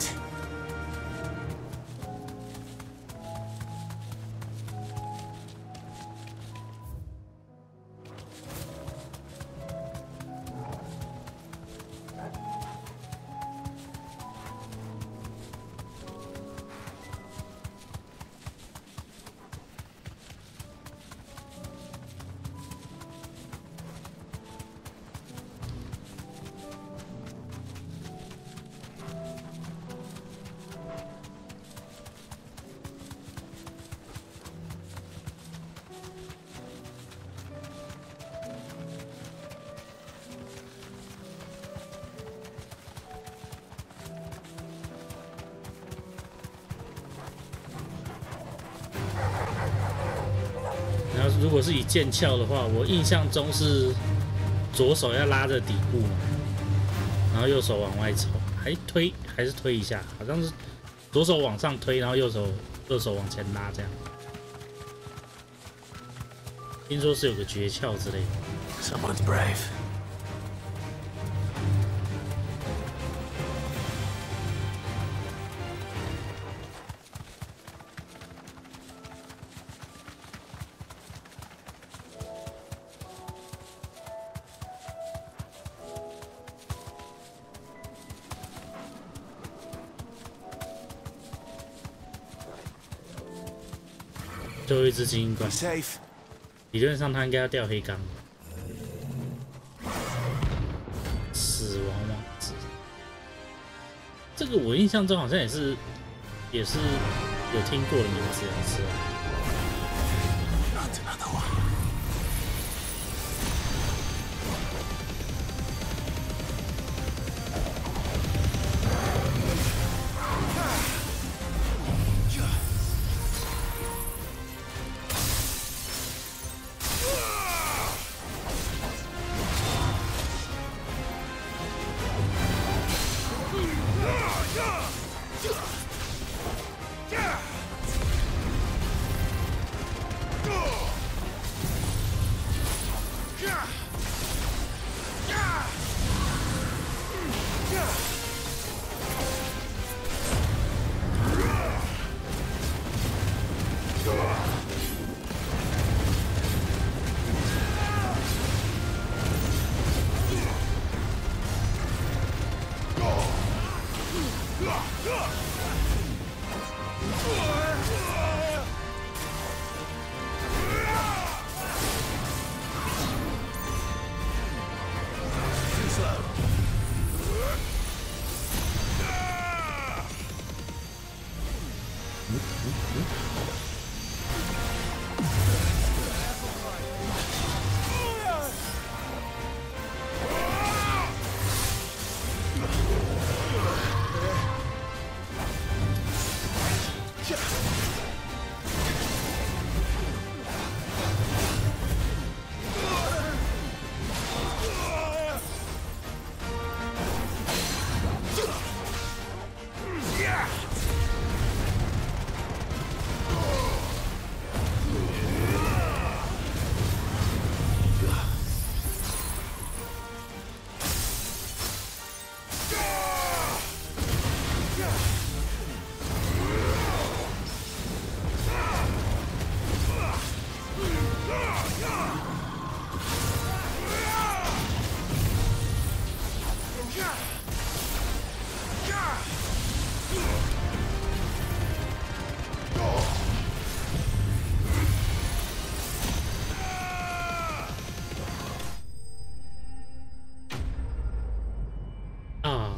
然后如果是以剑鞘的话，我印象中是左手要拉着底部嘛，然后右手往外抽，还是推一下，好像是左手往上推，然后右手往前拉这样。听说是有个诀窍之类的。Someone's brave. 最后一只精英怪，理论上他应该要掉黑钢。死亡王子，这个我印象中好像也是有听过的名字，是吧？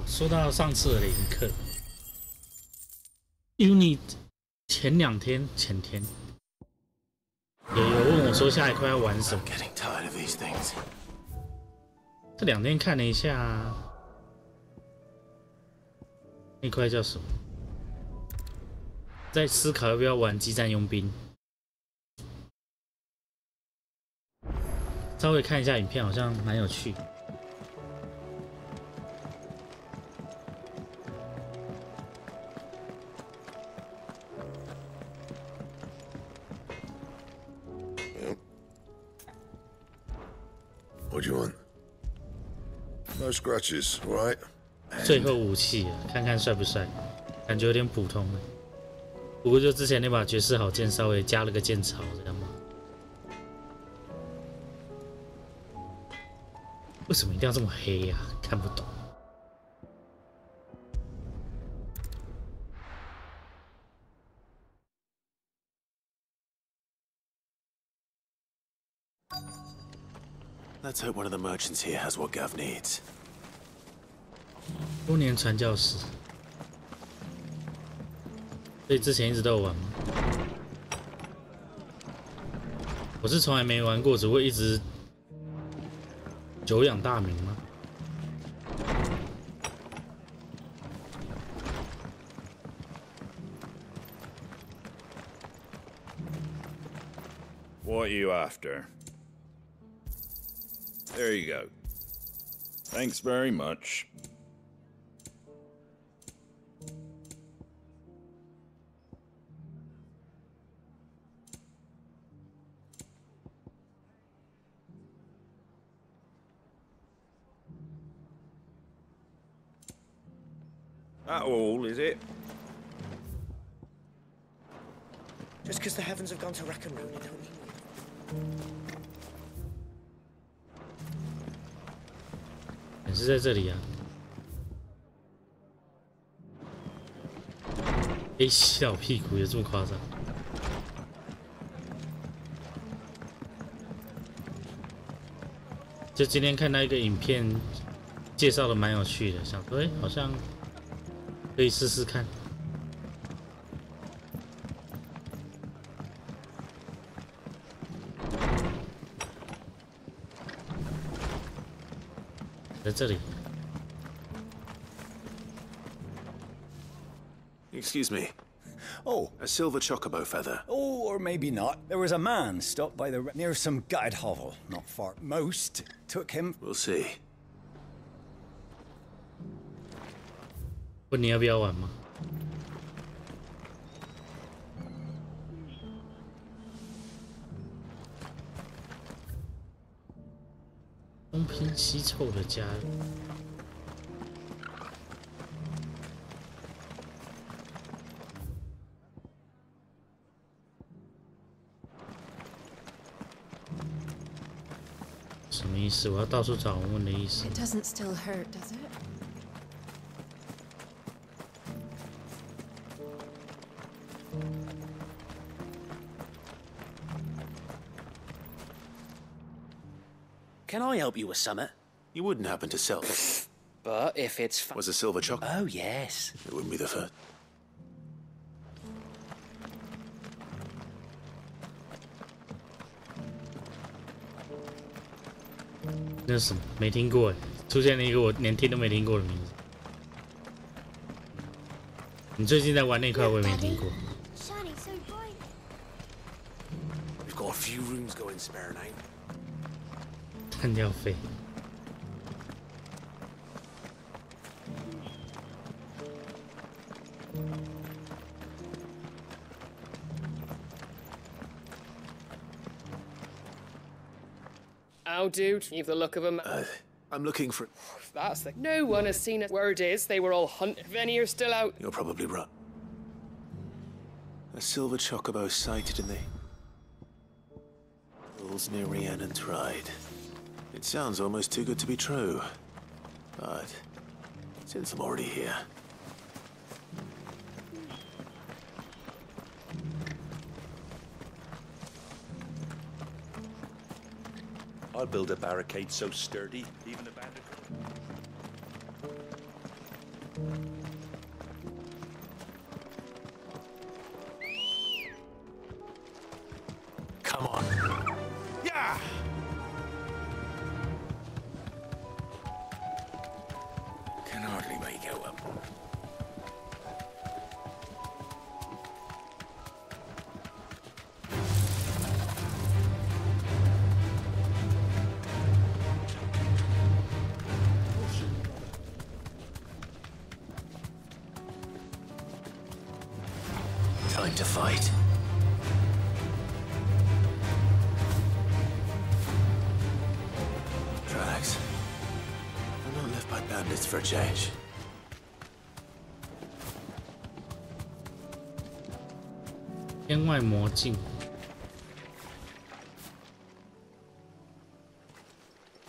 说到上次的林克 ，Unit 前天有问我说下一块要玩什么。这2天看了一下，那块叫什么？在思考要不要玩激战佣兵。稍微看一下影片，好像蛮有趣。What do you want? No scratches, all right? 最后武器，看看帅不帅？感觉有点普通了。不过就之前那把绝世好剑，稍微加了个剑槽，这样吗？为什么一定要这么黑呀？看不懂。Let's hope one of the merchants here has what Gav needs. 多年传教士，所以之前一直都有玩吗？我是从来没玩过，只会一直久仰大名吗？ What are you after? There you go. Thanks very much. That all, is it? Just because the heavens have gone to rack and ruin, it don't mean 也是在这里啊。被洗到屁股有这么夸张？就今天看到一个影片，介绍的蛮有趣的，想说，好像可以试试看。在这里。 Excuse me. Oh. A silver chocobo feather. Oh, or maybe not. There was a man stopped by the near some gutted hovel, not far. Most took him. We'll see. 问你要不要玩吗？东拼西凑的加入。 什么意思？我要到处找问的意思。 It doesn't still hurt, does it? Can I help you with something? You wouldn't happen to sell. But if it's was a silver chocolate? Oh yes. It wouldn't be the first.那是什么？没听过哎，出现了一个我连听都没听过的名字。你最近在玩那块我也没听过。 Shining so bright. We've got a few rooms going spare now. 弹掉费。 How, dude? You've the look of them. I'm looking for. That's the. No one has seen it. Word is they were all hunted. If any are still out. You're probably right. A silver chocobo sighted in the hills near Rhiannon Tride. It sounds almost too good to be true. But since I'm already here. I'll build a barricade so sturdy, even a bandit. Come on. Yeah. Can hardly make out up. Time to fight. Tracks. Were not left by bandits for a change. 天外魔镜。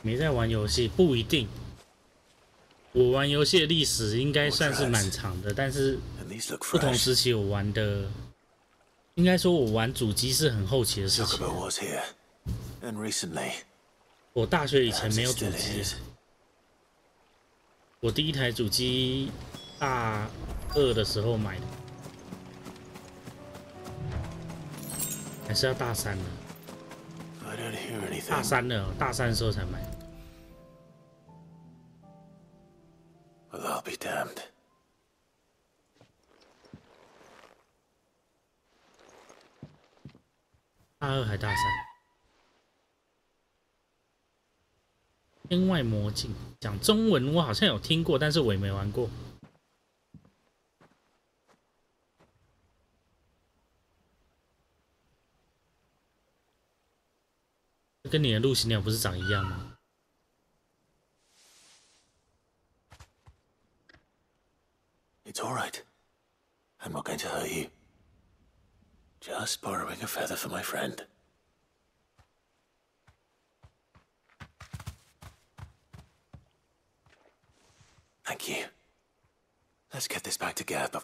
没在玩游戏不一定。我玩游戏的历史应该算是蛮长的，但是不同时期我玩的，应该说我玩主机是很后期的事情。我大学以前没有主机，我第一台主机大2的时候买的，还是要大3的。大3了，大3的时候才买。 Well, I'll be damned. 大2还大3？天外魔镜讲中文，我好像有听过，但是我也没玩过。跟你的陆行鸟不是长一样吗？ It's all right. I'm not going to hurt you. Just borrowing a feather for my friend. Thank you. Let's get this back together.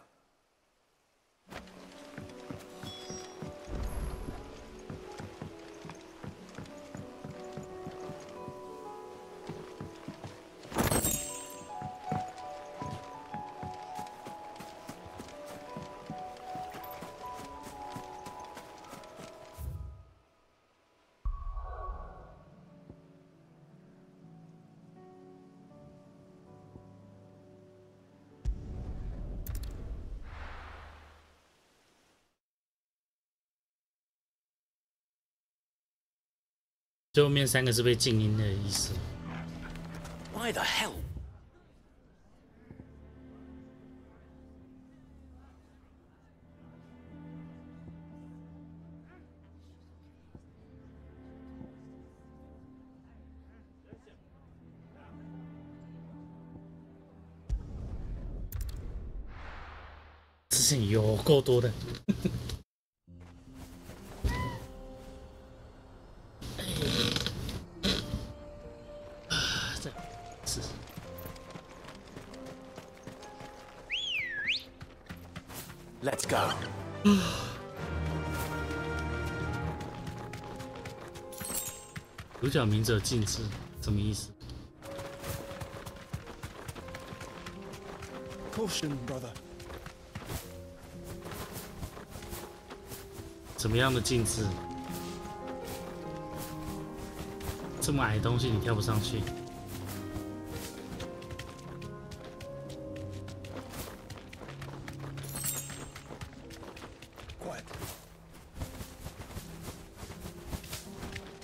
最后面3个是被静音的意思。Why the hell? 之前有够多的。Let's go. 主角名字有禁制，什么意思 Caution, brother. 怎么样的禁制？这么矮的东西你跳不上去。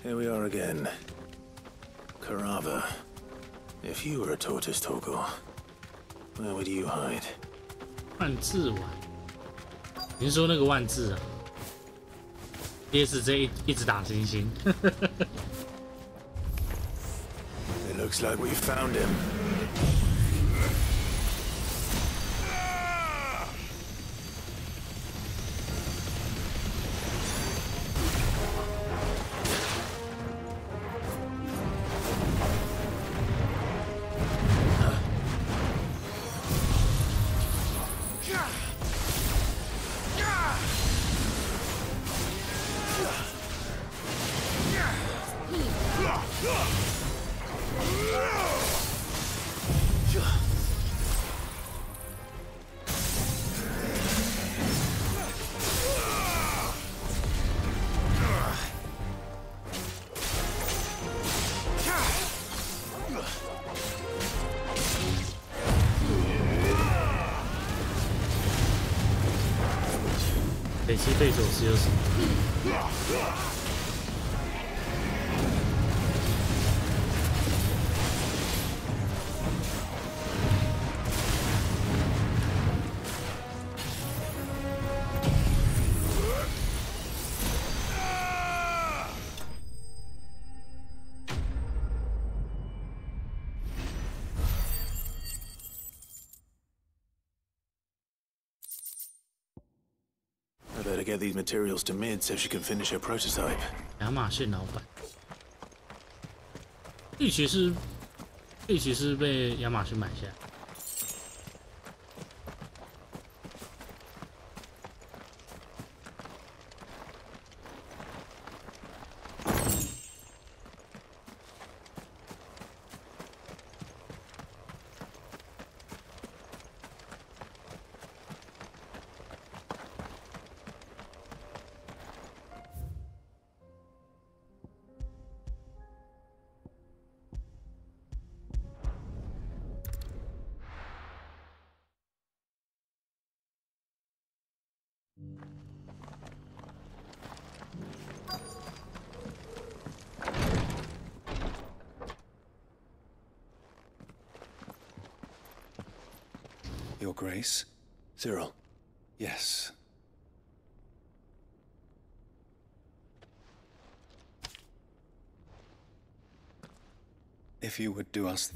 Here we are again. Karava. If you were a tortoise, Torgor, where would you hide? 万字丸，你是说那个万字啊？PS 这一直打星星。It looks like we found him.北七对手是有什么？I better get these materials to Mid so she can finish her prototype. 亚马逊老板，玉骑士被亚马逊买下。Your Grace? Cyril. Yes. If you would do us...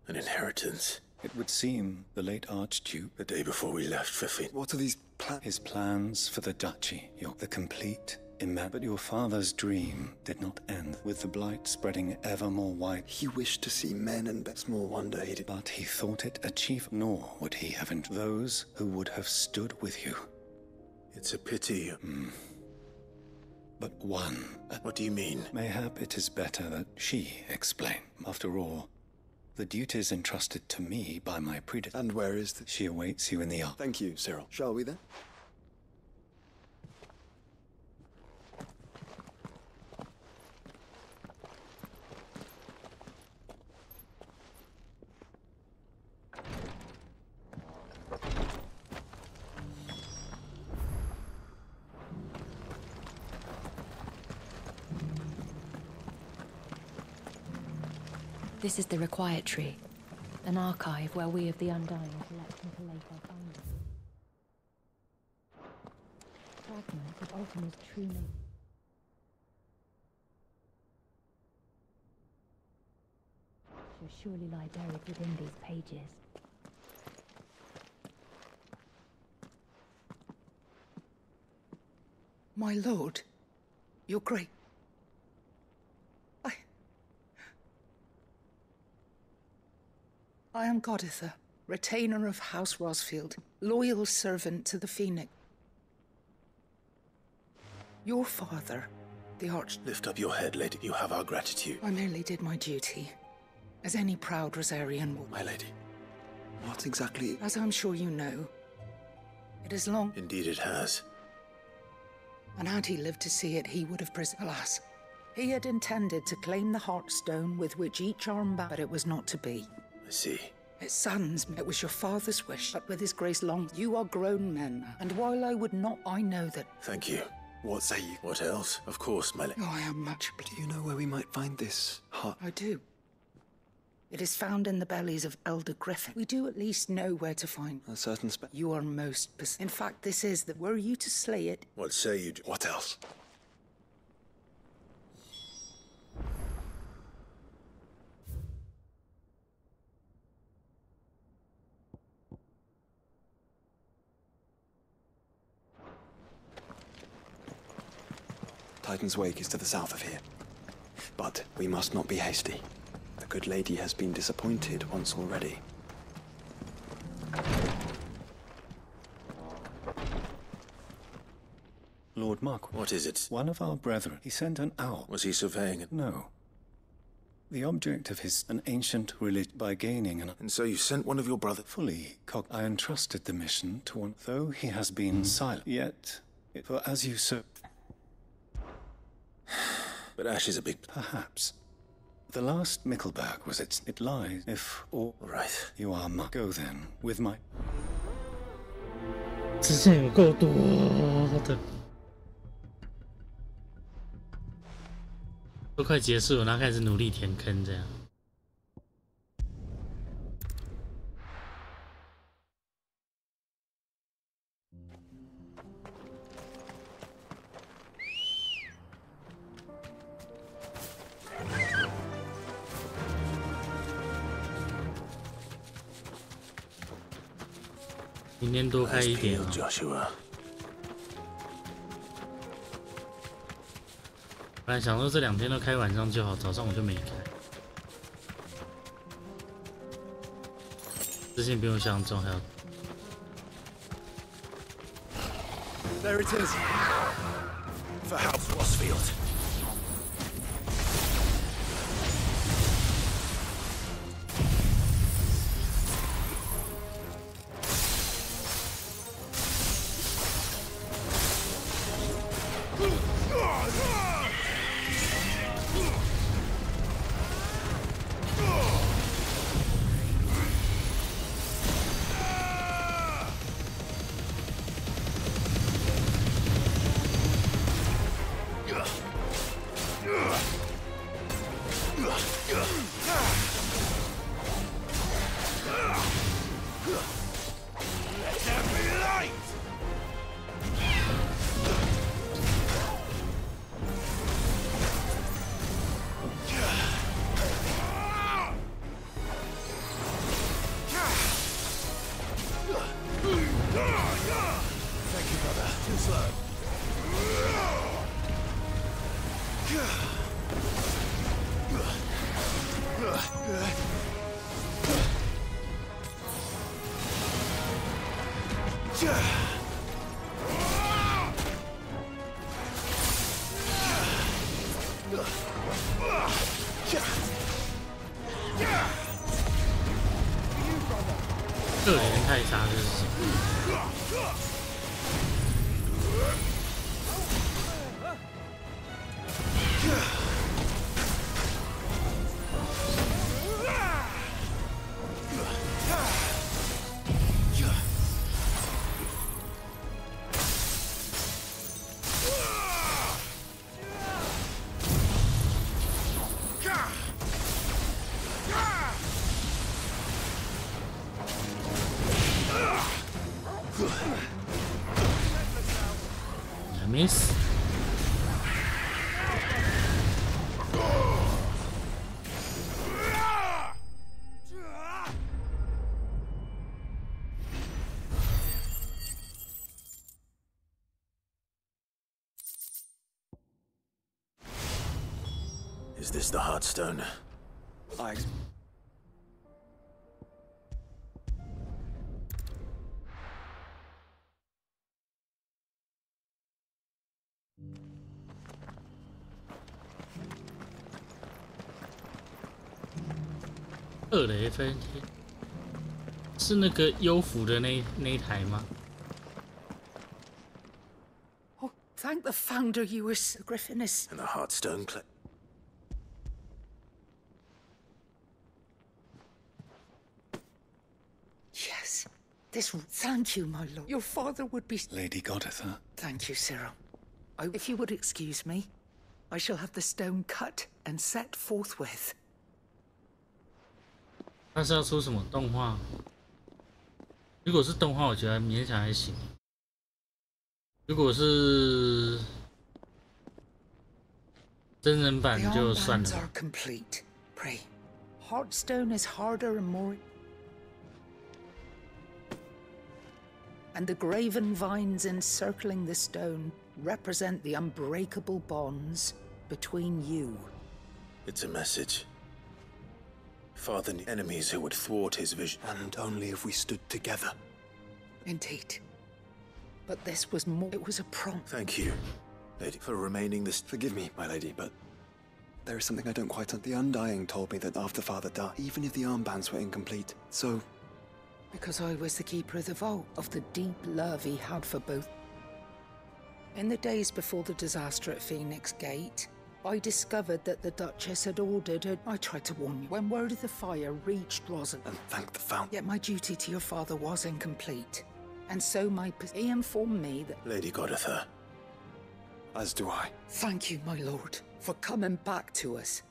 An inheritance. It would seem the late Archduke... The day before we left for Finn. What are these plans? His plans for the duchy. The complete... But your father's dream did not end, with the blight spreading ever more wide. He wished to see men and small wonder he did. But he thought it achieved, nor would he have those who would have stood with you. It's a pity. But one... What do you mean? Mayhap it is better that she explain. After all, the duties entrusted to me by my predecessor. And where is the... She awaits you in the... Thank you, Cyril. Shall we then? This is the Required Tree, an archive where we of the Undying collect and collate our findings. Fragments of Ultima's true name. She'll surely lie buried within these pages. My lord, your great... I am Goditha, retainer of House Rosfield, loyal servant to the Phoenix. Your father, the Lift up your head, lady. You have our gratitude. I merely did my duty, as any proud Rosarian would. My lady. What exactly... As I'm sure you know, it is long... Indeed it has. And had he lived to see it, he would have alas, he had intended to claim the Heartstone with which each arm bound, but it was not to be. I see. It saddens me. It was your father's wish, but with his grace long, you are grown men, and while I would not, I know that... Thank you. What say you? What else? Of course, my lady. Oh, I am much... Do you know where we might find this heart? I do. It is found in the bellies of Elder Griffin. We do at least know where to find... A certain You are most... In fact, this is that were you to slay it... What say you do? What else? Titan's Wake is to the south of here. But we must not be hasty. The good lady has been disappointed once already. Lord Mark. What is it? One of our brethren. He sent an owl. Was he surveying it? No. The object of his... an ancient religion by gaining an... And so you sent one of your brothers? Fully I entrusted the mission to one... Though he has been silent. Yet... For as you so... But Ash is a big... Perhaps. The last Mickleberg was its... It lies, if all... Right. You are my... Go then, with my... 之前有够多的，都快结束了，然后开始努力填坑这样。明天多开一点哦。本来想说这2天都开晚上就好，早上我就没开。之前不用想中还有。There it is. For House Rosfield. Thank you, brother. Too slow.这连太杀就是什么？miss。Is this the Heartstone? I...二雷分天是那个幽浮的那一台吗？ Oh, thank the founder you were Griffinus. And the Heartstone clip. Yes. Thank you, my lord. Your father would be... Lady Goditha. Thank you, Cyril. If you would excuse me, I shall have the stone cut and set forthwith. 他是要出什么动画？如果是动画，我觉得勉强还行。如果是真人版就算了。The armbands are complete. Pray. Heartstone is harder and more... And the graven vines encircling the stone represent the unbreakable bonds between you. It's a message. Father knew enemies who would thwart his vision. And only if we stood together. Indeed. But this was more... It was a prompt. Thank you, lady, for remaining this... Forgive me, my lady, but... there is something I don't quite... The Undying told me that after Father died, even if the armbands were incomplete, so... Because I was the keeper of the vault, of the deep love he had for both. In the days before the disaster at Phoenix Gate, I discovered that the Duchess had ordered her... I tried to warn you. When word of the fire reached Rosen... And thank the Fount... Yet my duty to your father was incomplete. And so he informed me that... Lady Goditha. As do I. Thank you, my lord, for coming back to us.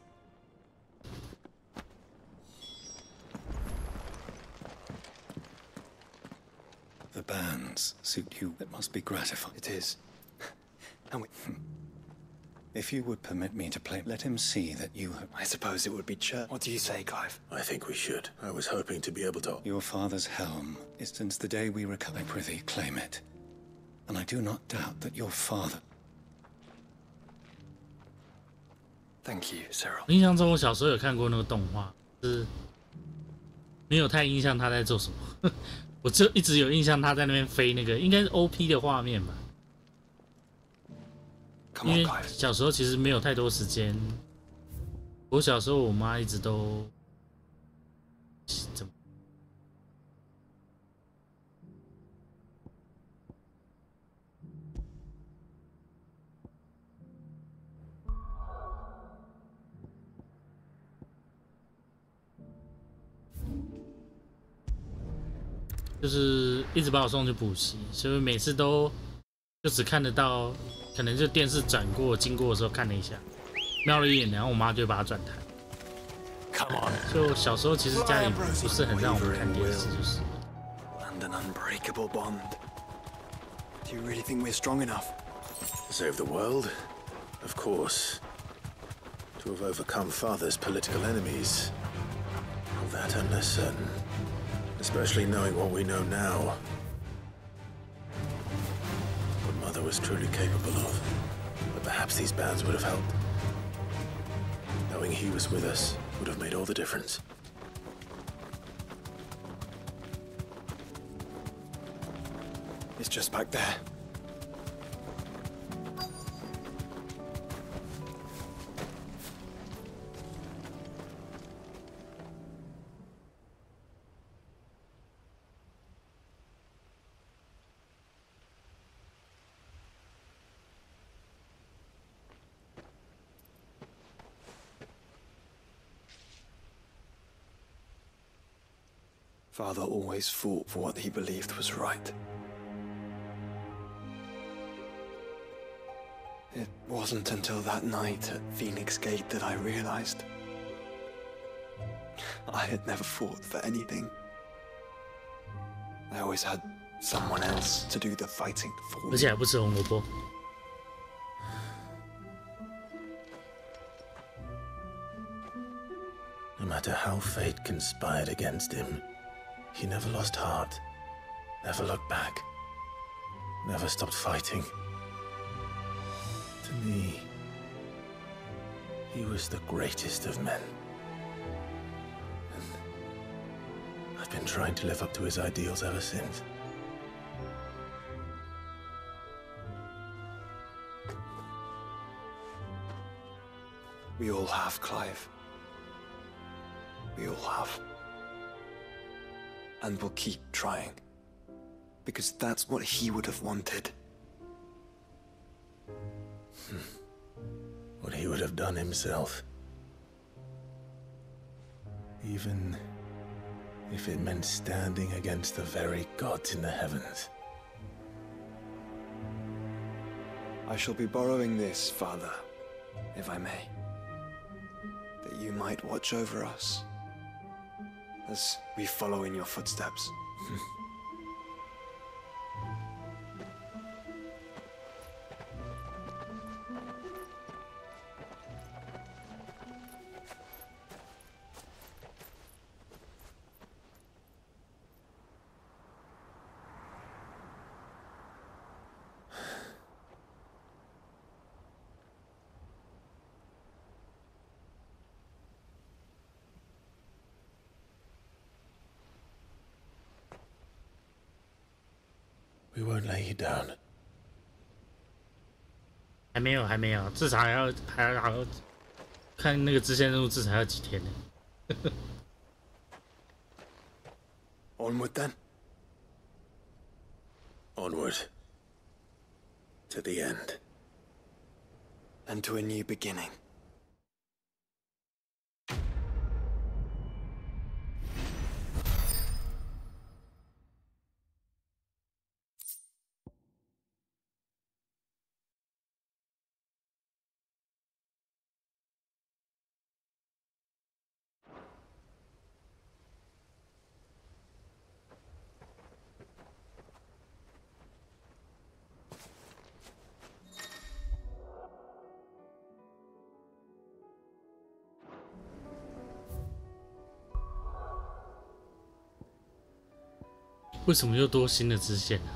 The bands suit you. It must be gratifying. It is. And we... If you would permit me to play, let him see that you have... I suppose it would be church. What do you say, Clive? I think we should. I was hoping to be able to... Your father's helm is since the day we recover. I prithee, claim it. And I do not doubt that your father... Thank you, Cyril. 印象中我小时候有看过那个动画，是没有太印象他在做什么。我就一直有印象他在那边飞那个，应该是 OP 的画面吧。因为小时候其实没有太多时间。我小时候我妈一直都怎么？就是一直把我送去补习，所以每次都就只看得到，可能就电视转过经过的时候看了一下，瞄了一眼，然后我妈就把它转台。就小时候其实家里不是很让我们看电视，就是。And an unbreakable bond. Do you really think we're strong enough? To save the world? Of course. To have overcome Father's political enemies? Well, that I'm less certain. Especially knowing what we know now. father was truly capable of. But perhaps these bands would have helped. Knowing he was with us would have made all the difference. It's just back there. Father always fought for what he believed was right. It wasn't until that night at Phoenix Gate that I realized I had never fought for anything. I always had someone else to do the fighting for me. 而且还不吃红萝卜。 No matter how fate conspired against him, he never lost heart, never looked back, never stopped fighting. To me, he was the greatest of men. And I've been trying to live up to his ideals ever since. We all have, Clive. We all have. And we'll keep trying. Because that's what he would have wanted. What he would have done himself. Even if it meant standing against the very gods in the heavens. I shall be borrowing this, Father, if I may. That you might watch over us as we follow in your footsteps. We won't lay you down. 还没有，至少还要看那个支线任务，至少要几天呢？ Onward then. Onward. To the end. And to a new beginning.为什么又多新的支线呢？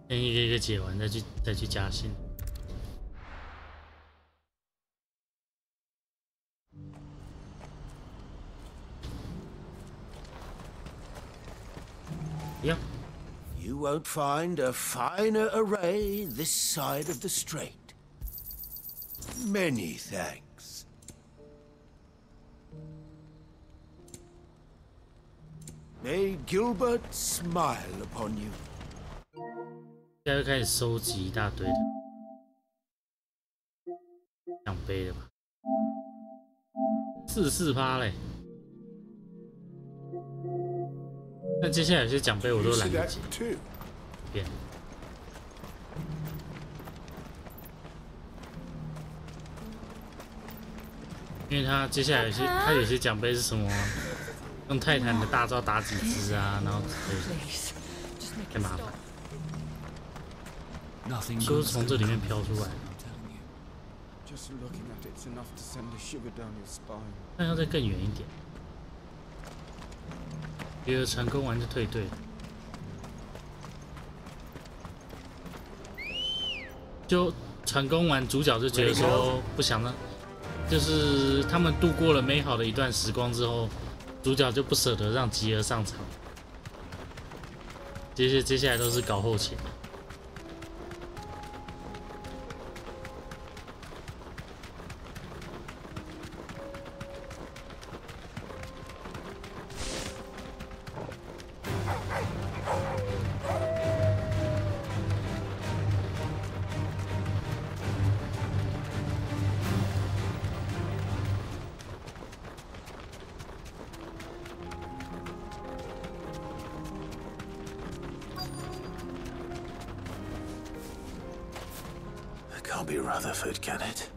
先一个一个解完，再去加新。 Yeah. You won't find a finer array this side of the strait. Many thanks. May Gilbert smile upon you. 现在开始收集一大堆的奖杯了吧？44%嘞。 但接下来有些奖杯我都懒得捡，变。因为它接下来有些奖杯是什么？用泰坦的大招打几只啊，然后之类的，太麻烦。说是从这里面飘出来。 Just looking at it's enough to send a shiver down your spine. 但要再更远一点。第二成功完就退队了。就成功完，主角就觉得说不想让，就是他们度过了美好的一段时光之后，主角就不舍得让吉儿上场。接下来都是搞后勤。 Can't be Rutherford, can it?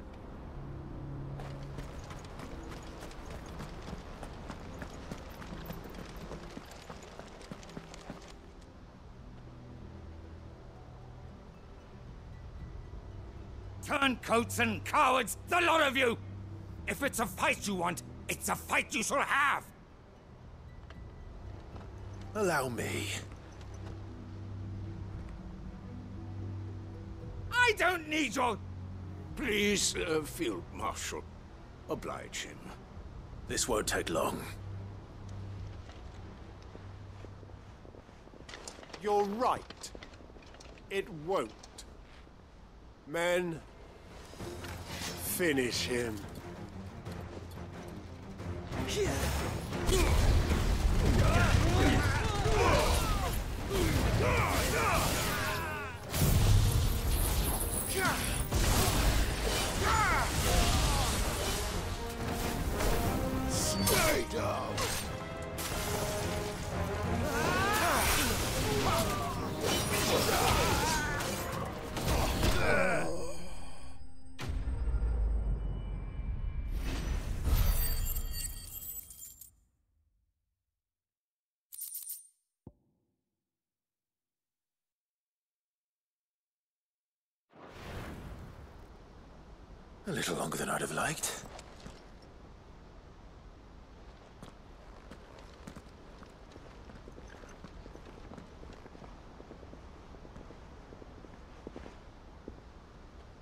Turncoats and cowards, the lot of you! If it's a fight you want, it's a fight you shall have! Allow me. I don't need your... Please, Field Marshal, oblige him. This won't take long. You're right. It won't. Men, finish him. Stay down. A little longer than I'd have liked.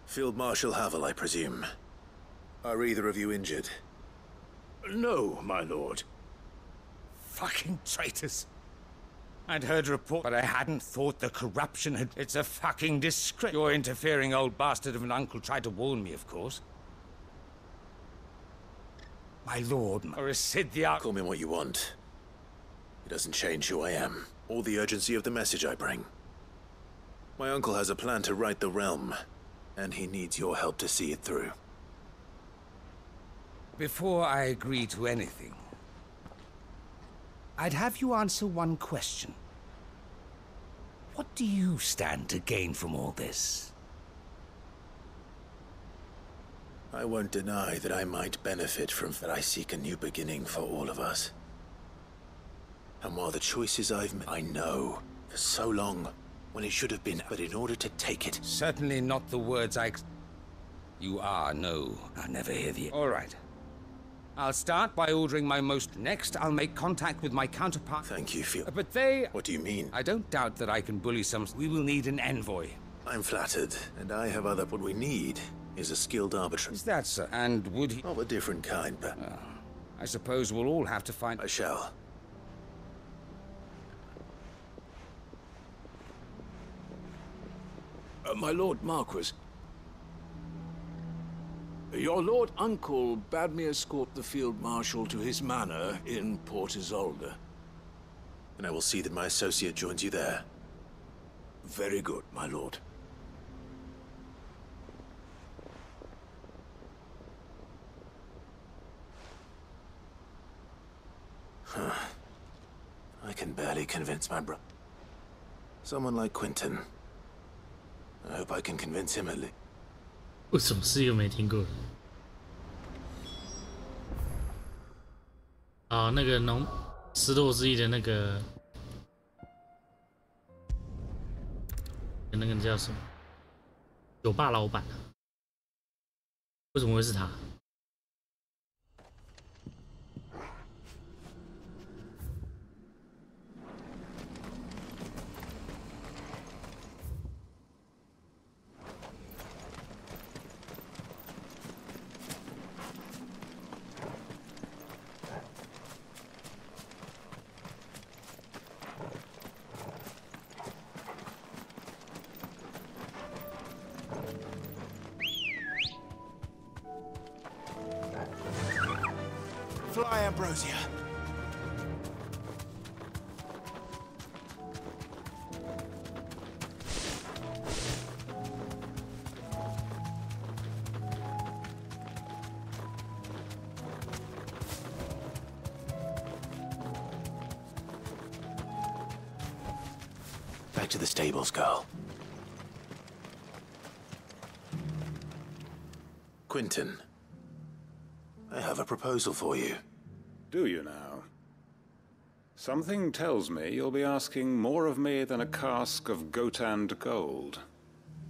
Field Marshal Havel, I presume. Are either of you injured? No, my lord. Fucking traitors. I'd heard report, but I hadn't thought the corruption had... It's a fucking disgrace. Your interfering old bastard of an uncle tried to warn me, of course. My lord, or a Scythia... Call me what you want. It doesn't change who I am, or the urgency of the message I bring. My uncle has a plan to right the realm, and he needs your help to see it through. Before I agree to anything, I'd have you answer one question. What do you stand to gain from all this? I won't deny that I might benefit from that. I seek a new beginning for all of us. And while the choices I've made, I know, for so long, when it should have been, but in order to take it... Certainly not the words I... You are, no. I'll never hear the... All right. I'll start by ordering my most... Next, I'll make contact with my counterpart... Thank you, Field. But they... What do you mean? I don't doubt that I can bully some... We will need an envoy. I'm flattered, and I have other... What we need is a skilled arbitrator. Is that so? And would he... Of a different kind, but... I suppose we'll all have to find... I shall. My Lord Marquis, your Lord Uncle bade me escort the Field Marshal to his manor in Port Isolde. And I will see that my associate joins you there. Very good, my lord. Huh. I can barely convince my brother. Someone like Quentin. I hope I can convince him at least. 为什么是又没听过？啊，那个失落之翼的那个叫什么？酒吧老板啊？为什么会是他？ Fly, Ambrosia. Back to the stables, girl. Quentin, I have a proposal for you. Do you now? Something tells me you'll be asking more of me than a cask of Gotand gold.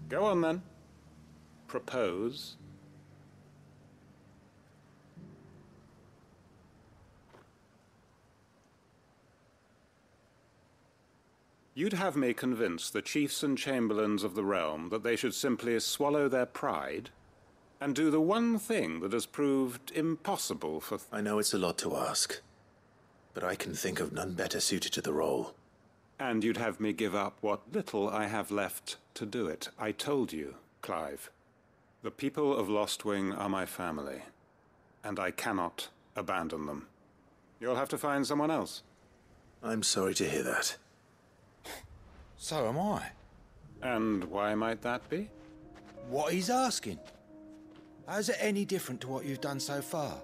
Go on, then. Propose. You'd have me convince the chiefs and chamberlains of the realm that they should simply swallow their pride and do the one thing that has proved impossible for... I know it's a lot to ask, but I can think of none better suited to the role. And you'd have me give up what little I have left to do it. I told you, Clive. The people of Lostwing are my family, and I cannot abandon them. You'll have to find someone else. I'm sorry to hear that. So am I. And why might that be? What he's asking. How's it any different to what you've done so far?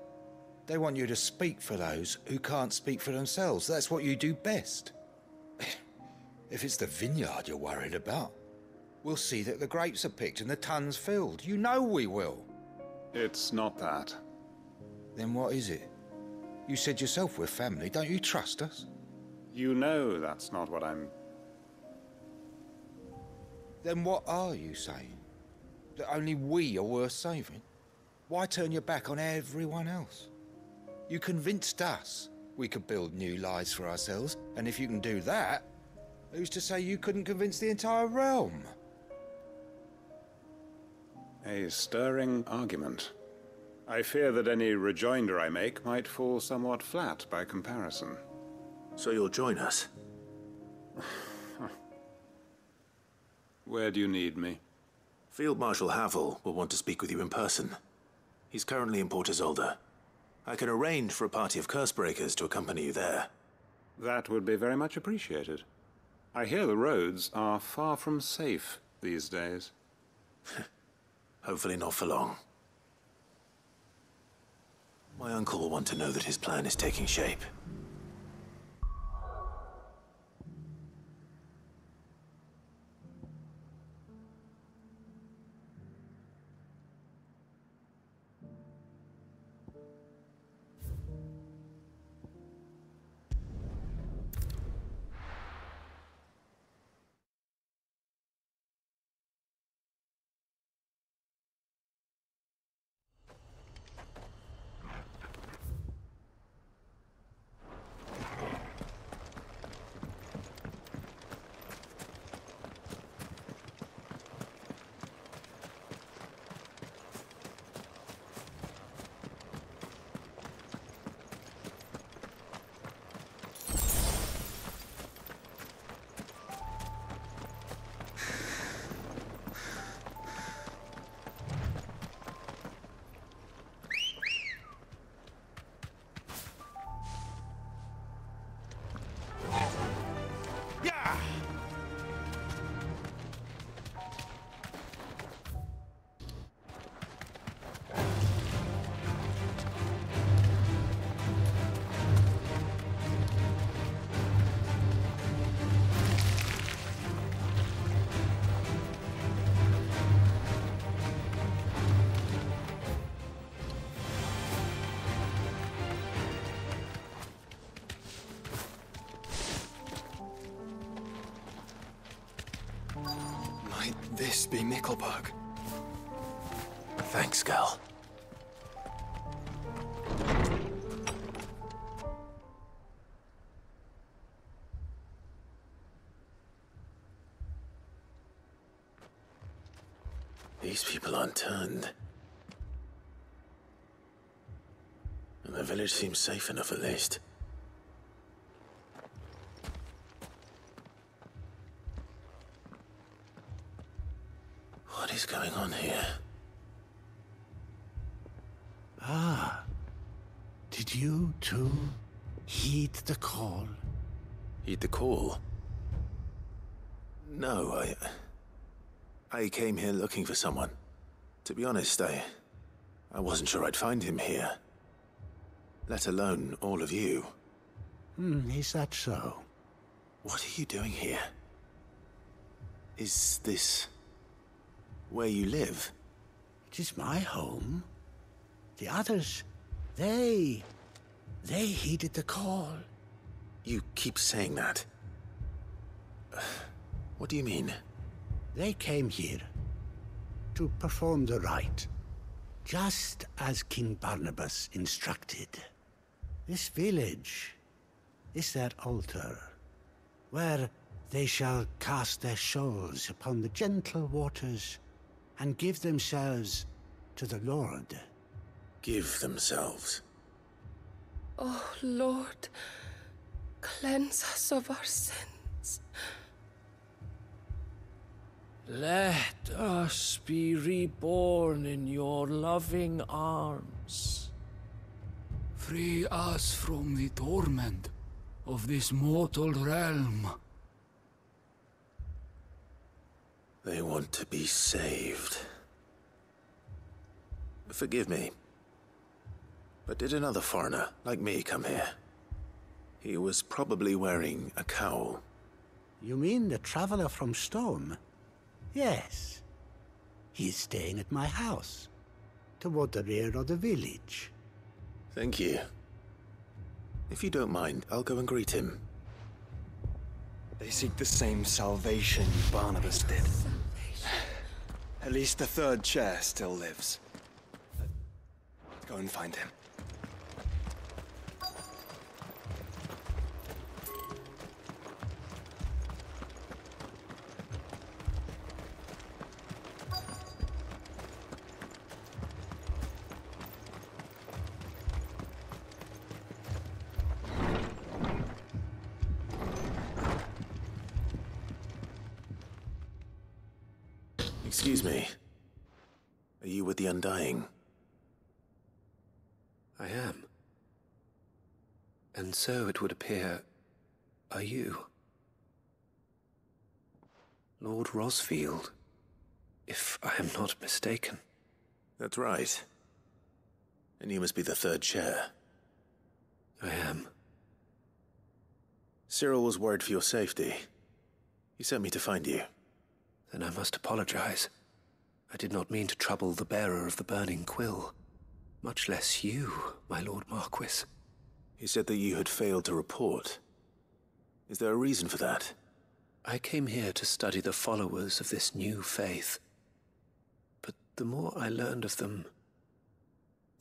They want you to speak for those who can't speak for themselves. That's what you do best. If it's the vineyard you're worried about, we'll see that the grapes are picked and the tons filled. You know we will. It's not that. Then what is it? You said yourself we're family. Don't you trust us? You know that's not what I'm... Then what are you saying? That only we are worth saving? Why turn your back on everyone else? You convinced us we could build new lives for ourselves, and if you can do that, who's to say you couldn't convince the entire realm? A stirring argument. I fear that any rejoinder I make might fall somewhat flat by comparison. So you'll join us? Where do you need me? Field Marshal Havel will want to speak with you in person. He's currently in Port Isolde. I can arrange for a party of Cursebreakers to accompany you there. That would be very much appreciated. I hear the roads are far from safe these days. Hopefully not for long. My uncle will want to know that his plan is taking shape. Might this be Nickelberg? Thanks, girl. These people aren't turned. And the village seems safe enough at least. What is going on here? Ah. Did you too heed the call? Heed the call? No, I came here looking for someone. To be honest, I wasn't sure I'd find him here. Let alone all of you. Is that so? What are you doing here? Is this where you live? It is my home. The others, they heeded the call. You keep saying that. What do you mean? They came here to perform the rite, just as King Barnabas instructed. This village is their altar, where they shall cast their souls upon the gentle waters and give themselves to the Lord. Give themselves? Oh, Lord, cleanse us of our sins. Let us be reborn in your loving arms. Free us from the torment of this mortal realm. They want to be saved. Forgive me, but did another foreigner like me come here? He was probably wearing a cowl. You mean the traveler from Storm? Yes. He's staying at my house, toward the rear of the village. Thank you. If you don't mind, I'll go and greet him. They seek the same salvation Barnabas did. At least the third chair still lives. Let's go and find him. Excuse me. Are you with the Undying? I am. And so it would appear, are you? Lord Rosfield, if I am not mistaken. That's right. And you must be the third chair. I am. Cyril was worried for your safety. He sent me to find you. Then I must apologize. I did not mean to trouble the bearer of the burning quill. Much less you, my Lord Marquis. He said that you had failed to report. Is there a reason for that? I came here to study the followers of this new faith. But the more I learned of them,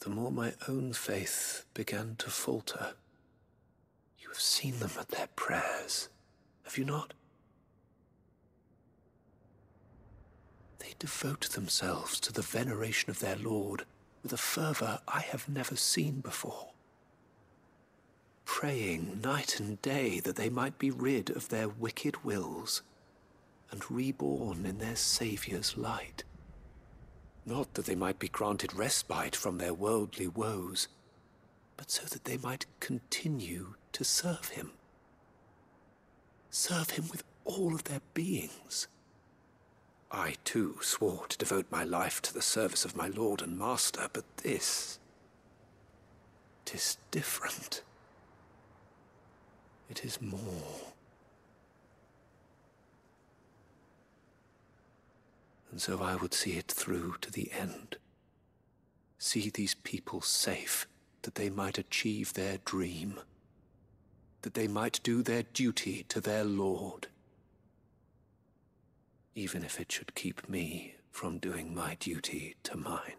the more my own faith began to falter. You have seen them at their prayers, have you not? They devote themselves to the veneration of their Lord with a fervor I have never seen before. Praying night and day that they might be rid of their wicked wills and reborn in their Saviour's light. Not that they might be granted respite from their worldly woes, but so that they might continue to serve him. Serve him with all of their beings. I, too, swore to devote my life to the service of my Lord and Master, but this... 'tis different. It is more. And so I would see it through to the end. See these people safe, that they might achieve their dream. That they might do their duty to their Lord. Even if it should keep me from doing my duty to mine.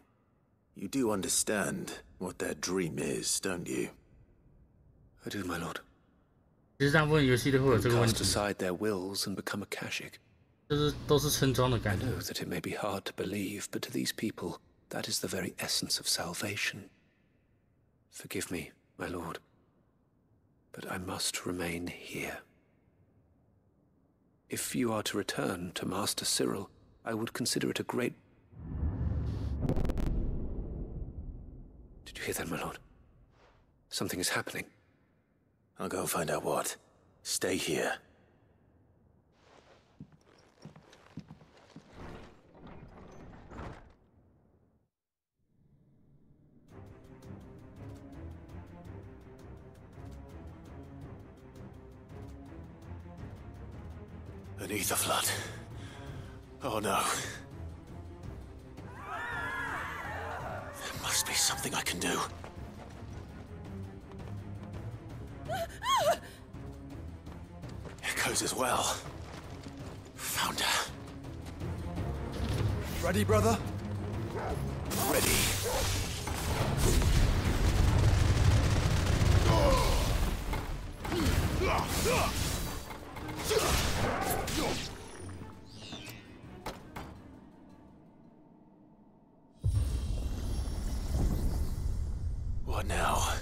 You do understand what their dream is, don't you? I do, my lord. 其实大部分游戏都会有这个问 Cast 题， aside their wills and become a Kashik. 就是都是村庄的 I 感觉。 know that it may be hard to believe, but to these people, that is the very essence of salvation. Forgive me, my lord, but I must remain here. If you are to return to Master Cyril, I would consider it a great... Did you hear that, my lord? Something is happening. I'll go and find out what. Stay here. An ether flood. Oh no. There must be something I can do. Echoes as well. Found her. Ready, brother? Ready. What now?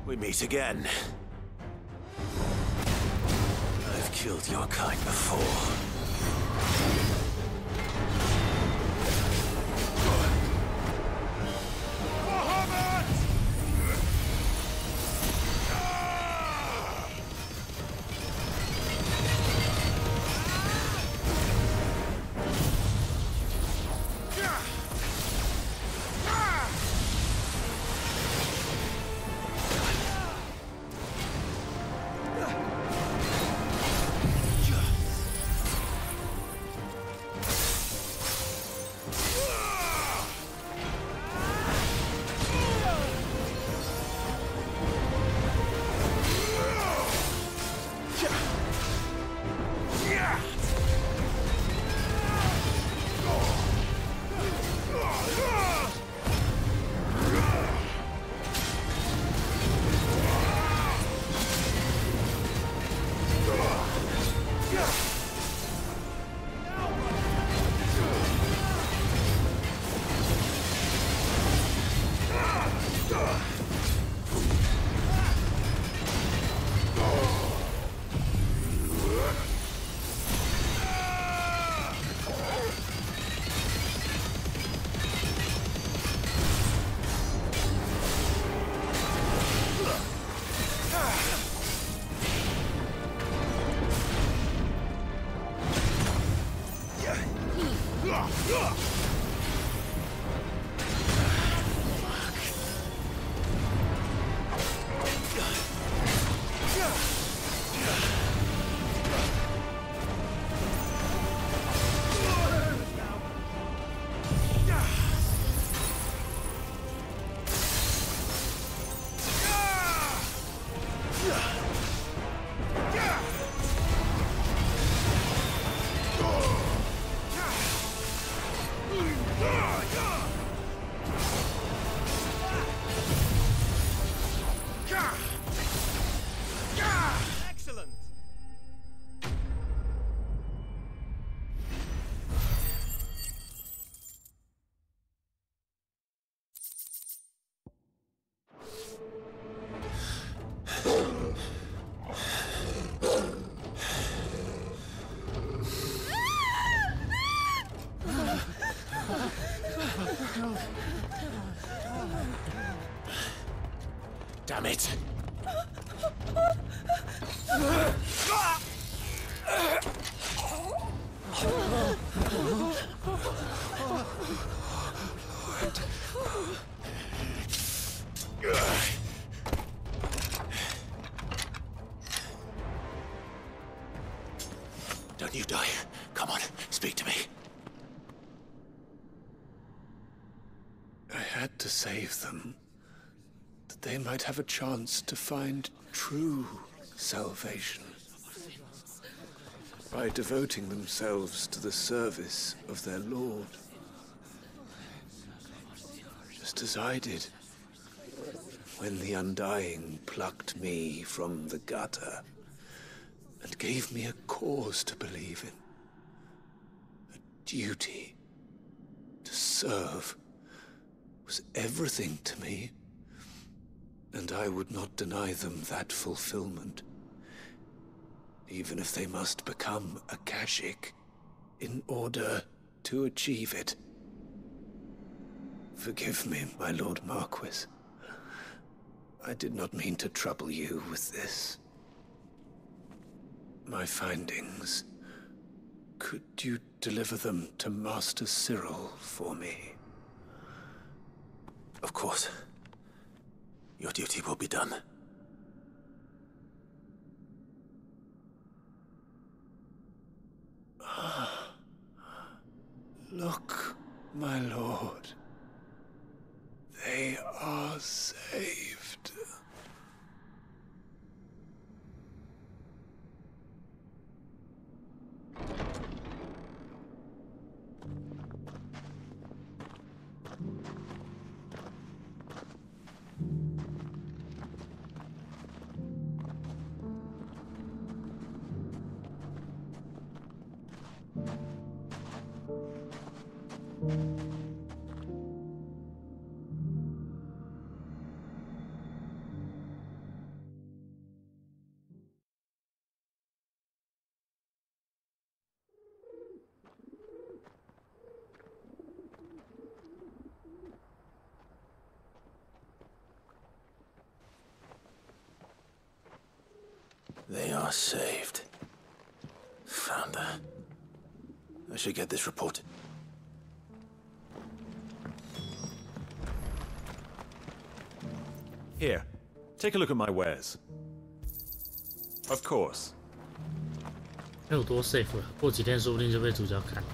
We meet again. I've killed your kind before. Damn it! Don't you die. Come on, speak to me. I had to save them, that they might have a chance to find true salvation. By devoting themselves to the service of their Lord. Just as I did when the Undying plucked me from the gutter and gave me a cause to believe in. A duty to serve was everything to me, and I would not deny them that fulfillment, even if they must become a Kashik in order to achieve it. Forgive me, my Lord Marquis. I did not mean to trouble you with this. My findings. Could you deliver them to Master Cyril for me? Of course. Your duty will be done. Look, my lord. They are saved. They are saved. Founder. I should get this report. Here, take a look at my wares. Of course. 那有多 safe 啊？过几天说不定就被主角砍。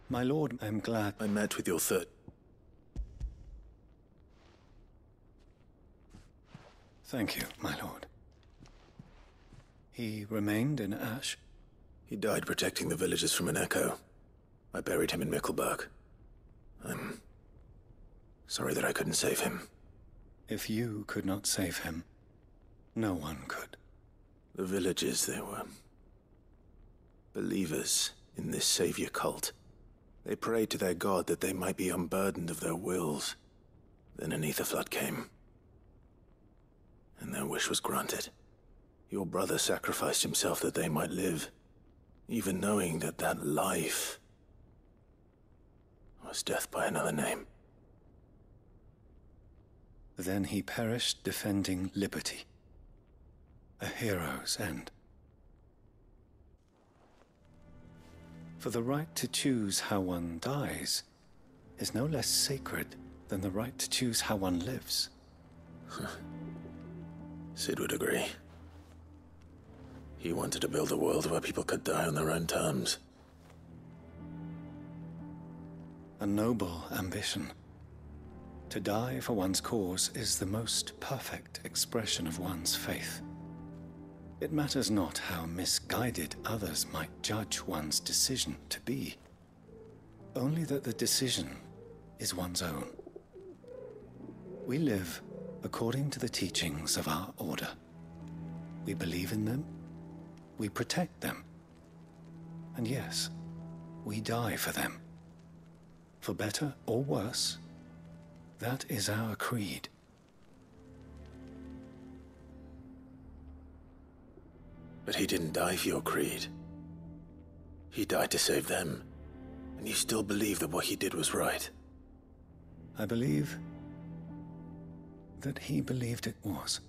My lord, I'm glad I met with your third. Thank you, my lord. He remained in Ash? He died protecting the villagers from an echo. I buried him in Mickelberg. I'm sorry that I couldn't save him. If you could not save him, no one could. The villagers, they were believers in this savior cult. They prayed to their god that they might be unburdened of their wills. Then an ether flood came, and their wish was granted. Your brother sacrificed himself that they might live, even knowing that that life was death by another name. Then he perished defending liberty. A hero's end. For the right to choose how one dies is no less sacred than the right to choose how one lives. Sid would agree. He wanted to build a world where people could die on their own terms. A noble ambition. To die for one's cause is the most perfect expression of one's faith. It matters not how misguided others might judge one's decision to be. Only that the decision is one's own. We live according to the teachings of our order. We believe in them, we protect them, and yes, we die for them. For better or worse, that is our creed. But he didn't die for your creed. He died to save them, and you still believe that what he did was right. I believe that he believed it was.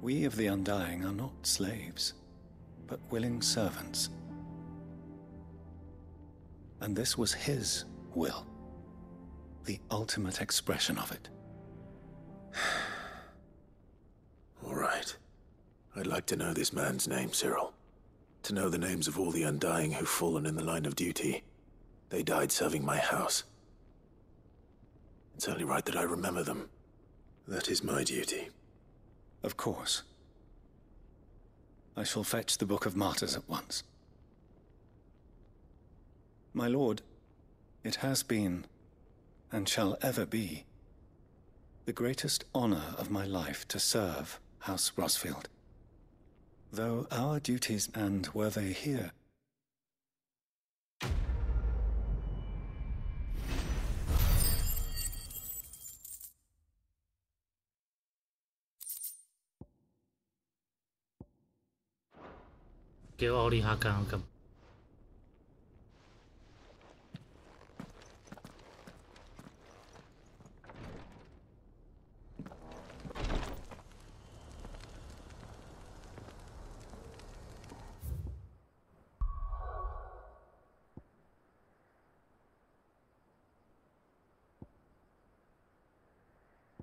We of the Undying are not slaves, but willing servants. And this was his will, the ultimate expression of it. I'd like to know this man's name, Cyril. To know the names of all the Undying who've fallen in the line of duty. They died serving my house. It's only right that I remember them. That is my duty. Of course. I shall fetch the Book of Martyrs at once. My lord, it has been, and shall ever be, the greatest honor of my life to serve House Rosfield. Though our duties, and were they here,给我奥利哈干要干嘛？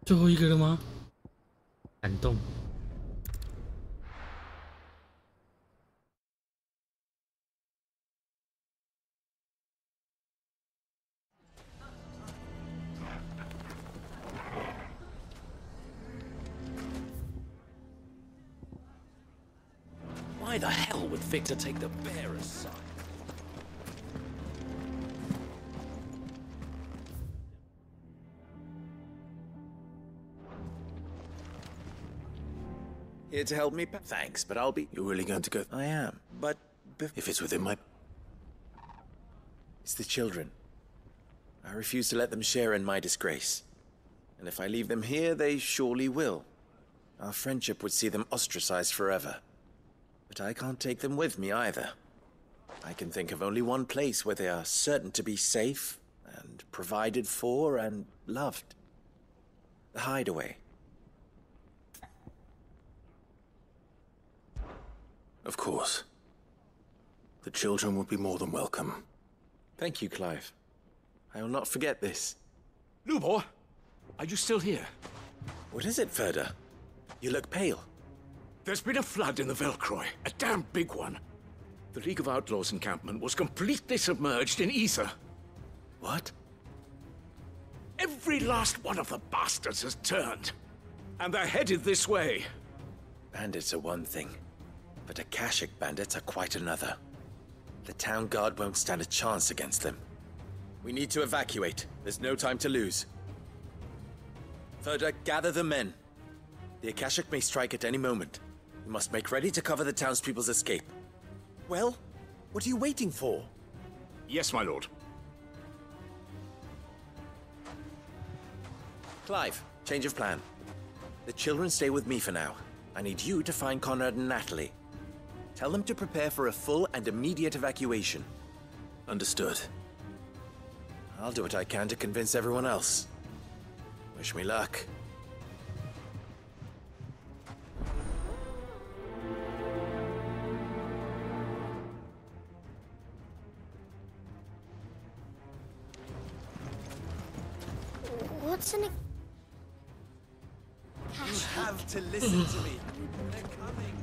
最后一个了吗？感动。Why the hell would Victor take the bearer's side? Here to help me? Thanks, but I'll be... You're really going to go? I am, but... If it's within my... It's the children. I refuse to let them share in my disgrace. And if I leave them here, they surely will. Our friendship would see them ostracized forever. But I can't take them with me either. I can think of only one place where they are certain to be safe, and provided for, and loved. The Hideaway. Of course. The children would be more than welcome. Thank you, Clive. I will not forget this. Lubor, are you still here? What is it, Ferda? You look pale. There's been a flood in the Velcroy, a damn big one. The League of Outlaws encampment was completely submerged in ether. What? Every last one of the bastards has turned. And they're headed this way. Bandits are one thing, but Akashic bandits are quite another. The town guard won't stand a chance against them. We need to evacuate. There's no time to lose. Ferda, gather the men. The Akashic may strike at any moment. We must make ready to cover the townspeople's escape. Well, what are you waiting for? Yes, my lord. Clive, change of plan. The children stay with me for now. I need you to find Conrad and Natalie. Tell them to prepare for a full and immediate evacuation. Understood. I'll do what I can to convince everyone else. Wish me luck. What's an... You have to listen to me. They're coming.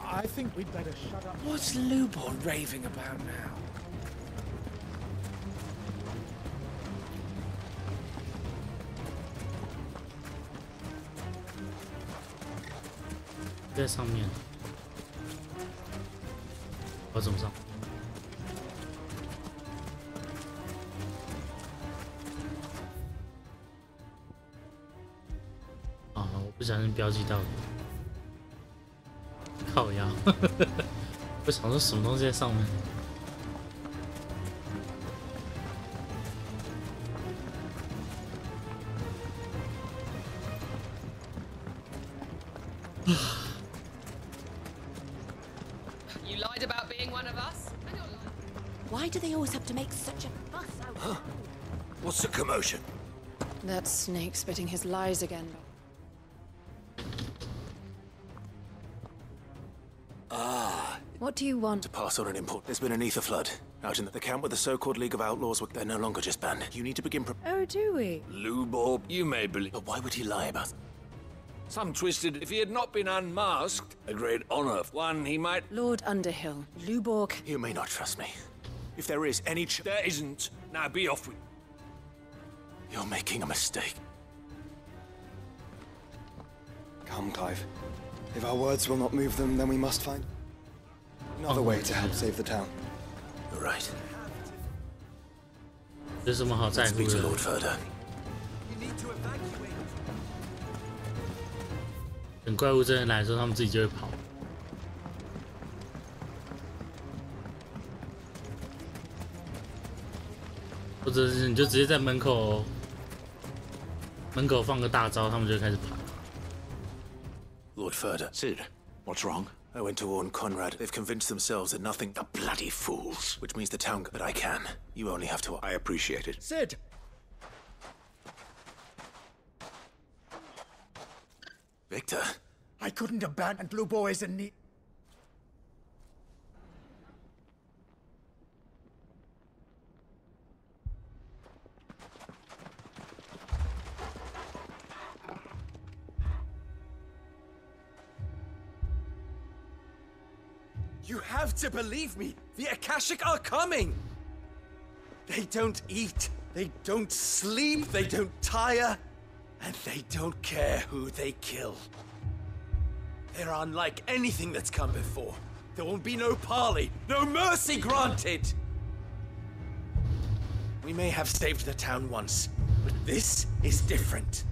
I think we'd better shut up. What's Lubor raving about now?在上面，我怎么上？啊，我不小心标记到了，靠腰，我想说什么东西在上面？You lied about being one of us? Why do they always have to make such a fuss out of it? What's the commotion? That snake spitting his lies again. What do you want? To pass on an import. There's been an ether flood. Out in the camp with the so-called League of Outlaws, they're no longer just bandits. You need to begin Oh, do we? Lubor, you may believe... But why would he lie about... Some twisted if he had not been unmasked. A great honor. One he might... Lord Underhill, Luborg... You may not trust me. If there is any There isn't. Now be off with... You're making a mistake. Come, Clive. If our words will not move them, then we must find another way to help save the town. You're right. 有什么好在乎 Speak to 的？ Lord Further. 等怪物真的来的时候，他们自己就会跑。或者是你就直接在门口放个大招，他们就会开始跑。 Lord Further. Sid, what's wrong? I went to warn Conrad. They've convinced themselves that nothing... The bloody fools. Which means the town... But I can. You only have to... I appreciate it. Sid! Victor. I couldn't abandon Blue Boys in need. You have to believe me! The Akashic are coming! They don't eat, they don't sleep, they don't tire, and they don't care who they kill. They're unlike anything that's come before. There will be no parley, no mercy granted! We may have saved the town once, but this is different.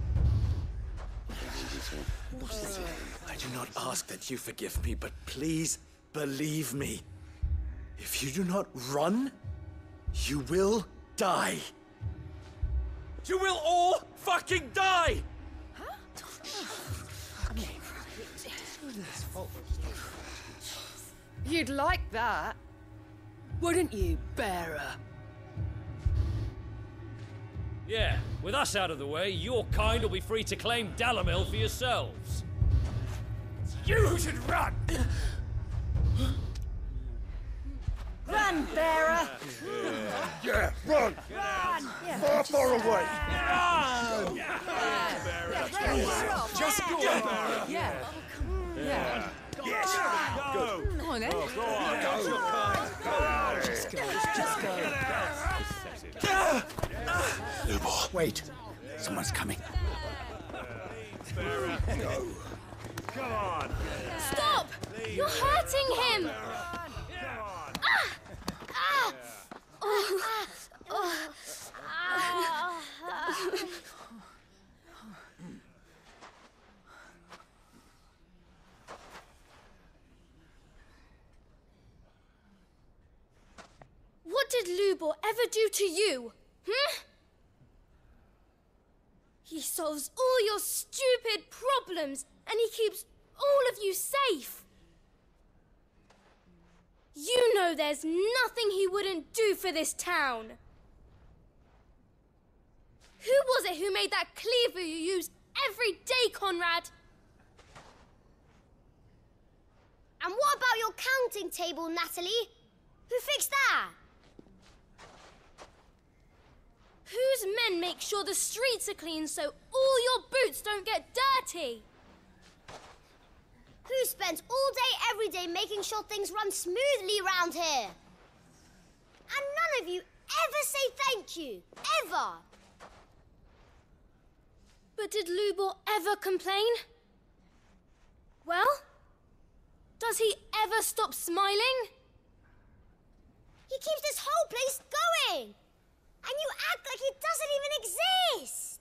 I do not ask that you forgive me, but please believe me. If you do not run, you will die. You will all fucking die! You'd like that, wouldn't you, bearer? Yeah, with us out of the way, your kind will be free to claim Dalamil for yourselves. You should run! Run, bearer! Yeah, run! Run! Far, far away! Run! Just go! Yeah. Yeah. Yes! Go! Come on, then. Go on! Go! Just go. Just go. Lubor. Wait. Someone's coming. Go. Come on! Stop! You're hurting him! What did Lubor ever do to you? He solves all your stupid problems, and he keeps all of you safe. You know there's nothing he wouldn't do for this town. Who was it who made that cleaver you use every day, Conrad? And what about your counting table, Natalie? Who fixed that? Whose men make sure the streets are clean so all your boots don't get dirty? Who spends all day, every day making sure things run smoothly round here? And none of you ever say thank you. Ever. But did Lubor ever complain? Well, does he ever stop smiling? He keeps this whole place going. And you act like it doesn't even exist.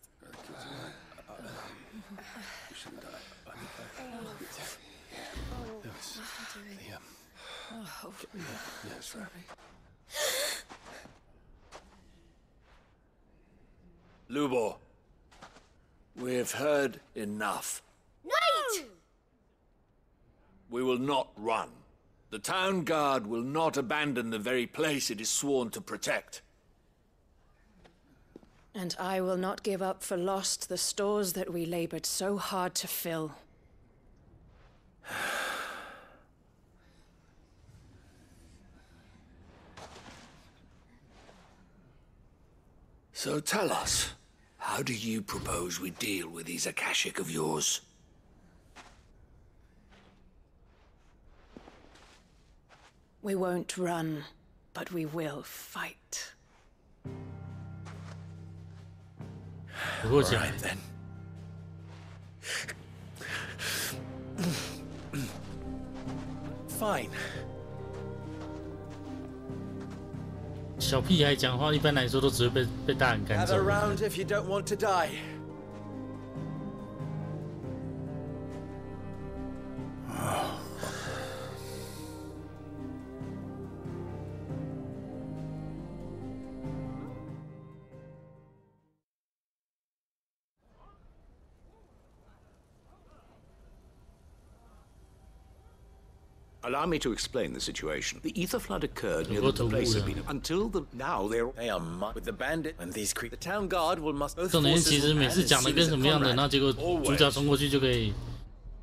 Yes, right. Lubor, we've heard enough. Wait! We will not run. The town guard will not abandon the very place it is sworn to protect. And I will not give up for lost the stores that we labored so hard to fill. So tell us, how do you propose we deal with these Akashic of yours? We won't run, but we will fight. All right then. Fine. 小屁孩讲话一般来说都只会被大人赶走。 Gather round if you don't want to die. Allow me to explain the situation. The ether flood occurred near the place had been until now they are with the bandit and these creatures. The town guard will must both 重点是其实每次讲的跟什么样的，然后结果主角冲过去就可以，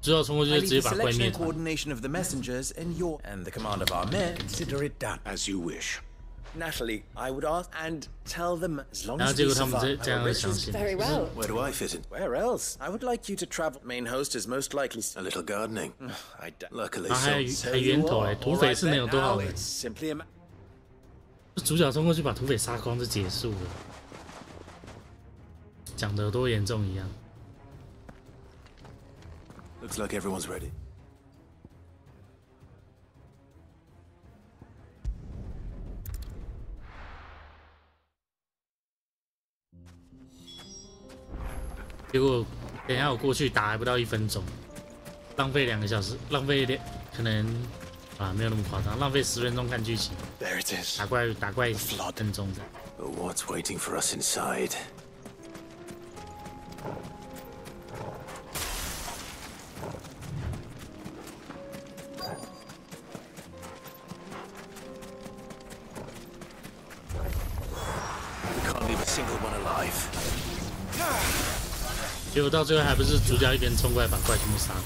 主角冲过去就直接把怪灭。Coordination of the messengers and the command of our men. Consider it done as you wish. Natalie, I would ask and tell them as long 然后 as 结 we 果他们 survive. 这样会相信。 Very well. Where do I fit in? Where else? I would like you to travel. Main host is most likely a little gardening. Luckily, 还源头哎，土匪是能有多好人？ Simply 主角冲过去把土匪杀光就结束了，讲的有多严重一样。 Looks like everyone's ready. 结果等一下我过去打还不到1分钟，浪费2个小时，浪费可能没有那么夸张，浪费10分钟看剧情。There it is. 打怪10分钟的。 But what's waiting for us inside? We can't leave a single one alive. 结果到最后还不是主角一边冲过来把怪全部杀光。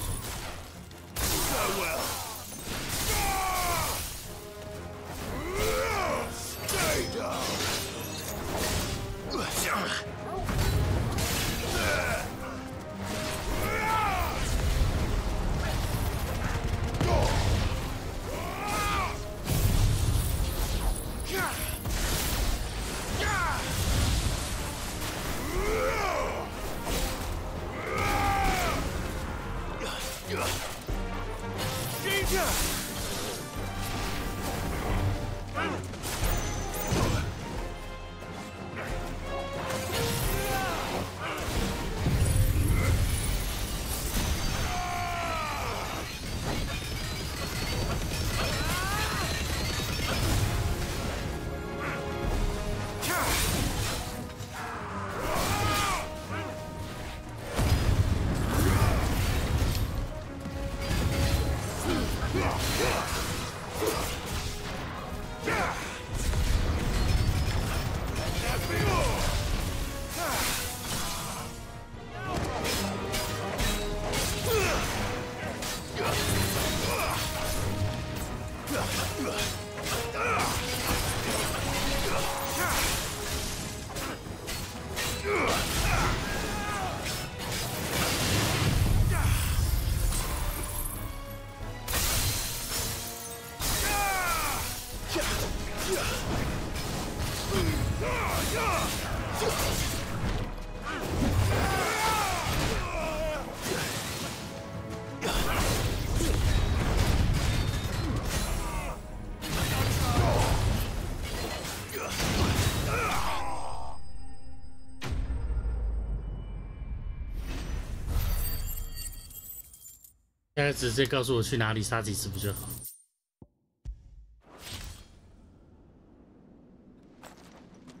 现在直接告诉我去哪里杀几次不就好？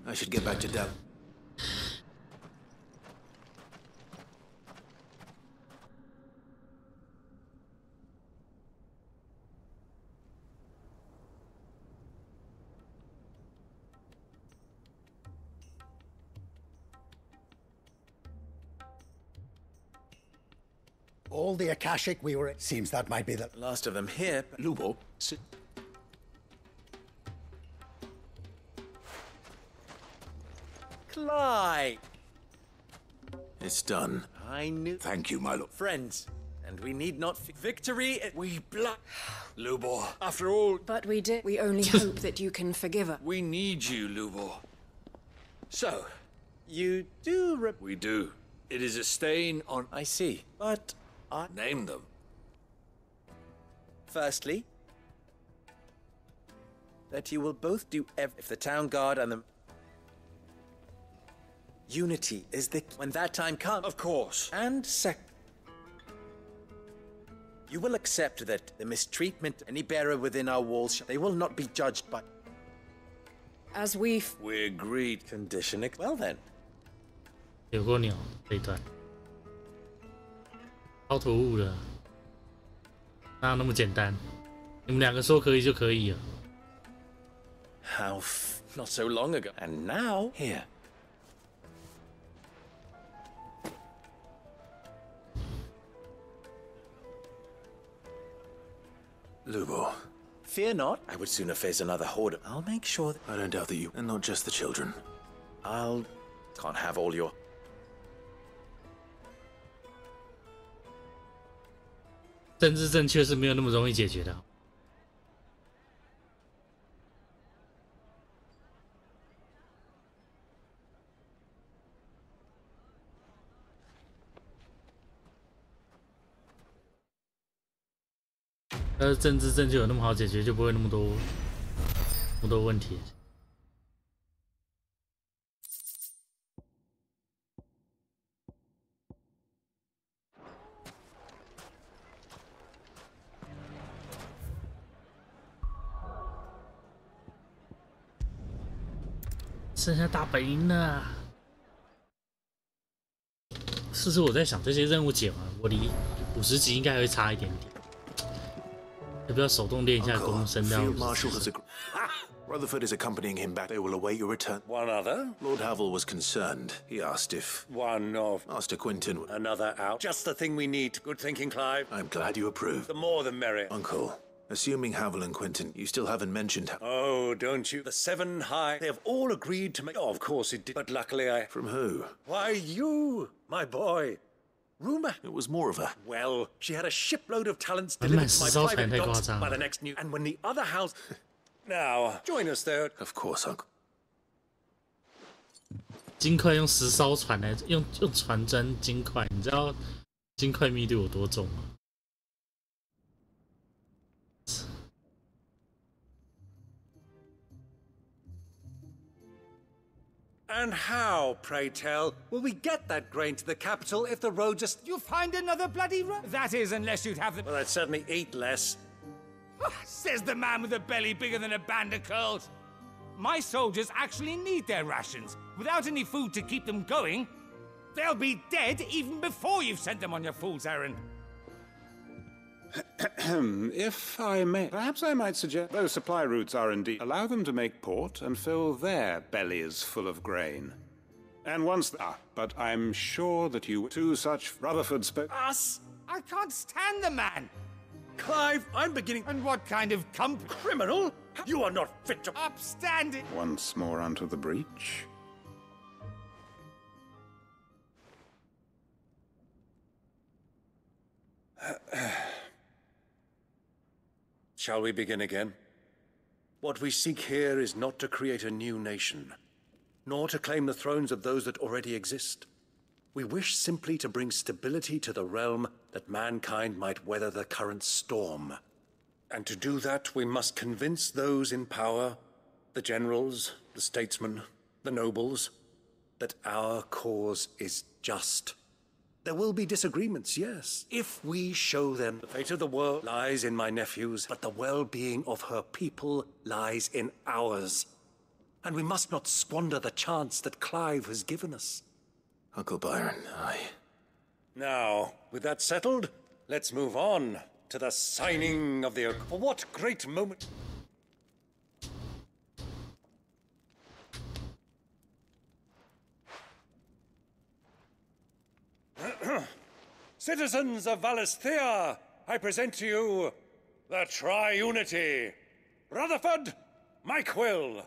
I should get back to Dell. All the Akashic we were at. Seems that might be the last of them here. Lubo. Clyde! It's done. I knew. Thank you, my lord. Friends, And we need not victory. We Lubor. After all, but we did. We only hope that you can forgive us. We need you, Lubor. So, you do. We do. It is a stain on. I see, but I name them. Firstly, that you will both do if the town guard and the unity is the when that time comes. Of course. And you will accept that the mistreatment any bearer within our walls, they will not be judged by. As we agreed. Condition it. Well then. 有过鸟这一段，超突兀的，哪有那么简单？你们两个说可以就可以了。How not so long ago, and now here. Lubor. Fear not. I would sooner face another horde. I'll make sure. I don't doubt that you, and not just the children. Can't have all your. 政治正确是没有那么容易解决的。要是政治正确有那么好解决，就不会那么多问题。剩下大本营了，是不是我在想这些任务解完，我离50级应该还会差一点点。要不要手动练一下弓升到50？ Rutherford is accompanying him back. They will await your return. One other? Lord Havel was concerned. He asked if... One of... Master Quinton... Another out. Just the thing we need. Good thinking, Clive. I'm glad you approve. The more the merrier. Uncle, assuming Havel and Quinton, you still haven't mentioned... Oh, don't you? The Seven High. They have all agreed to make... Oh, of course it did. But luckily I... From who? Why, you, my boy. Rumor. It was more of a... Well, she had a shipload of talents delivered to my private docks by the next new... And when the other house... Now, join us there. Of course, Uncle. 金块用10艘船来用船装金块，你知道金块密度有多重吗？ And how, pray tell, will we get that grain to the capital if the road just... You find another bloody road? That is, unless you'd have the... Well, I'd certainly eat less. Says the man with a belly bigger than a band of curls. My soldiers actually need their rations. Without any food to keep them going, they'll be dead even before you've sent them on your fool's errand. If I may, perhaps I might suggest those supply routes are indeed... Allow them to make port and fill their bellies full of grain. And once... but I'm sure that you... Two such Rutherford Us? I can't stand the man. Clive, I'm beginning... And what kind of criminal? You are not fit to... Upstanding. Once more onto the breach. Shall we begin again? What we seek here is not to create a new nation, nor to claim the thrones of those that already exist. We wish simply to bring stability to the realm that mankind might weather the current storm. And to do that, we must convince those in power, the generals, the statesmen, the nobles, that our cause is just. There will be disagreements, yes, if we show them the fate of the world lies in my nephew's, but the well-being of her people lies in ours. And we must not squander the chance that Clive has given us. Uncle Byron, Now, with that settled, let's move on to the signing of the... What great moment... Citizens of Valisthea, I present to you the Triunity. Rutherford, Mike Will.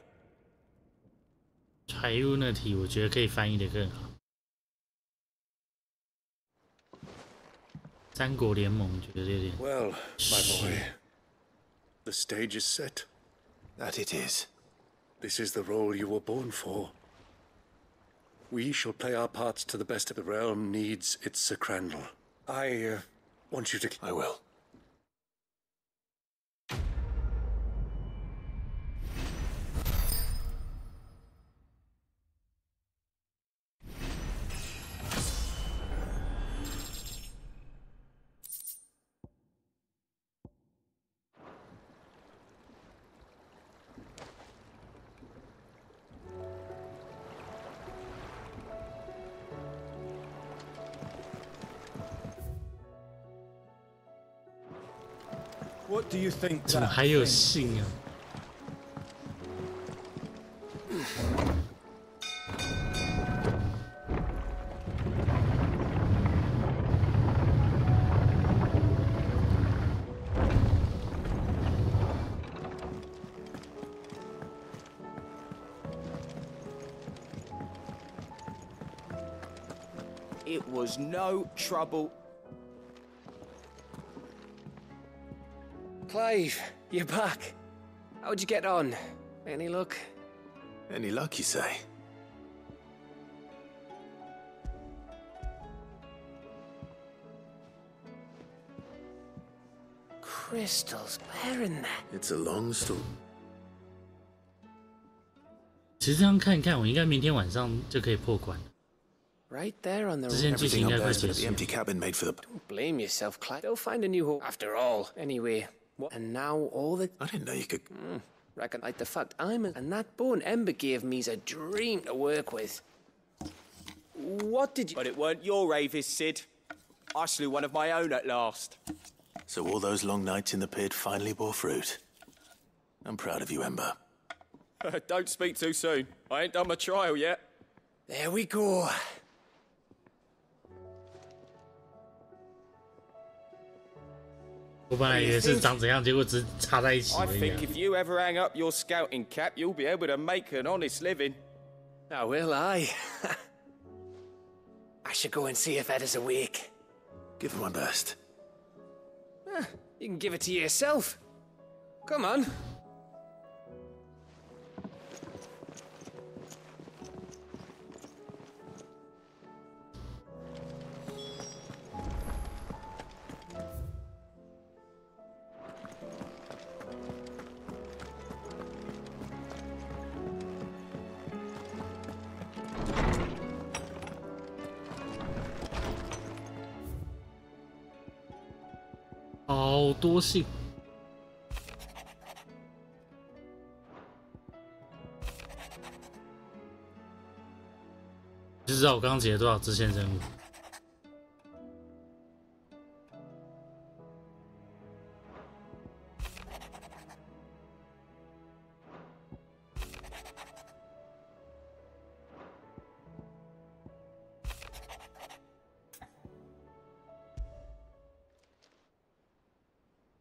Triunity 我觉得可以翻译得更好。三国联盟觉得有点。 Well, my boy, the stage is set. That it is. This is the role you were born for. We shall play our parts to the best of the realm needs its Sir Crandall. I want you to... I will. What do you think? 怎么还有信啊？ It was no trouble. Clive, you're back. How'd you get on? Any luck? Any luck, you say? Crystals, where in there? It's a long story. 其实这样看一看，我应该明天晚上就可以破关了。 Right there on the这件剧情应该快结束。 The empty cabin made for the... Don't blame yourself, Clive. They'll find a new home. After all, anyway. What? And now all the... I didn't know you could... Reckon like the fact I'm a... And that bone Ember gave me's a dream to work with. What did you... But it weren't your Ravis, Sid. I slew one of my own at last. So all those long nights in the pit finally bore fruit. I'm proud of you, Ember. Don't speak too soon. I ain't done my trial yet. There we go. I think if you ever hang up your scouting cap, you'll be able to make an honest living. Oh, will I? I should go and see if Ed is awake. Give it my best. You can give it to yourself. Come on. Oh, 好多信。就知道我刚刚解了多少支线任务。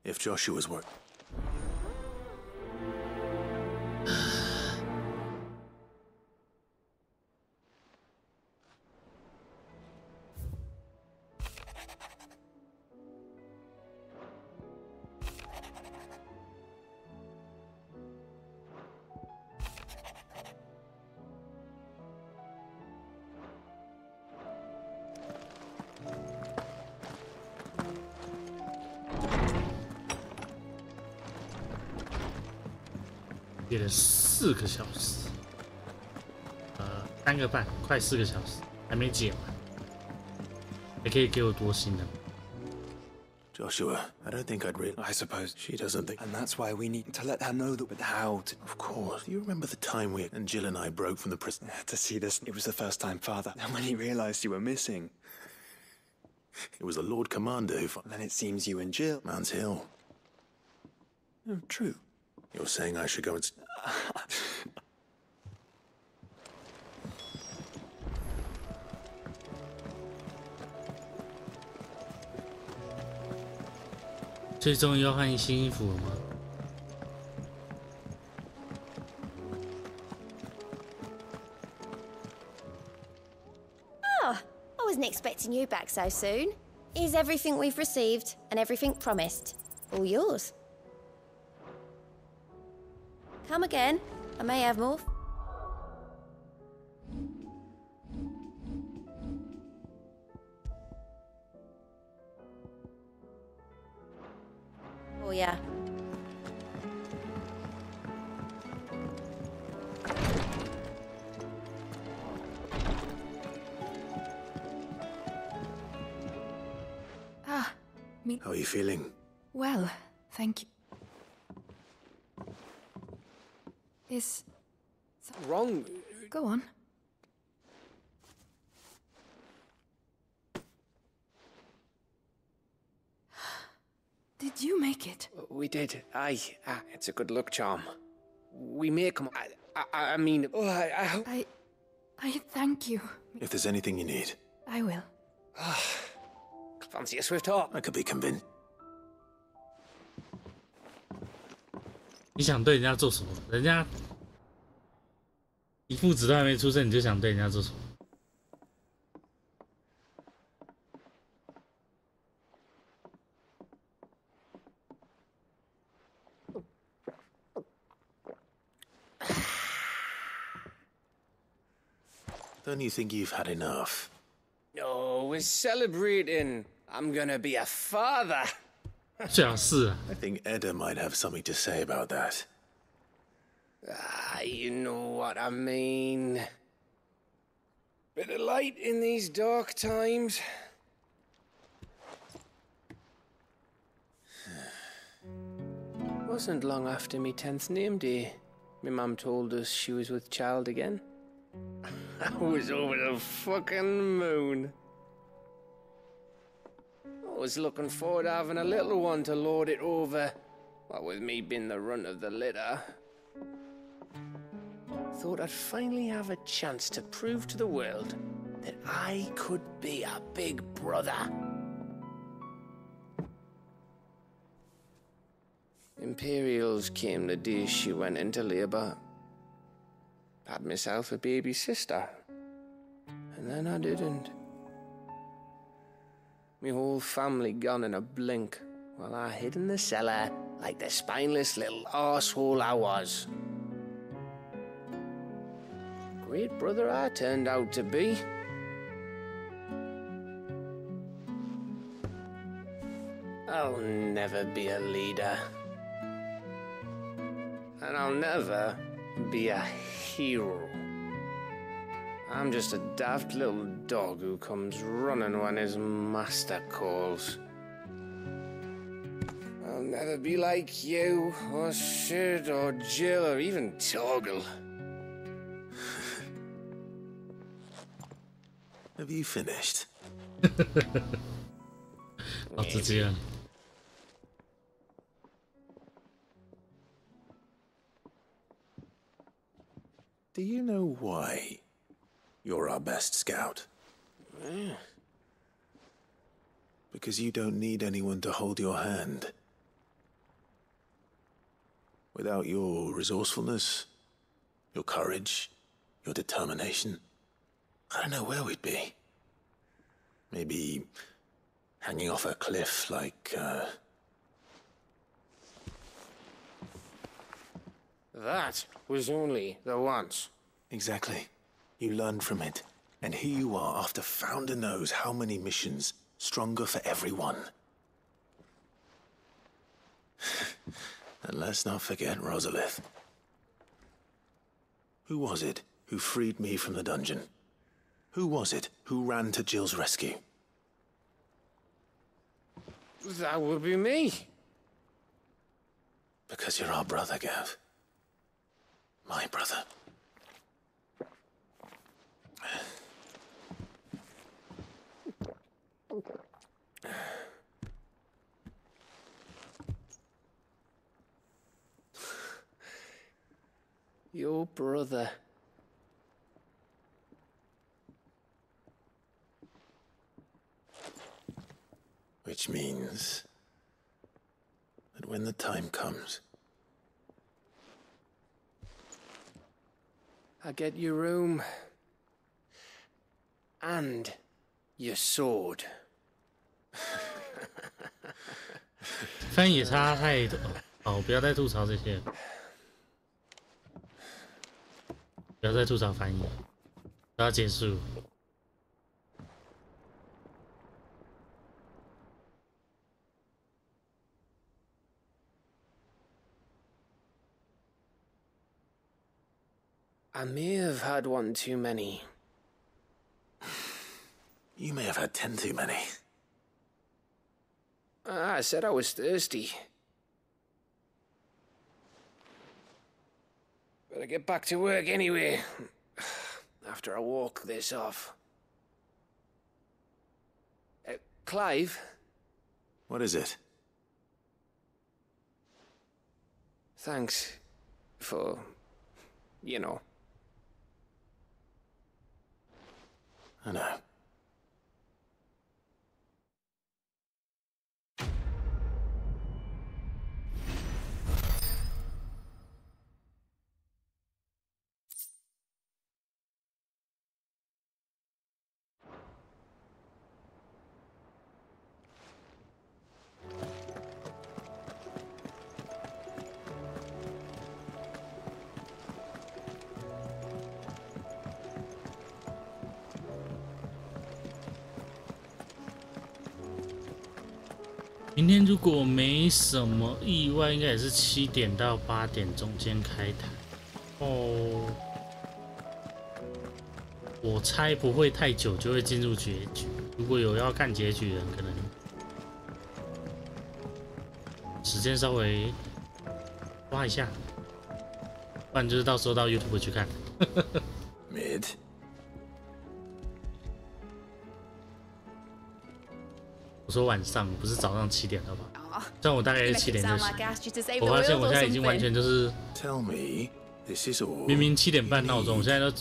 If Joshua's work.解了4个小时，3个半，快4个小时，还没解完，还可以给我多新的。 Joshua, I don't think I'd really... I suppose she doesn't think... And that's why we need to let her know that... But how to... Of course. Do you remember the time we... And Jill and I broke from the prison? To see this, it was the first time, Father. And when he realized you were missing... It was the Lord Commander who... And then it seems you and Jill... Man's Hill. Oh, true. You're saying I should go and... 所以终于要换新衣服了吗？ Oh, I wasn't expecting you back so soon. Is everything we've received and everything promised all yours? Come again. I may have more. Oh, yeah. How are you feeling? Well, thank you. Is... wrong? Go on. Did you make it? We did. Aye. It's a good luck charm. We may come... I mean... Oh, I thank you. If there's anything you need. I will. Fancy a swift hop. I could be convinced. 你想对人家做什么？人家一父子都还没出生，你就想对人家做什么？ Don't you think you've had enough? No, we're celebrating. I'm gonna be a father. 最好是啊。 I think Edda might have something to say about that. You know what I mean. Bit of light in these dark times. Wasn't long after me 10th name day. My mum told us she was with child again. I was over the fucking moon. I was looking forward to having a little one to lord it over, what with me being the runt of the litter. Thought I'd finally have a chance to prove to the world that I could be a big brother. Imperials came the day she went into labour. Had myself a baby sister, and then I didn't. Me whole family gone in a blink, while I hid in the cellar like the spineless little arsehole I was. Great brother I turned out to be. I'll never be a leader. And I'll never be a hero. I'm just a daft little dog who comes running when his master calls. I'll never be like you, or Sid, or Jill, or even Torgal. Have you finished? 好直接啊。 Do you know why you're our best scout? Yeah. Because you don't need anyone to hold your hand. Without your resourcefulness, your courage, your determination, I don't know where we'd be. Maybe hanging off a cliff like, That was only the once. Exactly. You learned from it. And here you are after Founder knows how many missions, stronger for everyone. And let's not forget Rosalith. Who was it who freed me from the dungeon? Who was it who ran to Jill's rescue? That would be me. Because you're our brother, Gav. My brother. Your brother. Which means that when the time comes, I get your room. And your sword. 翻译也差太多。好，不要再吐槽这些，不要再吐槽翻译，都要结束。I may have had one too many. You may have had 10 too many. I said I was thirsty. Better get back to work anyway, after I walk this off. Clive? What is it? Thanks for, you know. I know.明天如果没什么意外，应该也是7点到8点中间开台。哦，我猜不会太久就会进入结局。如果有要看结局的人，可能时间稍微抓一下，不然就是到时候到 YouTube 去看。Mid. 我说晚上，不是早上7点了吧？这样我大概是7点就醒。我发现我现在已经完全就是，明明7点半闹钟，我现在都，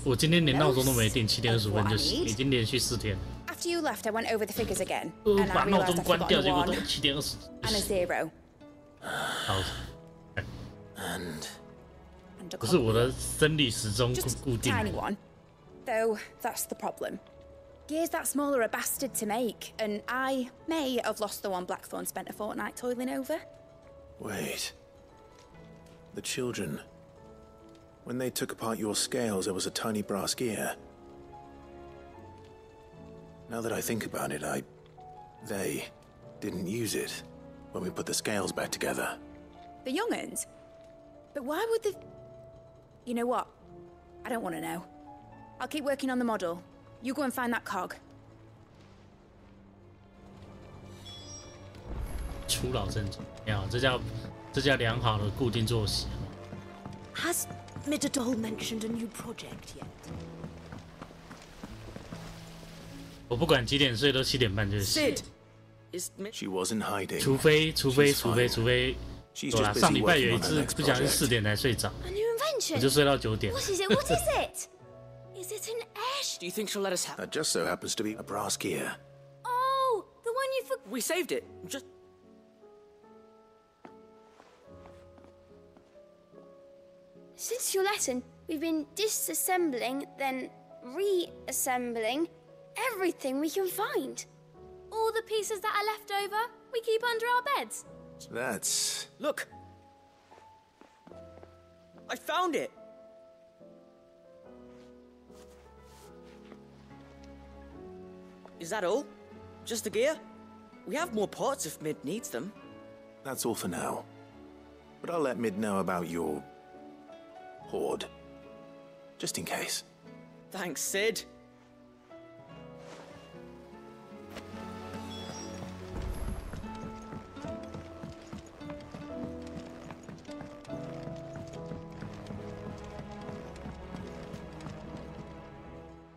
我今天连闹钟都没定，7点25分就醒，已经连续4天。After you left, I went over the figures again, 把闹钟关掉，结果都7点20。And a zero. 好。不是我的生理时钟固定。Tiny one, though. That's the problem. Gears that small are a bastard to make, and I may have lost the one Blackthorn spent a fortnight toiling over. Wait. The children. When they took apart your scales, there was a tiny brass gear. Now that I think about it, they didn't use it when we put the scales back together. The young'uns? But why would the... You know what? I don't want to know. I'll keep working on the model. You go and find that cog. 初老症状，这叫良好的固定作息。Has Midadol mentioned a new project yet? 我不管几点睡，都7点半就醒。She wasn't hiding. 除非，有啦，上礼拜有一次不小心4点才睡着，我就睡到9点。What is it? What is it? Is it an ash? Do you think she'll let us have? That just so happens to be a brass gear. Oh, the one you forgot. We saved it. Just. Since your lesson, we've been disassembling, then reassembling everything we can find. All the pieces that are left over, we keep under our beds. That's... Look! I found it! Is that all? Just the gear? We have more parts if Mid needs them. That's all for now. But I'll let Mid know about your... hoard. Just in case. Thanks, Sid.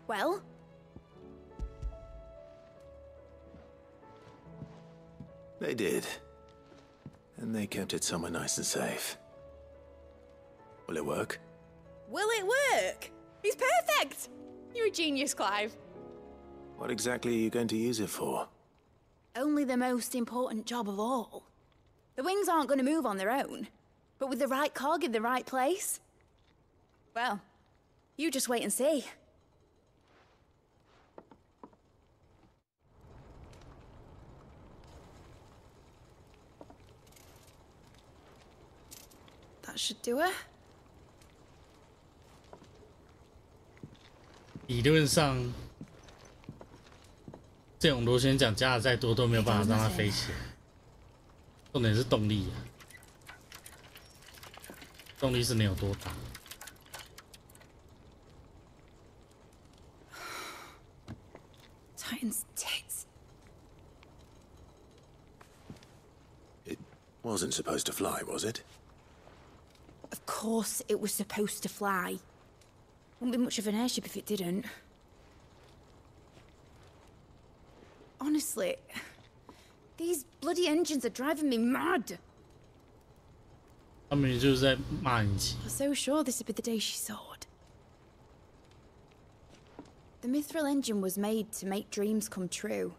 Well? They did. And they kept it somewhere nice and safe. Will it work? Will it work? He's perfect! You're a genius, Clive. What exactly are you going to use it for? Only the most important job of all. The wings aren't going to move on their own. But with the right cog in the right place... Well, you just wait and see. That should do it. 理论上，这种螺旋桨加的再多都没有办法让它飞起来。重点是动力啊，动力是能有多大？ Titan's tits. It wasn't supposed to fly, was it? Of course it was supposed to fly. Wouldn't be much of an airship if it didn't. Honestly, these bloody engines are driving me mad. 他们就是在骂引擎。 I was so sure this would be the day she soared. The Mithril engine was made to make dreams come true.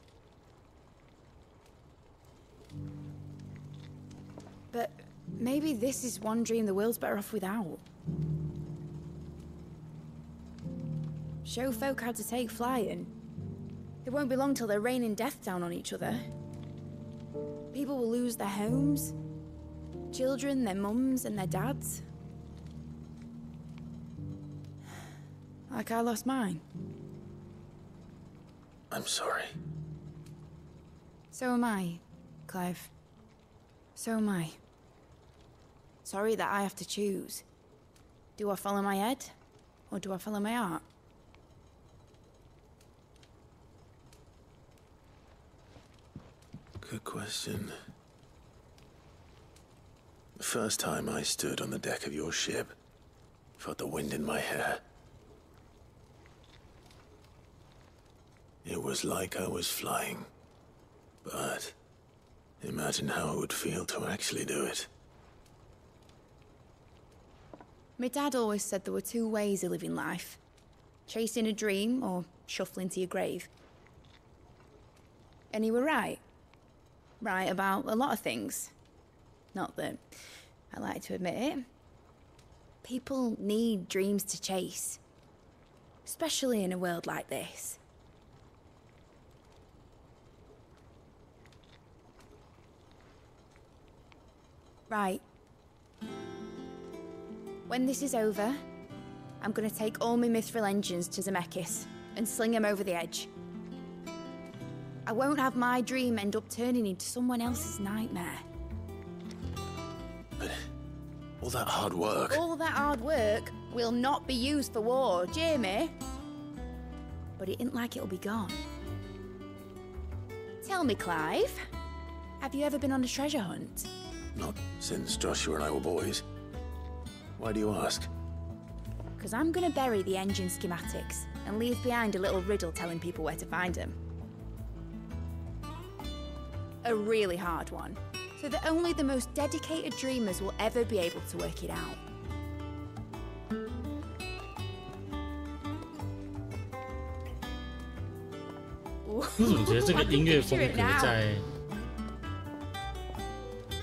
But maybe this is one dream the world's better off without. Show folk how to take flying. It won't be long till they're raining death down on each other. People will lose their homes. Children, their mums and their dads. Like I lost mine. I'm sorry. So am I, Clive. So am I. Sorry that I have to choose. Do I follow my head, or do I follow my heart? Good question. The first time I stood on the deck of your ship, felt the wind in my hair. It was like I was flying. But imagine how it would feel to actually do it. My dad always said there were two ways of living life. Chasing a dream or shuffling to your grave. And he were right. Right about a lot of things. Not that I like to admit it. People need dreams to chase. Especially in a world like this. Right. When this is over, I'm gonna take all my Mithril engines to Zemeckis and sling them over the edge. I won't have my dream end up turning into someone else's nightmare. But all that hard work... All that hard work will not be used for war, Jamie. But it ain't like it'll be gone. Tell me, Clive, have you ever been on a treasure hunt? Not since Joshua and I were boys. Why do you ask? Because I'm gonna bury the engine schematics and leave behind a little riddle telling people where to find them. A really hard one, so that only the most dedicated dreamers will ever be able to work it out. 我总觉得这个音乐风格在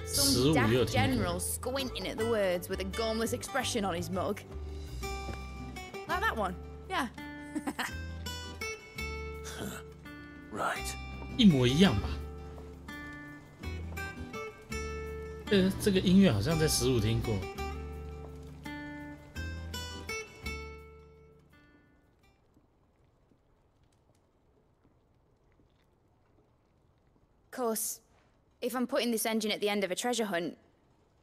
15 Some 有 daft 听过。 general squinting at the words with a gormless expression on his mug. Like that one, yeah. Right. 一模一样吧？这个音乐好像在15听过。 Of course, if I'm putting this engine at the end of a treasure hunt,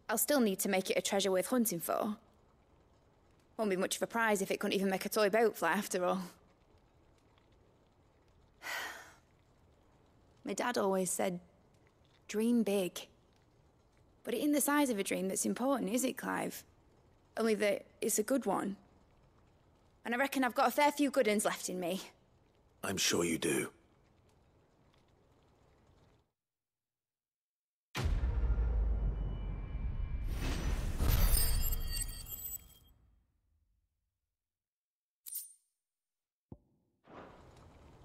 I'll still need to make it a treasure worth hunting for. Won't be much of a prize if it couldn't even make a toy boat fly after all. My dad always said, dream big. But it ain't the size of a dream that's important, is it, Clive? Only that it's a good one. And I reckon I've got a fair few good uns left in me. I'm sure you do.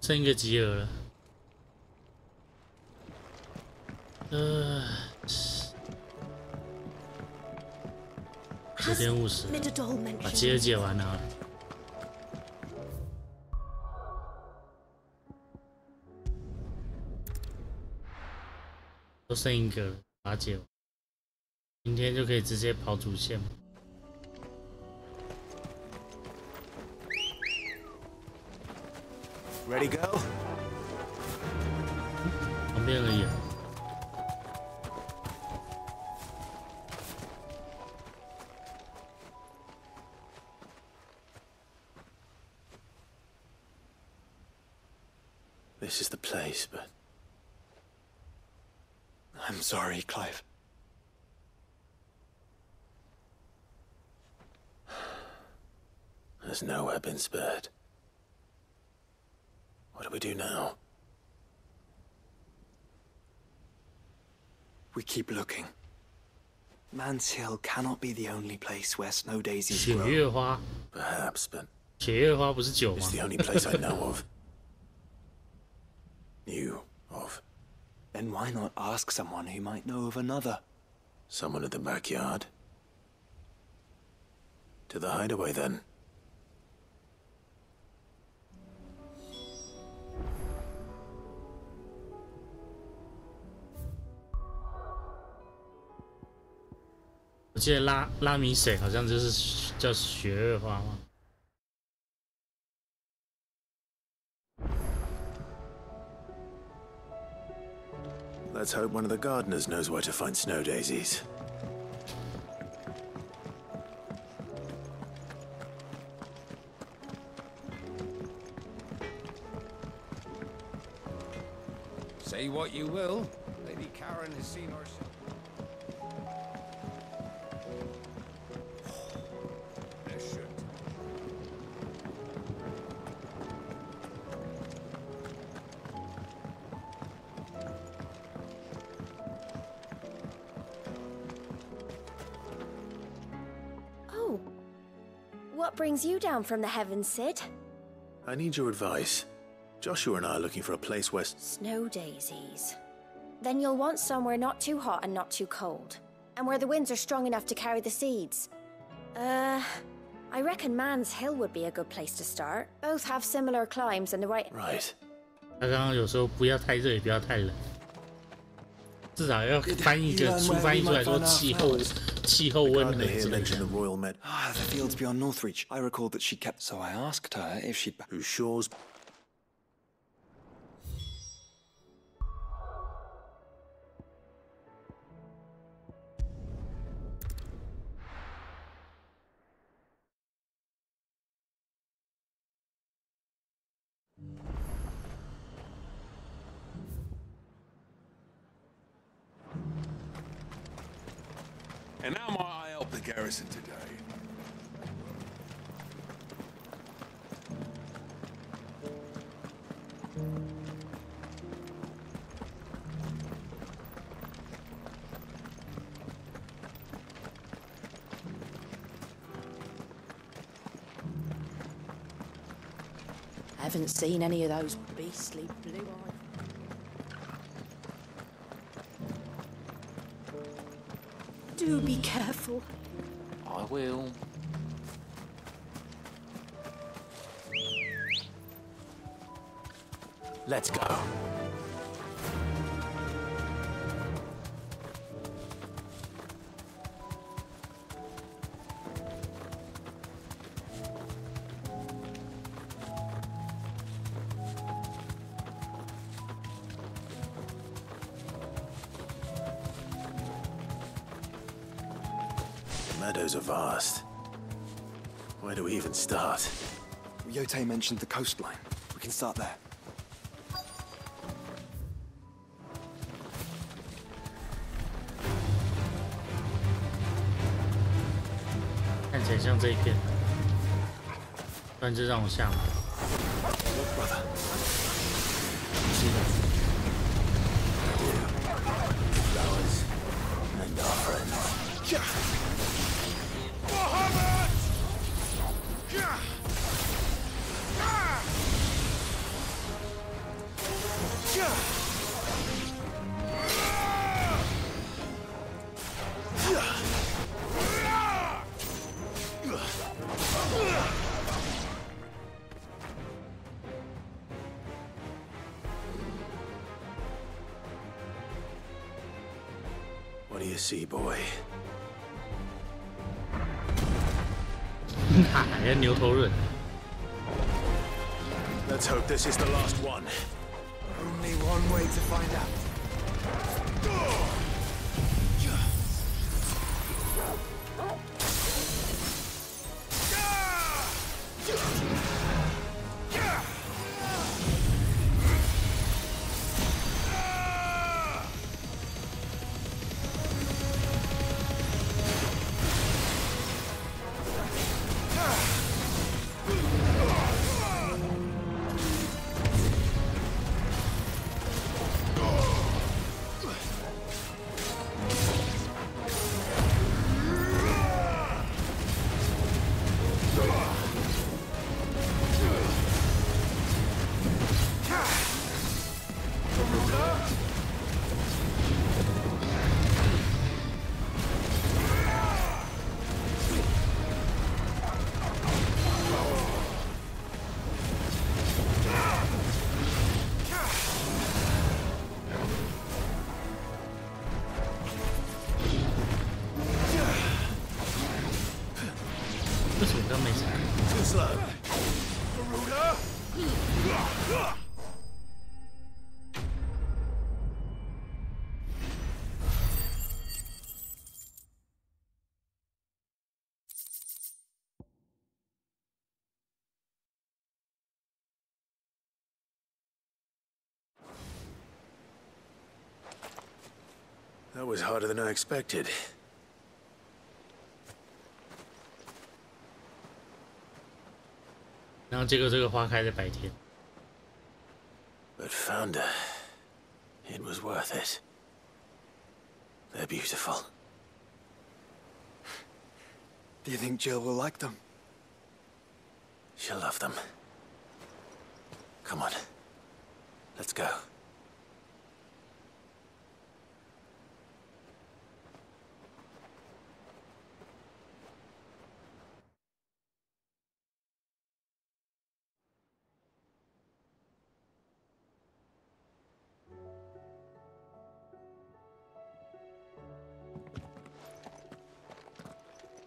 "剩一个吉尔了。10点50，把吉尔解完了。都剩一个了，把它解完，明天就可以直接跑主线。Ready, go? 旁边而已。This is the place, but I'm sorry, Clive. There's nowhere been spared. What do we do now? We keep looking. Man's Hill cannot be the only place where snow daisies grow. 雪月花 Perhaps, but 雪月花不是酒吗 it's the only place I know of. Knew of. Then why not ask someone who might know of another? Someone at the backyard. To the hideaway, then. I 我记得拉米水好像就是叫雪月花吗？ Let's hope one of the gardeners knows where to find snow daisies. Say what you will, Lady Karen has seen herself. This should. Oh. What brings you down from the heavens, Sid? I need your advice. Joshua and I are looking for a place where... Snow daisies. Then you'll want somewhere not too hot and not too cold. And where the winds are strong enough to carry the seeds. I reckon Man's Hill would be a good place to start. Both have similar climbs and the right... Right. 他刚刚有说不要太热，也不要太冷，至少要翻译个出翻译出来说气候温和之类的。 Ah, the fields beyond Northreach. I recalled that she kept. So I asked her if she'd. Whose shores? And now might I help the garrison today? I haven't seen any of those beastly blue eyes. Do be careful. I will. Let's go. The meadows are vast. Where do we even start? Yote mentioned the coastline. We can start there. 看起来像这一片，不然就让我下马。 Brother. Flowers and our friends. Mohammed! What do you see, boy? 海牛头人。Let's hope this is the last one. Only one way to find out. Too slow. That was harder than I expected.然后结果这个花开在白天。But Founder, it was worth it. They're beautiful. Do you think Jill will like them? She'll love them. Come on. Let's go.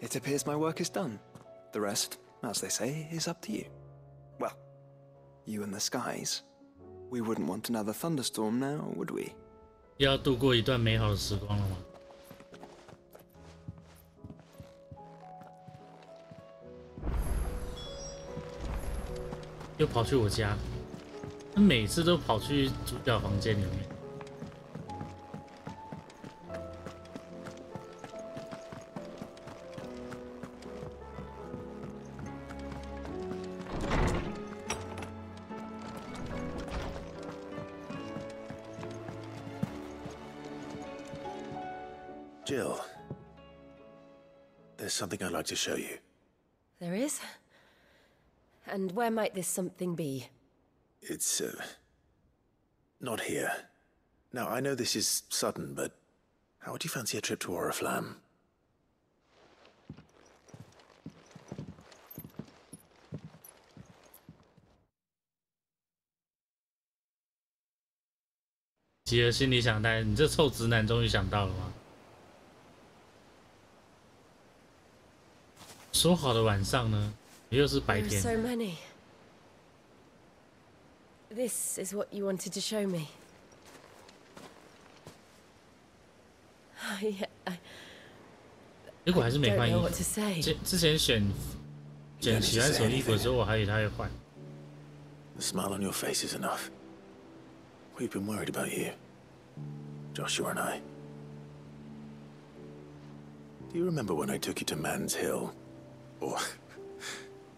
It appears my work is done. The rest, as they say, is up to you. Well, you and the skies. We wouldn't want another thunderstorm now, would we? 要度过一段美好的时光了吗？又跑去我家，他每次都跑去主角房间里面。Jill, there's something I'd like to show you. There is? And where might this something be? It's, not here. Now, I know this is sudden, but how would you fancy a trip to Oriflamme?吉尔心里想呆，你这臭直男终于想到了吗？说好的晚上呢？又是白天。 So many. This is what you wanted to show me. Yeah, 结果还是没换衣 I don't know 服 what to say. 之前选喜欢什么衣服的时候，我还以为他会换。 The smile on your face is enough. We've been worried about you, Joshua and I. Do you remember when I took you to Man's Hill? Or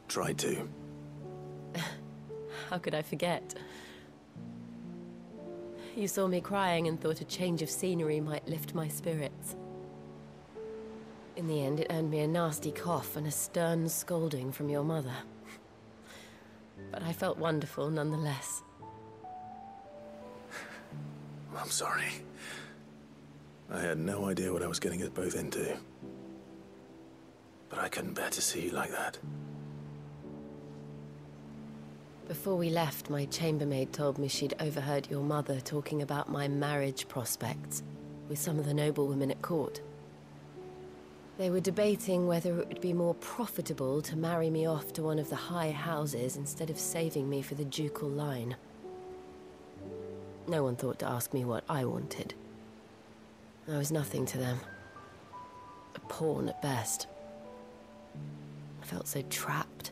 tried to? How could I forget? You saw me crying and thought a change of scenery might lift my spirits. In the end, it earned me a nasty cough and a stern scolding from your mother. But I felt wonderful nonetheless. I'm sorry. I had no idea what I was getting us both into. But I couldn't bear to see you like that. Before we left, my chambermaid told me she'd overheard your mother talking about my marriage prospects with some of the noblewomen at court. They were debating whether it would be more profitable to marry me off to one of the high houses instead of saving me for the ducal line. No one thought to ask me what I wanted. I was nothing to them. A pawn at best. I felt so trapped.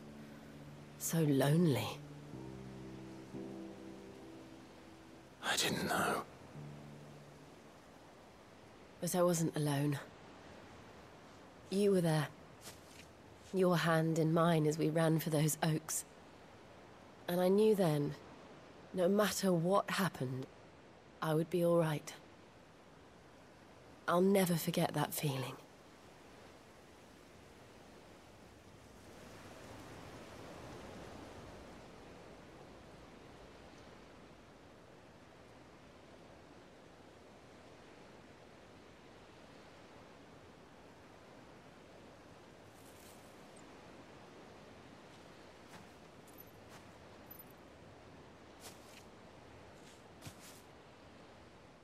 So lonely. I didn't know. But I wasn't alone. You were there. Your hand in mine as we ran for those oaks. And I knew then, no matter what happened, I would be all right. I'll never forget that feeling.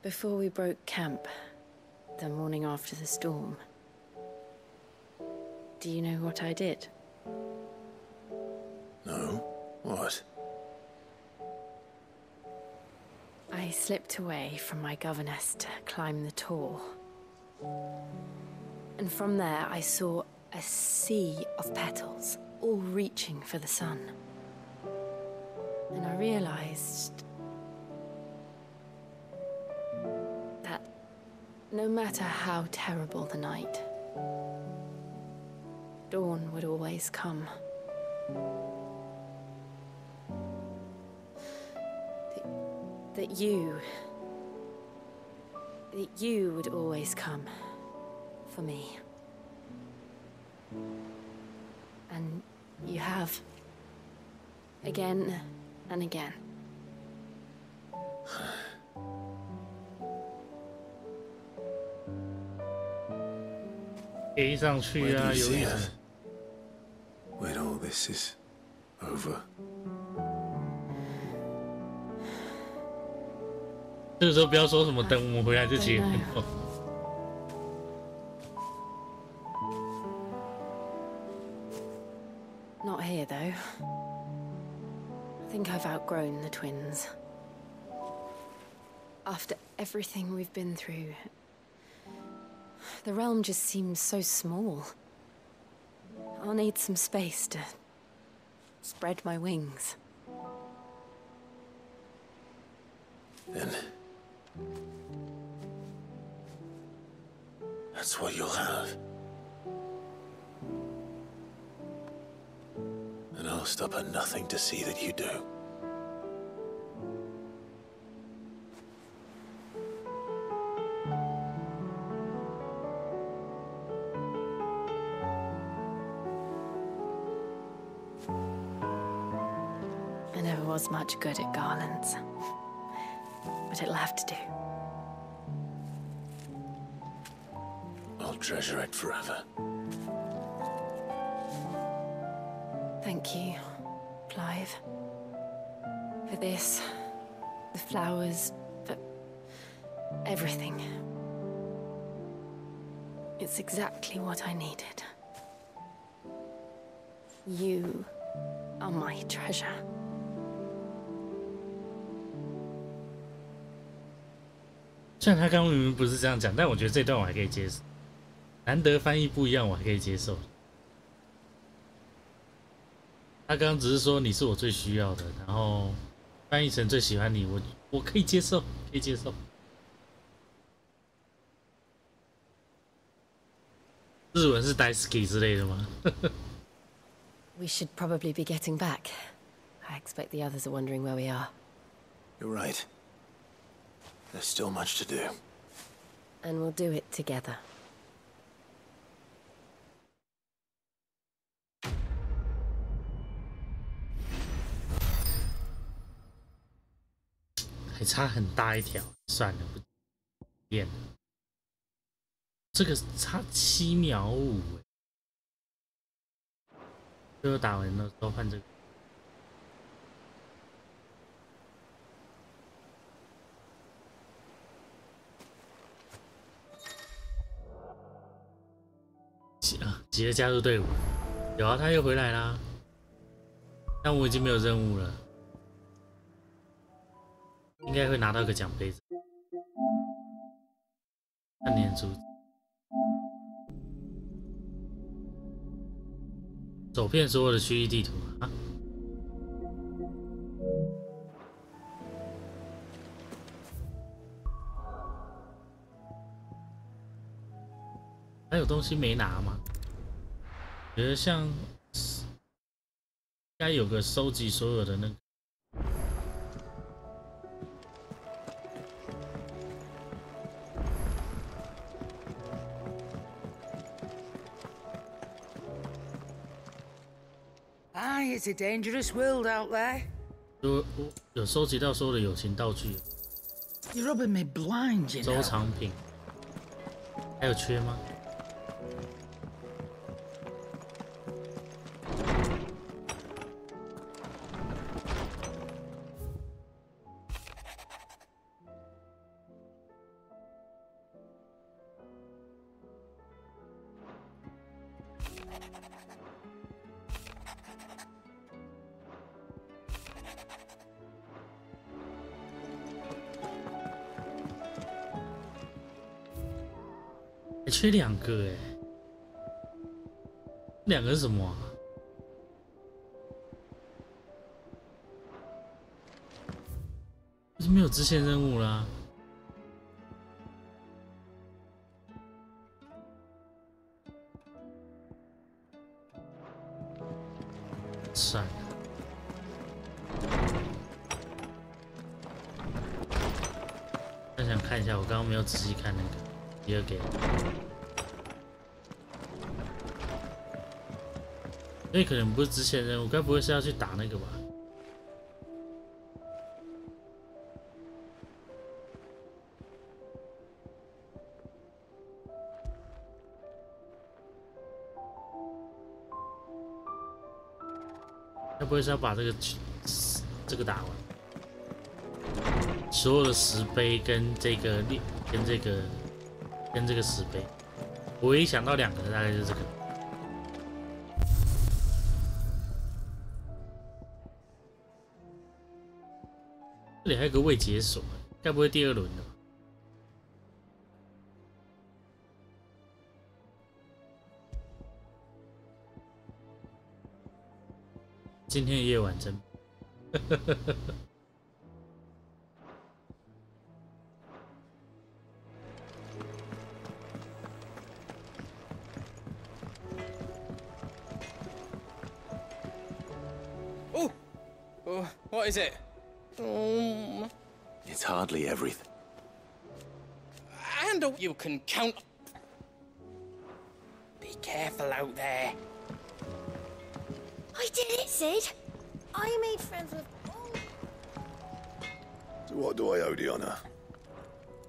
Before we broke camp, the morning after the storm, do you know what I did? No? What? I slipped away from my governess to climb the tor. And from there I saw a sea of petals, all reaching for the sun. And I realized that no matter how terrible the night, dawn would always come. That you would always come for me. And you have. Again and again. 飞上去啊，有一种。 When all this is over. 这个时候不要说什么等我们回来就结婚。Not here, though. I think I've outgrown the twins. After everything we've been through, the realm just seems so small. I'll need some space to spread my wings. Then that's what you'll have. And I'll stop at nothing to see that you do. I never was much good at garlands, but it'll have to do. I'll treasure it forever. Thank you, Clive. For this, the flowers, for everything. It's exactly what I needed. You are my treasure. 虽然他刚刚明明不是这样讲，但我觉得这段我还可以接受。难得翻译不一样，我还可以接受。他刚刚只是说你是我最需要的，然后翻译成最喜欢你，我可以接受，可以接受。日文是 daisuki 之类的吗？ We should probably be getting back. I expect the others are wondering where we are. You're right. There's still much to do. And we'll do it together. 还差很大一条，算了，不练了。这个差7秒5，最后打完了都换这个。急着加入队伍。有啊，他又回来啦。但我已经没有任务了，应该会拿到一个奖杯子。半年珠子，走遍所有的区域地图啊！还有东西没拿吗？觉得像该有个收集所有的那个。It's a dangerous world out there. 有收集到所有的友情道具。You're rubbing me blind, you know. 收藏品，还有缺吗？缺2个哎，2个是什么啊？就是没有支线任务啦。算了，我想看一下，我刚刚没有仔细看那个第2个。所以可能不是支线任务，该不会是要去打那个吧？该不会是要把这个打完？所有的石碑跟这个石碑，我唯一想到2个的大概就是这个。这里还有个未解锁，该不会第2轮的吧？今天的夜晚真……What is it? It's hardly everything. And you can count. Be careful out there. I did it, Sid. I made friends with all. So what do I owe the honor?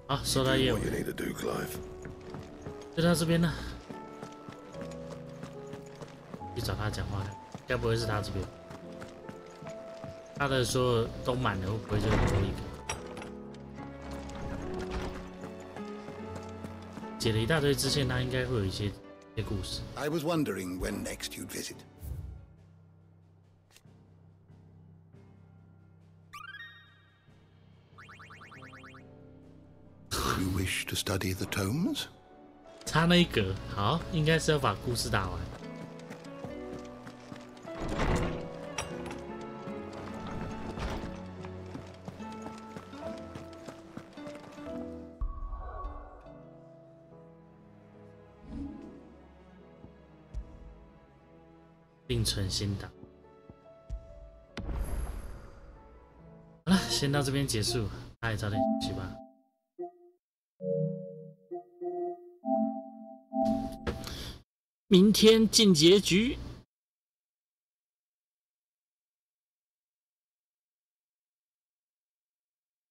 好，收到业务。 What you need to do, Clive? 就到这边了。去找他讲话，该不会是他这边？他的所有都满了，会不会就多一个？解了一大堆支线，他应该会有一些故事。 I was wondering when next you'd visit. You wish to study the tomes? 差那一格，好，应该是要把故事打完。另存新档。好了，先到这边结束，大家也早点休息吧。明天进结局。